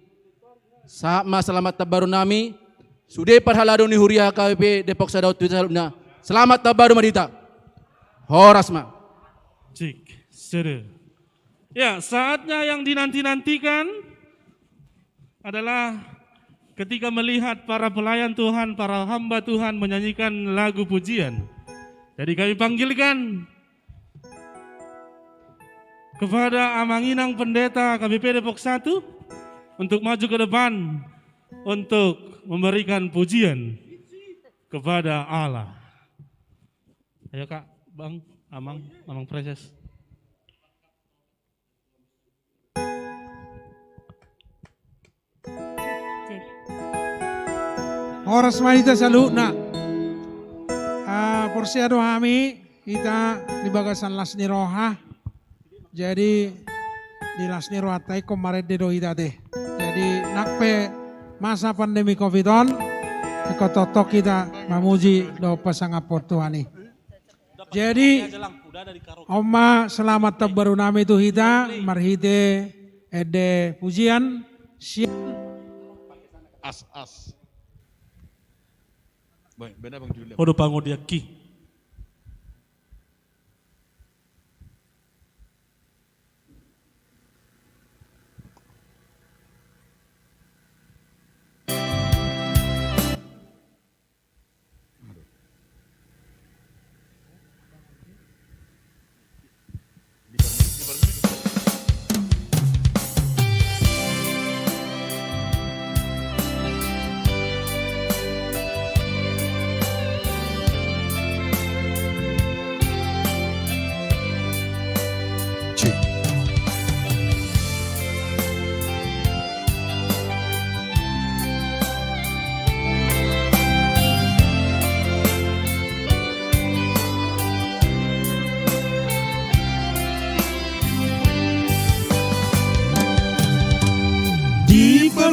sama selamat tabaru nami sudah parhalado ni Huriah KWP Depok Sadaon Tuisaluna selamat tabaru madita horasma cik seru ya saatnya yang dinanti-nantikan adalah ketika melihat para pelayan Tuhan para hamba Tuhan menyanyikan lagu pujian jadi kami panggilkan kepada Amanginang Pendeta KBP Depok 1 untuk maju ke depan untuk memberikan pujian kepada Allah. Ayo Kak, Bang, Amang Preses. Horas manita saluna. Porsiado kami kita di bagasan las ni roha. Jadi di las ni roha tay kemarin di dohita deh. Jadi nakpe masa pandemi Covid-on ikototok kita memuji do pasangapot Tuhan ini. Jadi Oma selamat tabaru nami tu hita marhite ede pujian As. Baik, beda Bang Julia. Odo pangodiaki.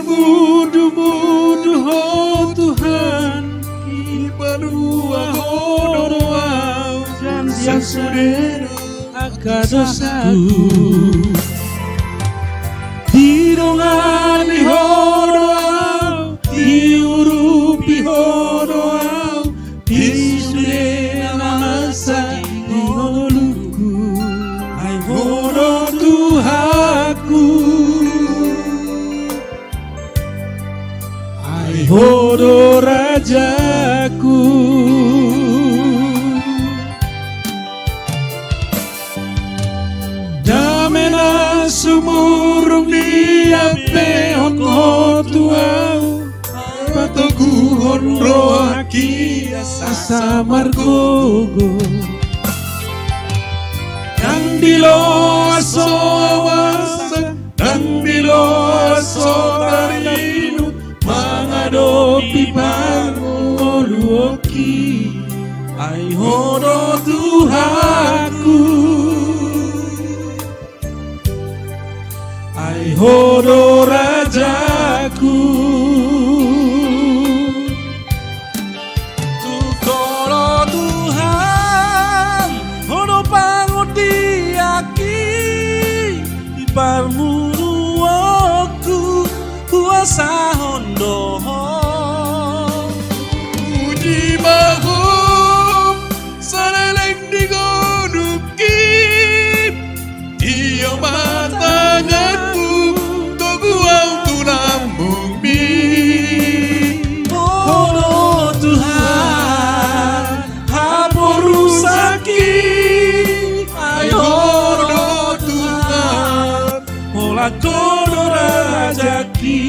Mudu-mudu ho Tuhan Ibarua ho doa Yang sudah akan dosaku Dirongani ho doa Diurupi ho doa Disudah masa Dingoluku Hai hodo Tuhanku Hodo rajaku Damena sumurung dia pehon ho tuau Patoku honro haki asa margogo Yang dilo aso awasa Yang dilo aso tarinu Mangadopi pangoluoki Ai hodo Tuhanku Ai hodo rajaku kono rajaki.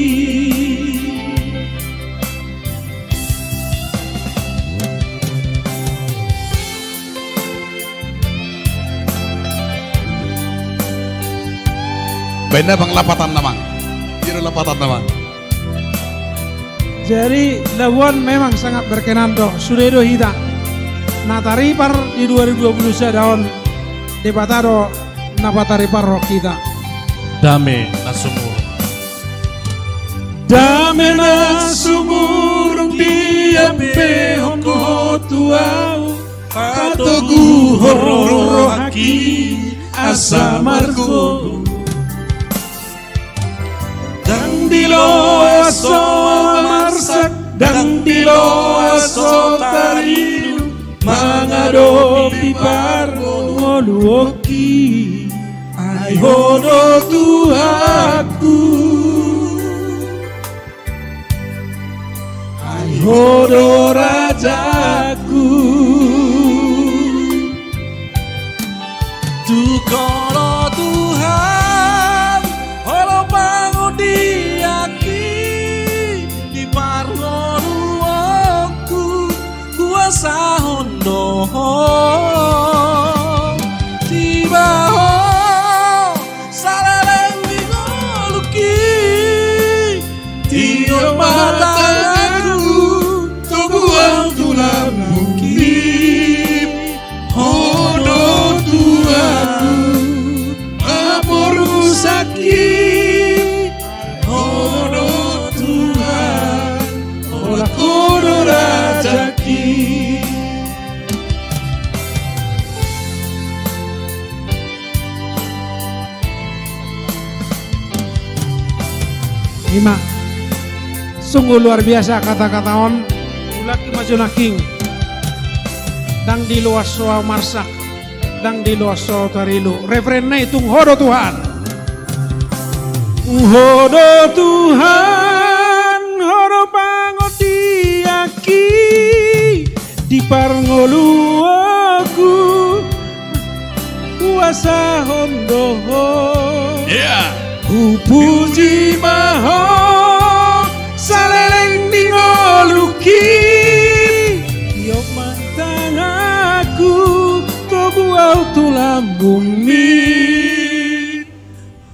Benda bang lapatan namang, kira lapatan namang. Jadi lawan memang sangat berkenan doh. Sudah do hita. Nataripar di 2020 daun debatado napataripar roh kita. Dame na sumurong. Dame na sumurong di apehon ko tuau. Patogu hororo haki asamarko. Dang dilo aso marsak, dang dilo aso tarilu, mangado pipar ngoluoki, ay hodo Tuhanku, ay hodo Rajaku. Tukolo Tuhan, holo bangun diaki, di parloruoku, kuasa hondo, tibaho, salareng di ngoluki, tio mataku, tubuang tulang mungkin, hodo Tuhanku, amoru sakit, hodo Tuhan, olah kodo rajaki. Ima, sungguh luar biasa kata-kata on. Ulaki majuna king, dang di luas soa marsak, dang di luas soa tarilu. Referennya itu hodo Tuhan. Hodo Tuhan, hodo bangot diaki, di parngolu aku, kuasa hondo. Yeah. Puji maho salereng di ngoluki, yo mantang aku tobuau tulang bumi.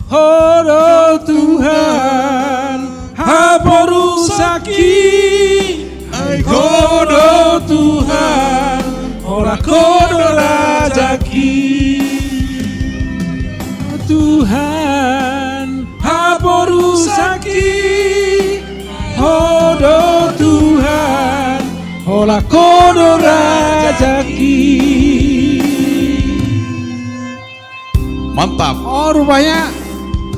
Hodo Tuhan haporu saki, ay hodo Tuhan ora kodo rajaki. Tuhan haporu saki, hodo Tuhan olah kodo rajaki. Mantap. Oh rupanya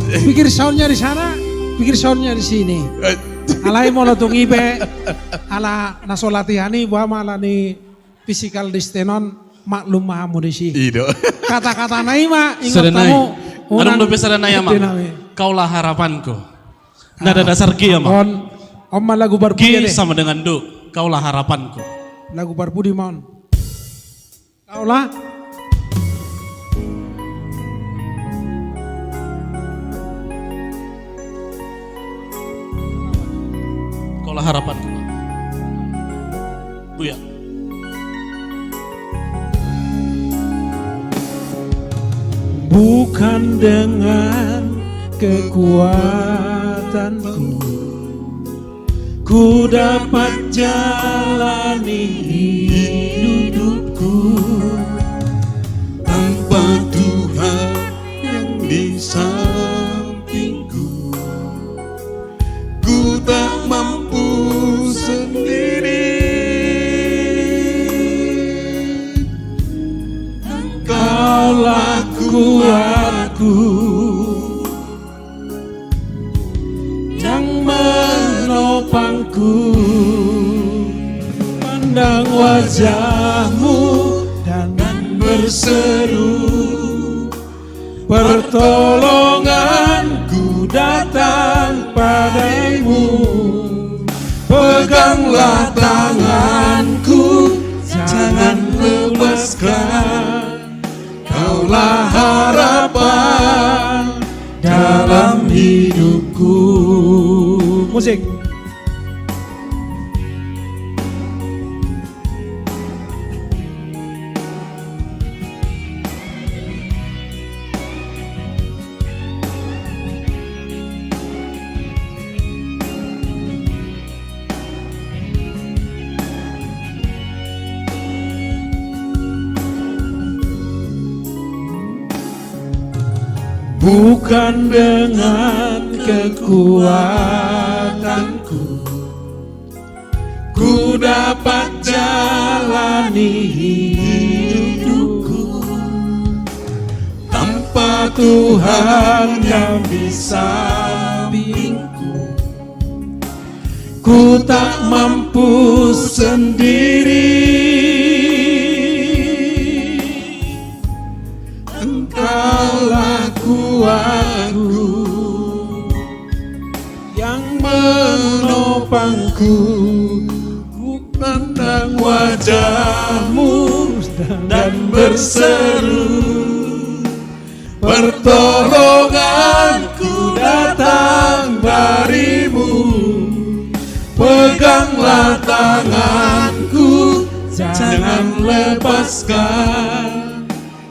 pikir soundnya di sana, pikir soundnya di sini. Alai mau lotung ibe, ala nasolatihani bahwa malah ni physical distenon maklum mahamu di sini. Kata-kata naima ingat kamu. Anong dobe sa danay ama? Kaulah harapanku. Nada dasar ki ama. Om lagu barbudi Ki sama dengan do. Kaulah harapanku. Lagu barbudi mon. Kaulah. Kaulah harapanku. Buya. Bukan dengan kekuatanku ku dapat jalani hidupku tanpa Tuhan yang di sampingku, ku tak mampu sendiri. Kaulah kuatku yang menopangku, pandang wajahmu dan berseru, pertolonganku datang padamu. Peganglah tanganku, jangan lepaskan. Kaulah harapan dalam hidupku. Musik. Bukan dengan kekuatanku ku dapat jalani hidupku, tanpa Tuhan yang di sampingku ku tak mampu sendiri. Engkaulah kuatku yang menopangku, ku pandang wajahmu dan berseru, pertolonganku datang darimu. Peganglah tanganku, jangan lepaskan,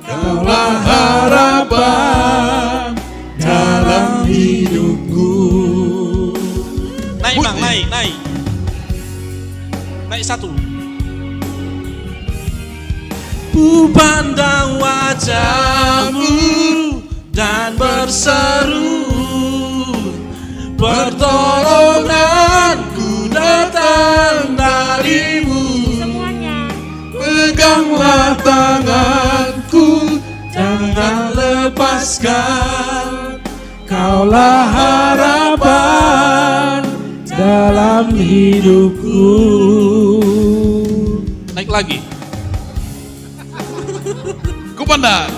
Kaulah harapan dalam hidupku. Naik bang, naik. Naik satu. Ku pandang wajahmu dan berseru, pertolonganku datang darimu. Peganglah tanganku, jangan lepaskan, Kaulah harapan dalam hidupku. Naik lagi. Ku pandang.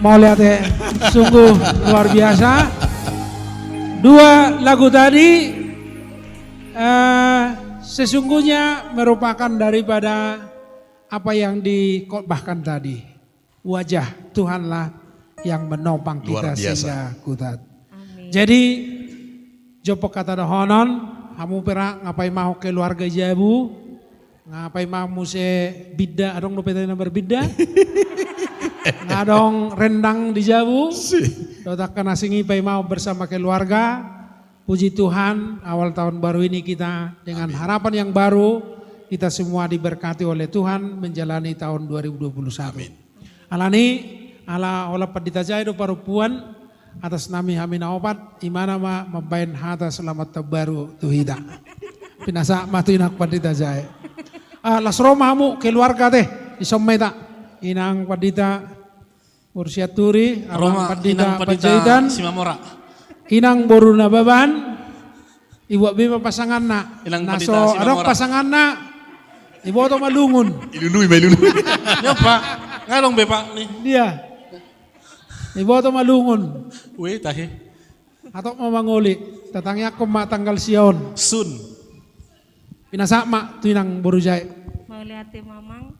Mau lihat ya, sungguh luar biasa. Dua lagu tadi sesungguhnya merupakan daripada apa yang dikhotbahkan tadi. Wajah Tuhanlah yang menopang kita sehingga kuat. Jadi jopo kata dohonon, kamu perak ngapai mau keluarga jabu, ngapai mau muse bida, adong nopetena berbida, ngadong rendang di jabu, dotakan asingi pai mau bersama keluarga. Puji Tuhan, awal tahun baru ini kita dengan harapan yang baru, kita semua diberkati oleh Tuhan menjalani tahun 2021. Amin. Alani, ala olah Padita Jaya do parupuan, atas nami hamina opat, imana ma membain hata selamat terbaru tuhida. Pinasa matuinak Padita Jaya. Las Roma hamu keluarga teh, isometa, inang Padita Ursiaturi, Roma, Padita Inang Padita Panjaitan, Simamora. Inang Boruna Baban, Ibu Bima pasangan na, Inang naso Padita Simamora. adok pasangan na, Ibu Oto Malungun. Ilului. Ya Pak, ngalong be Pak nih. Dia, Ibu Oto Malungun. Weh tahe. Atau mamangoli, tatangnya aku mak tanggal Sion. Sun. Pinasa mak tu inang Borujai. Mau lihat mamang,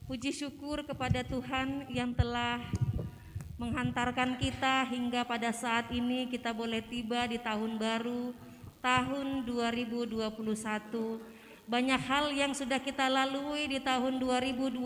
puji syukur kepada Tuhan yang telah menghantarkan kita hingga pada saat ini kita boleh tiba di tahun baru, tahun 2021. Banyak hal yang sudah kita lalui di tahun 2020,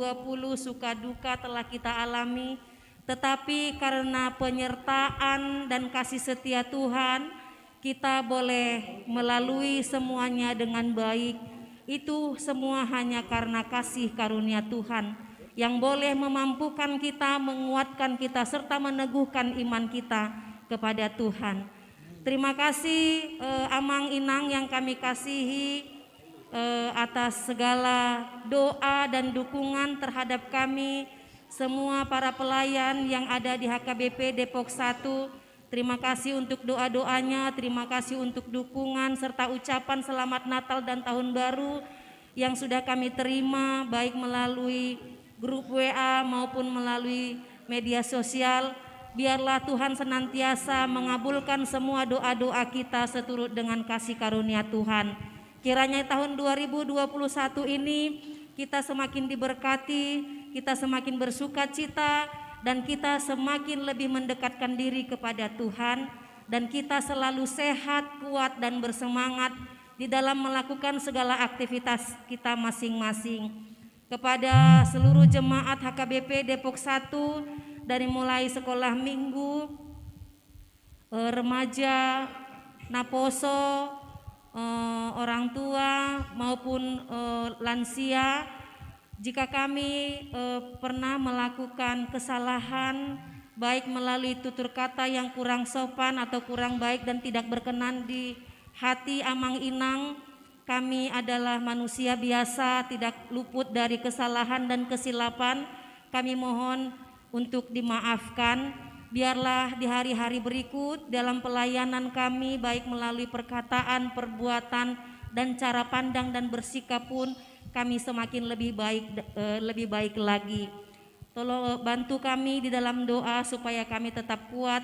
suka duka telah kita alami, tetapi karena penyertaan dan kasih setia Tuhan, kita boleh melalui semuanya dengan baik. Itu semua hanya karena kasih karunia Tuhan yang boleh memampukan kita, menguatkan kita, serta meneguhkan iman kita kepada Tuhan. Terima kasih Amang Inang yang kami kasihi atas segala doa dan dukungan terhadap kami, semua para pelayan yang ada di HKBP Depok 1. Terima kasih untuk doa-doanya, terima kasih untuk dukungan serta ucapan selamat Natal dan Tahun Baru yang sudah kami terima baik melalui grup WA maupun melalui media sosial. Biarlah Tuhan senantiasa mengabulkan semua doa-doa kita seturut dengan kasih karunia Tuhan. Kiranya tahun 2021 ini kita semakin diberkati, kita semakin bersuka cita dan kita semakin lebih mendekatkan diri kepada Tuhan, dan kita selalu sehat, kuat, dan bersemangat di dalam melakukan segala aktivitas kita masing-masing. Kepada seluruh jemaat HKBP Depok 1, dari mulai sekolah minggu, remaja, naposo, orang tua maupun lansia, jika kami pernah melakukan kesalahan, baik melalui tutur kata yang kurang sopan atau kurang baik dan tidak berkenan di hati Amang Inang, kami adalah manusia biasa, tidak luput dari kesalahan dan kesilapan. Kami mohon untuk dimaafkan. Biarlah di hari-hari berikut dalam pelayanan kami, baik melalui perkataan, perbuatan, dan cara pandang dan bersikap pun, kami semakin lebih baik lagi. Tolong bantu kami di dalam doa supaya kami tetap kuat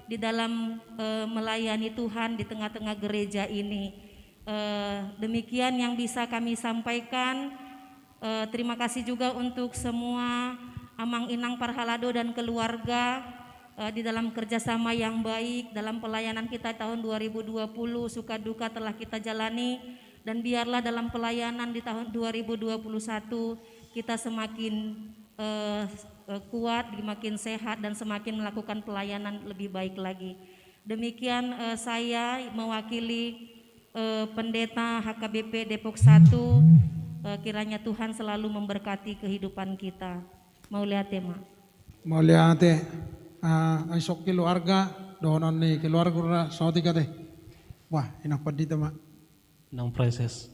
di dalam melayani Tuhan di tengah-tengah gereja ini. Demikian yang bisa kami sampaikan. Terima kasih juga untuk semua Amang Inang Parhalado dan keluarga di dalam kerjasama yang baik dalam pelayanan kita tahun 2020. Suka duka telah kita jalani, dan biarlah dalam pelayanan di tahun 2021 kita semakin kuat, makin sehat, dan semakin melakukan pelayanan lebih baik lagi. Demikian saya mewakili Pendeta HKBP Depok 1, kiranya Tuhan selalu memberkati kehidupan kita. Mau lihat ya, Ma? Mau lihat ya, isok keluarga, dohonan nih keluarga sauti kate. Wah, enak padita, Ma. Nang proses.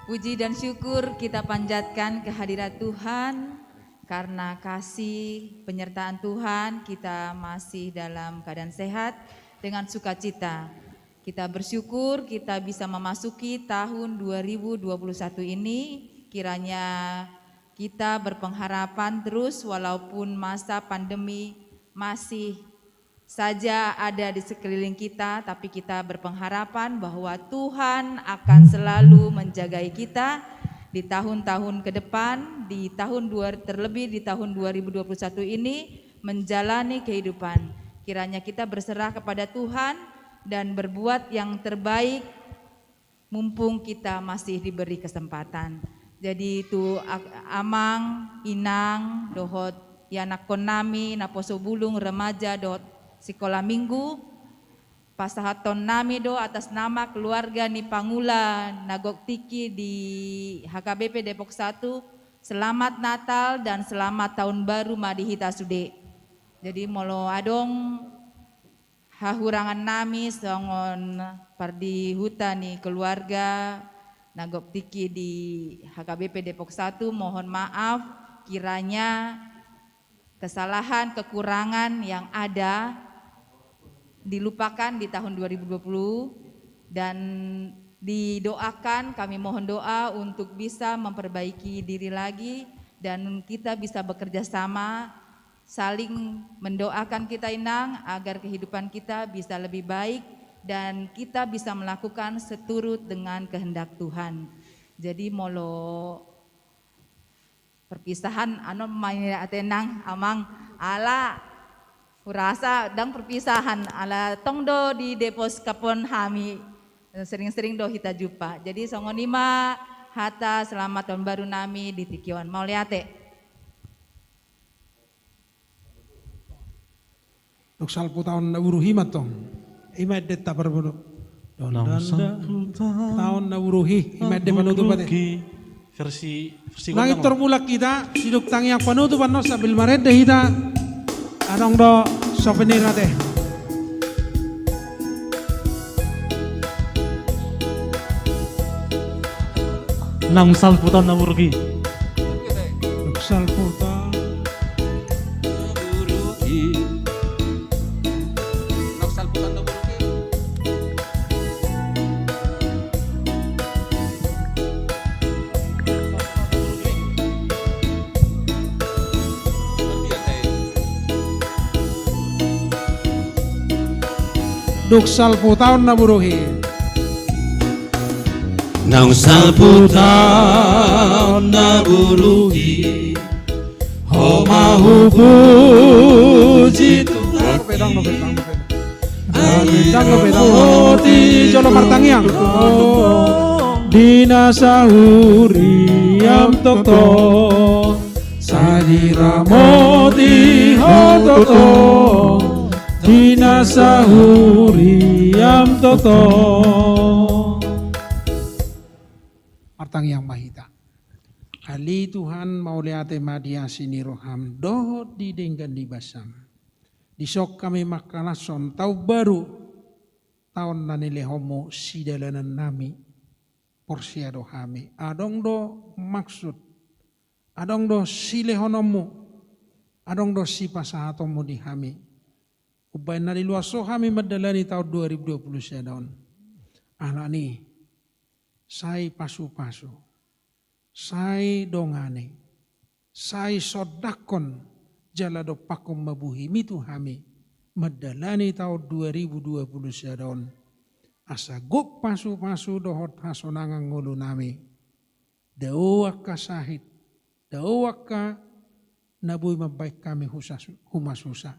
Puji dan syukur kita panjatkan kehadirat Tuhan, karena kasih penyertaan Tuhan kita masih dalam keadaan sehat dengan sukacita. Kita bersyukur kita bisa memasuki tahun 2021 ini, kiranya kita berpengharapan terus walaupun masa pandemi masih saja ada di sekeliling kita, tapi kita berpengharapan bahwa Tuhan akan selalu menjagai kita di tahun-tahun ke depan, terlebih di tahun 2021 ini menjalani kehidupan. Kiranya kita berserah kepada Tuhan dan berbuat yang terbaik mumpung kita masih diberi kesempatan. Jadi itu Amang, Inang, dohot yanak konami, naposo bulung, remaja, dohot sekolah minggu, pasahaton nami do atas nama keluarga ni Pangula Nagok Tiki di HKBP Depok 1, selamat Natal dan selamat Tahun Baru Madihita Sude. Jadi molo adong hahurangan nami songon pardi huta ni keluarga Nagok Tiki di HKBP Depok 1, mohon maaf kiranya kesalahan, kekurangan yang ada dilupakan di tahun 2020, dan didoakan, kami mohon doa untuk bisa memperbaiki diri lagi dan kita bisa bekerja sama saling mendoakan kita Inang agar kehidupan kita bisa lebih baik dan kita bisa melakukan seturut dengan kehendak Tuhan. Jadi molo perpisahan anon main atenang Amang ala kurasa dang perpisahan ala tongdo di depos kapon hami sering-sering do kita jumpa. Jadi songonima hata selamat tahun baru nami di Tikiwan. Mau liate. Dok salpu tahun na uruhi matong. Ima detta perbodo. Tahun na uruhi. Ima de panutup pate. Versi Langit termulak kita siduk tangi yang penutupan no sabil maret deh kita anong do souvenir nate. Nang salputan na burgi. Salputan. Duk salpu tahun na buruhi. Nang salpu tahun na buruhi. mau puji Tuhan. Roti jolo martangiang Dina sahuriam toto Sadira moti hototo Dina sahuriam toto Martangiang mahita Ali Tuhan mau liate madia sini roham dohot di denggan di basam disok kami makalason tau baru tahun nanile homo sidalanan nami porsiado hami adong do maksud adong do sile honomu adong do si pasahatomu di hami ubay na diluaso kami madalani tahun 2020 daon alani sai pasu-pasu sai dongane sai sodakon jalado pakum mabuhi mitu hami madalani tahun 2020 daon asa guk pasu-pasu dohot hasonangang ngulu nami dawak ka sahid dawak ka nabuy mabaik kami humas husa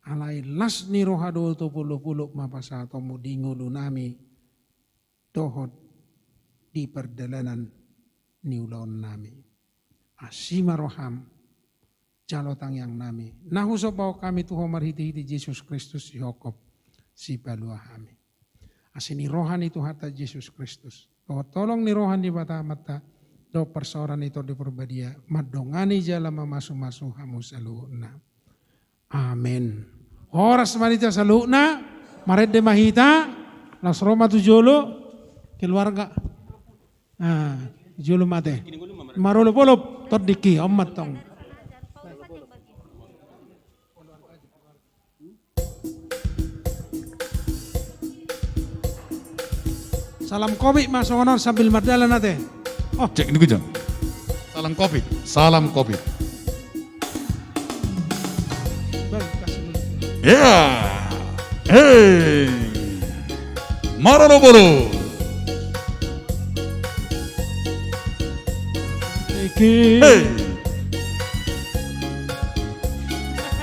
alai las ni rohado to puluh-puluh mapasatomu di ngulu nami dohot di perdalanan niulaon nami asima roham calotang yang nami nahuso bau kami tuho marhiti-hiti Yesus Kristus Yokop si balua kami asini rohan itu hata Yesus Kristus tolong ni rohan di mata-mata do persoalan itu di perbadia madongani jala mamasu-masu hamu saluhna amin horas manita saluhna maret de mahita las Roma tu jolo keluarga jolo mate marolo polo todiki omat tong salam kopi mas honor sambil mardalan nate oh cek ini kujang salam kopi ya hey maralo bolo hey.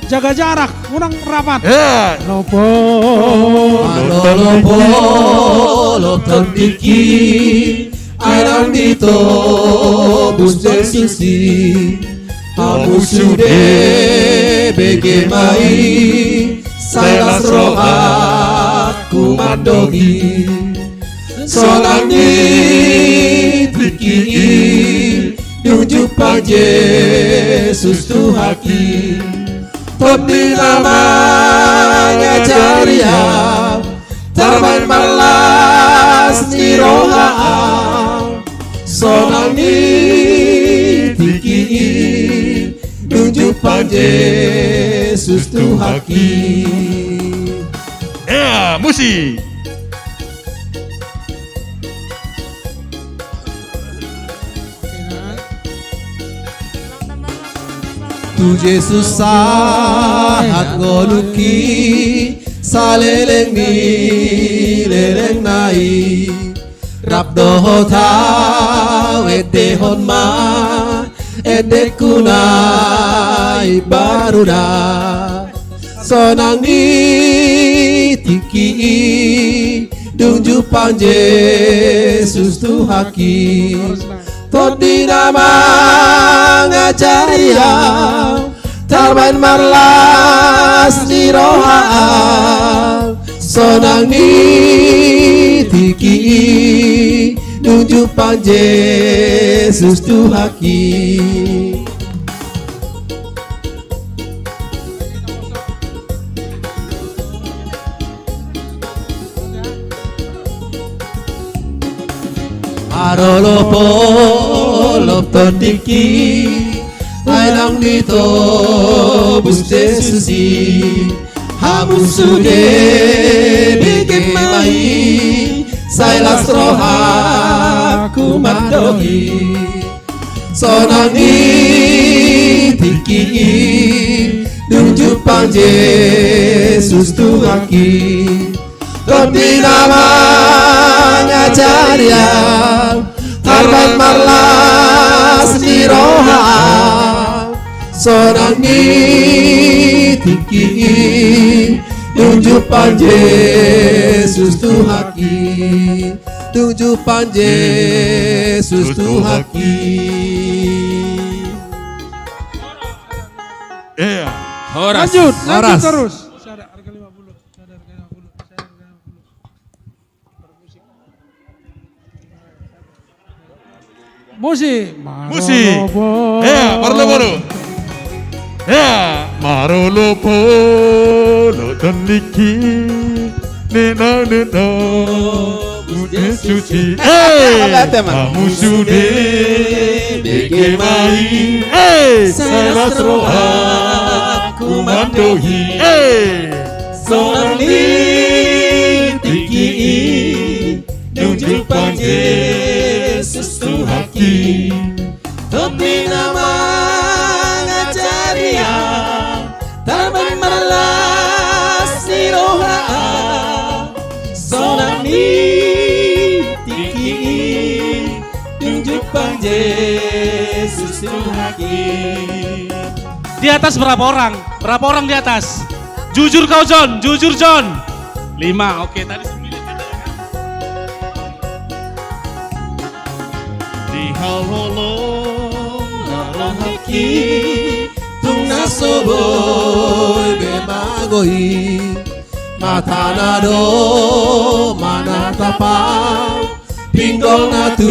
Jaga jarak, kurang rapat. Yeah. Lopo terdiki airang dito buste susi hamu sude begemai salas rohaku mandogi solang di tiki Nunjupa Yesus Tuhaki Topi namanya Jaria Tarman malas ni roha Sonang ni tiki Nunjupa Yesus Tuhaki musik Tu Yesus sahat ngoluki saleleng ni leleng nai rap dohota wete honma edek kunai baruda sonang ni tiki dunjupan Yesus Tuhaki Todi nama ngajaria Tarman marlas di roha Sonang ni tiki Nunjupan Yesus Tuhaki Arolopo todiki Ailang dito buste susi Hamu sude bikin mai Sailas roha kumandogi Sonang ni tiki Nunjupan Yesus Tuhaki Topi namanya Jaria Tarman marlas di roha sonangi tiki tunjukan Yesus Tuhaki, tunjukan Yesus Tuhaki. Horas. Lanjut terus. Musik. Marolo. Marolo polo tandiki nena udah suci kamu sudah bagaimana sanas roha ku mandohi sonali tiki tunjukan Yesus Tuhaki Topi nama ngajaria Taman merlas di roha sonani tiki tunjukan Yesus Tuhaki. Di atas berapa orang? Berapa orang di atas? Jujur kau John, jujur John. 5, oke tadi 9. Di hawolong narahaki tung nasoboy bemagoi matanado manatapa pinggol natu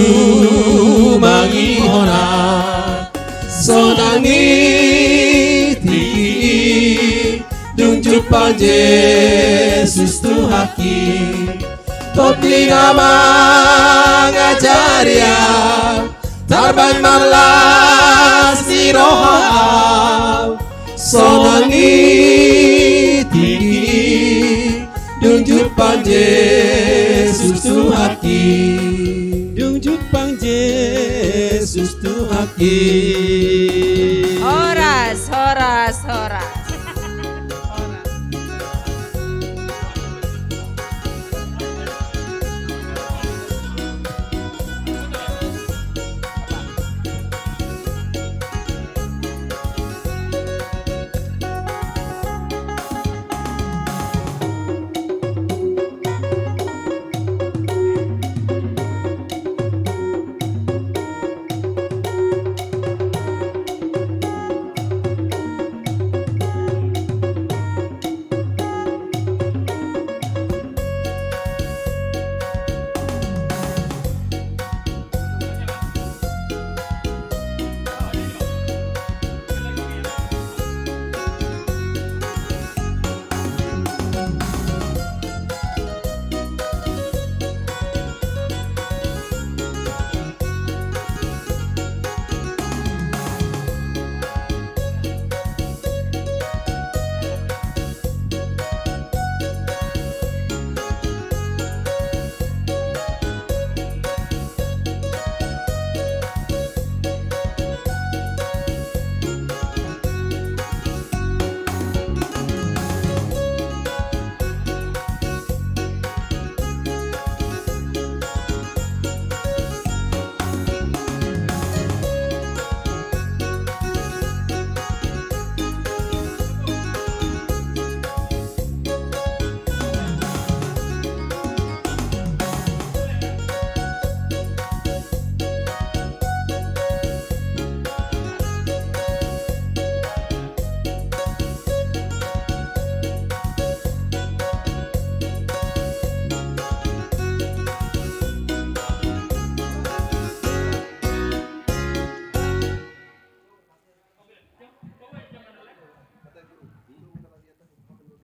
mangihona sonangi tiki tunjukan Yesus Tuhaki topi nama ngajaria tarban marlas di roha sonangi tiki tunjukan Yesus Tuhaki tunjukan Yesus Tuhaki.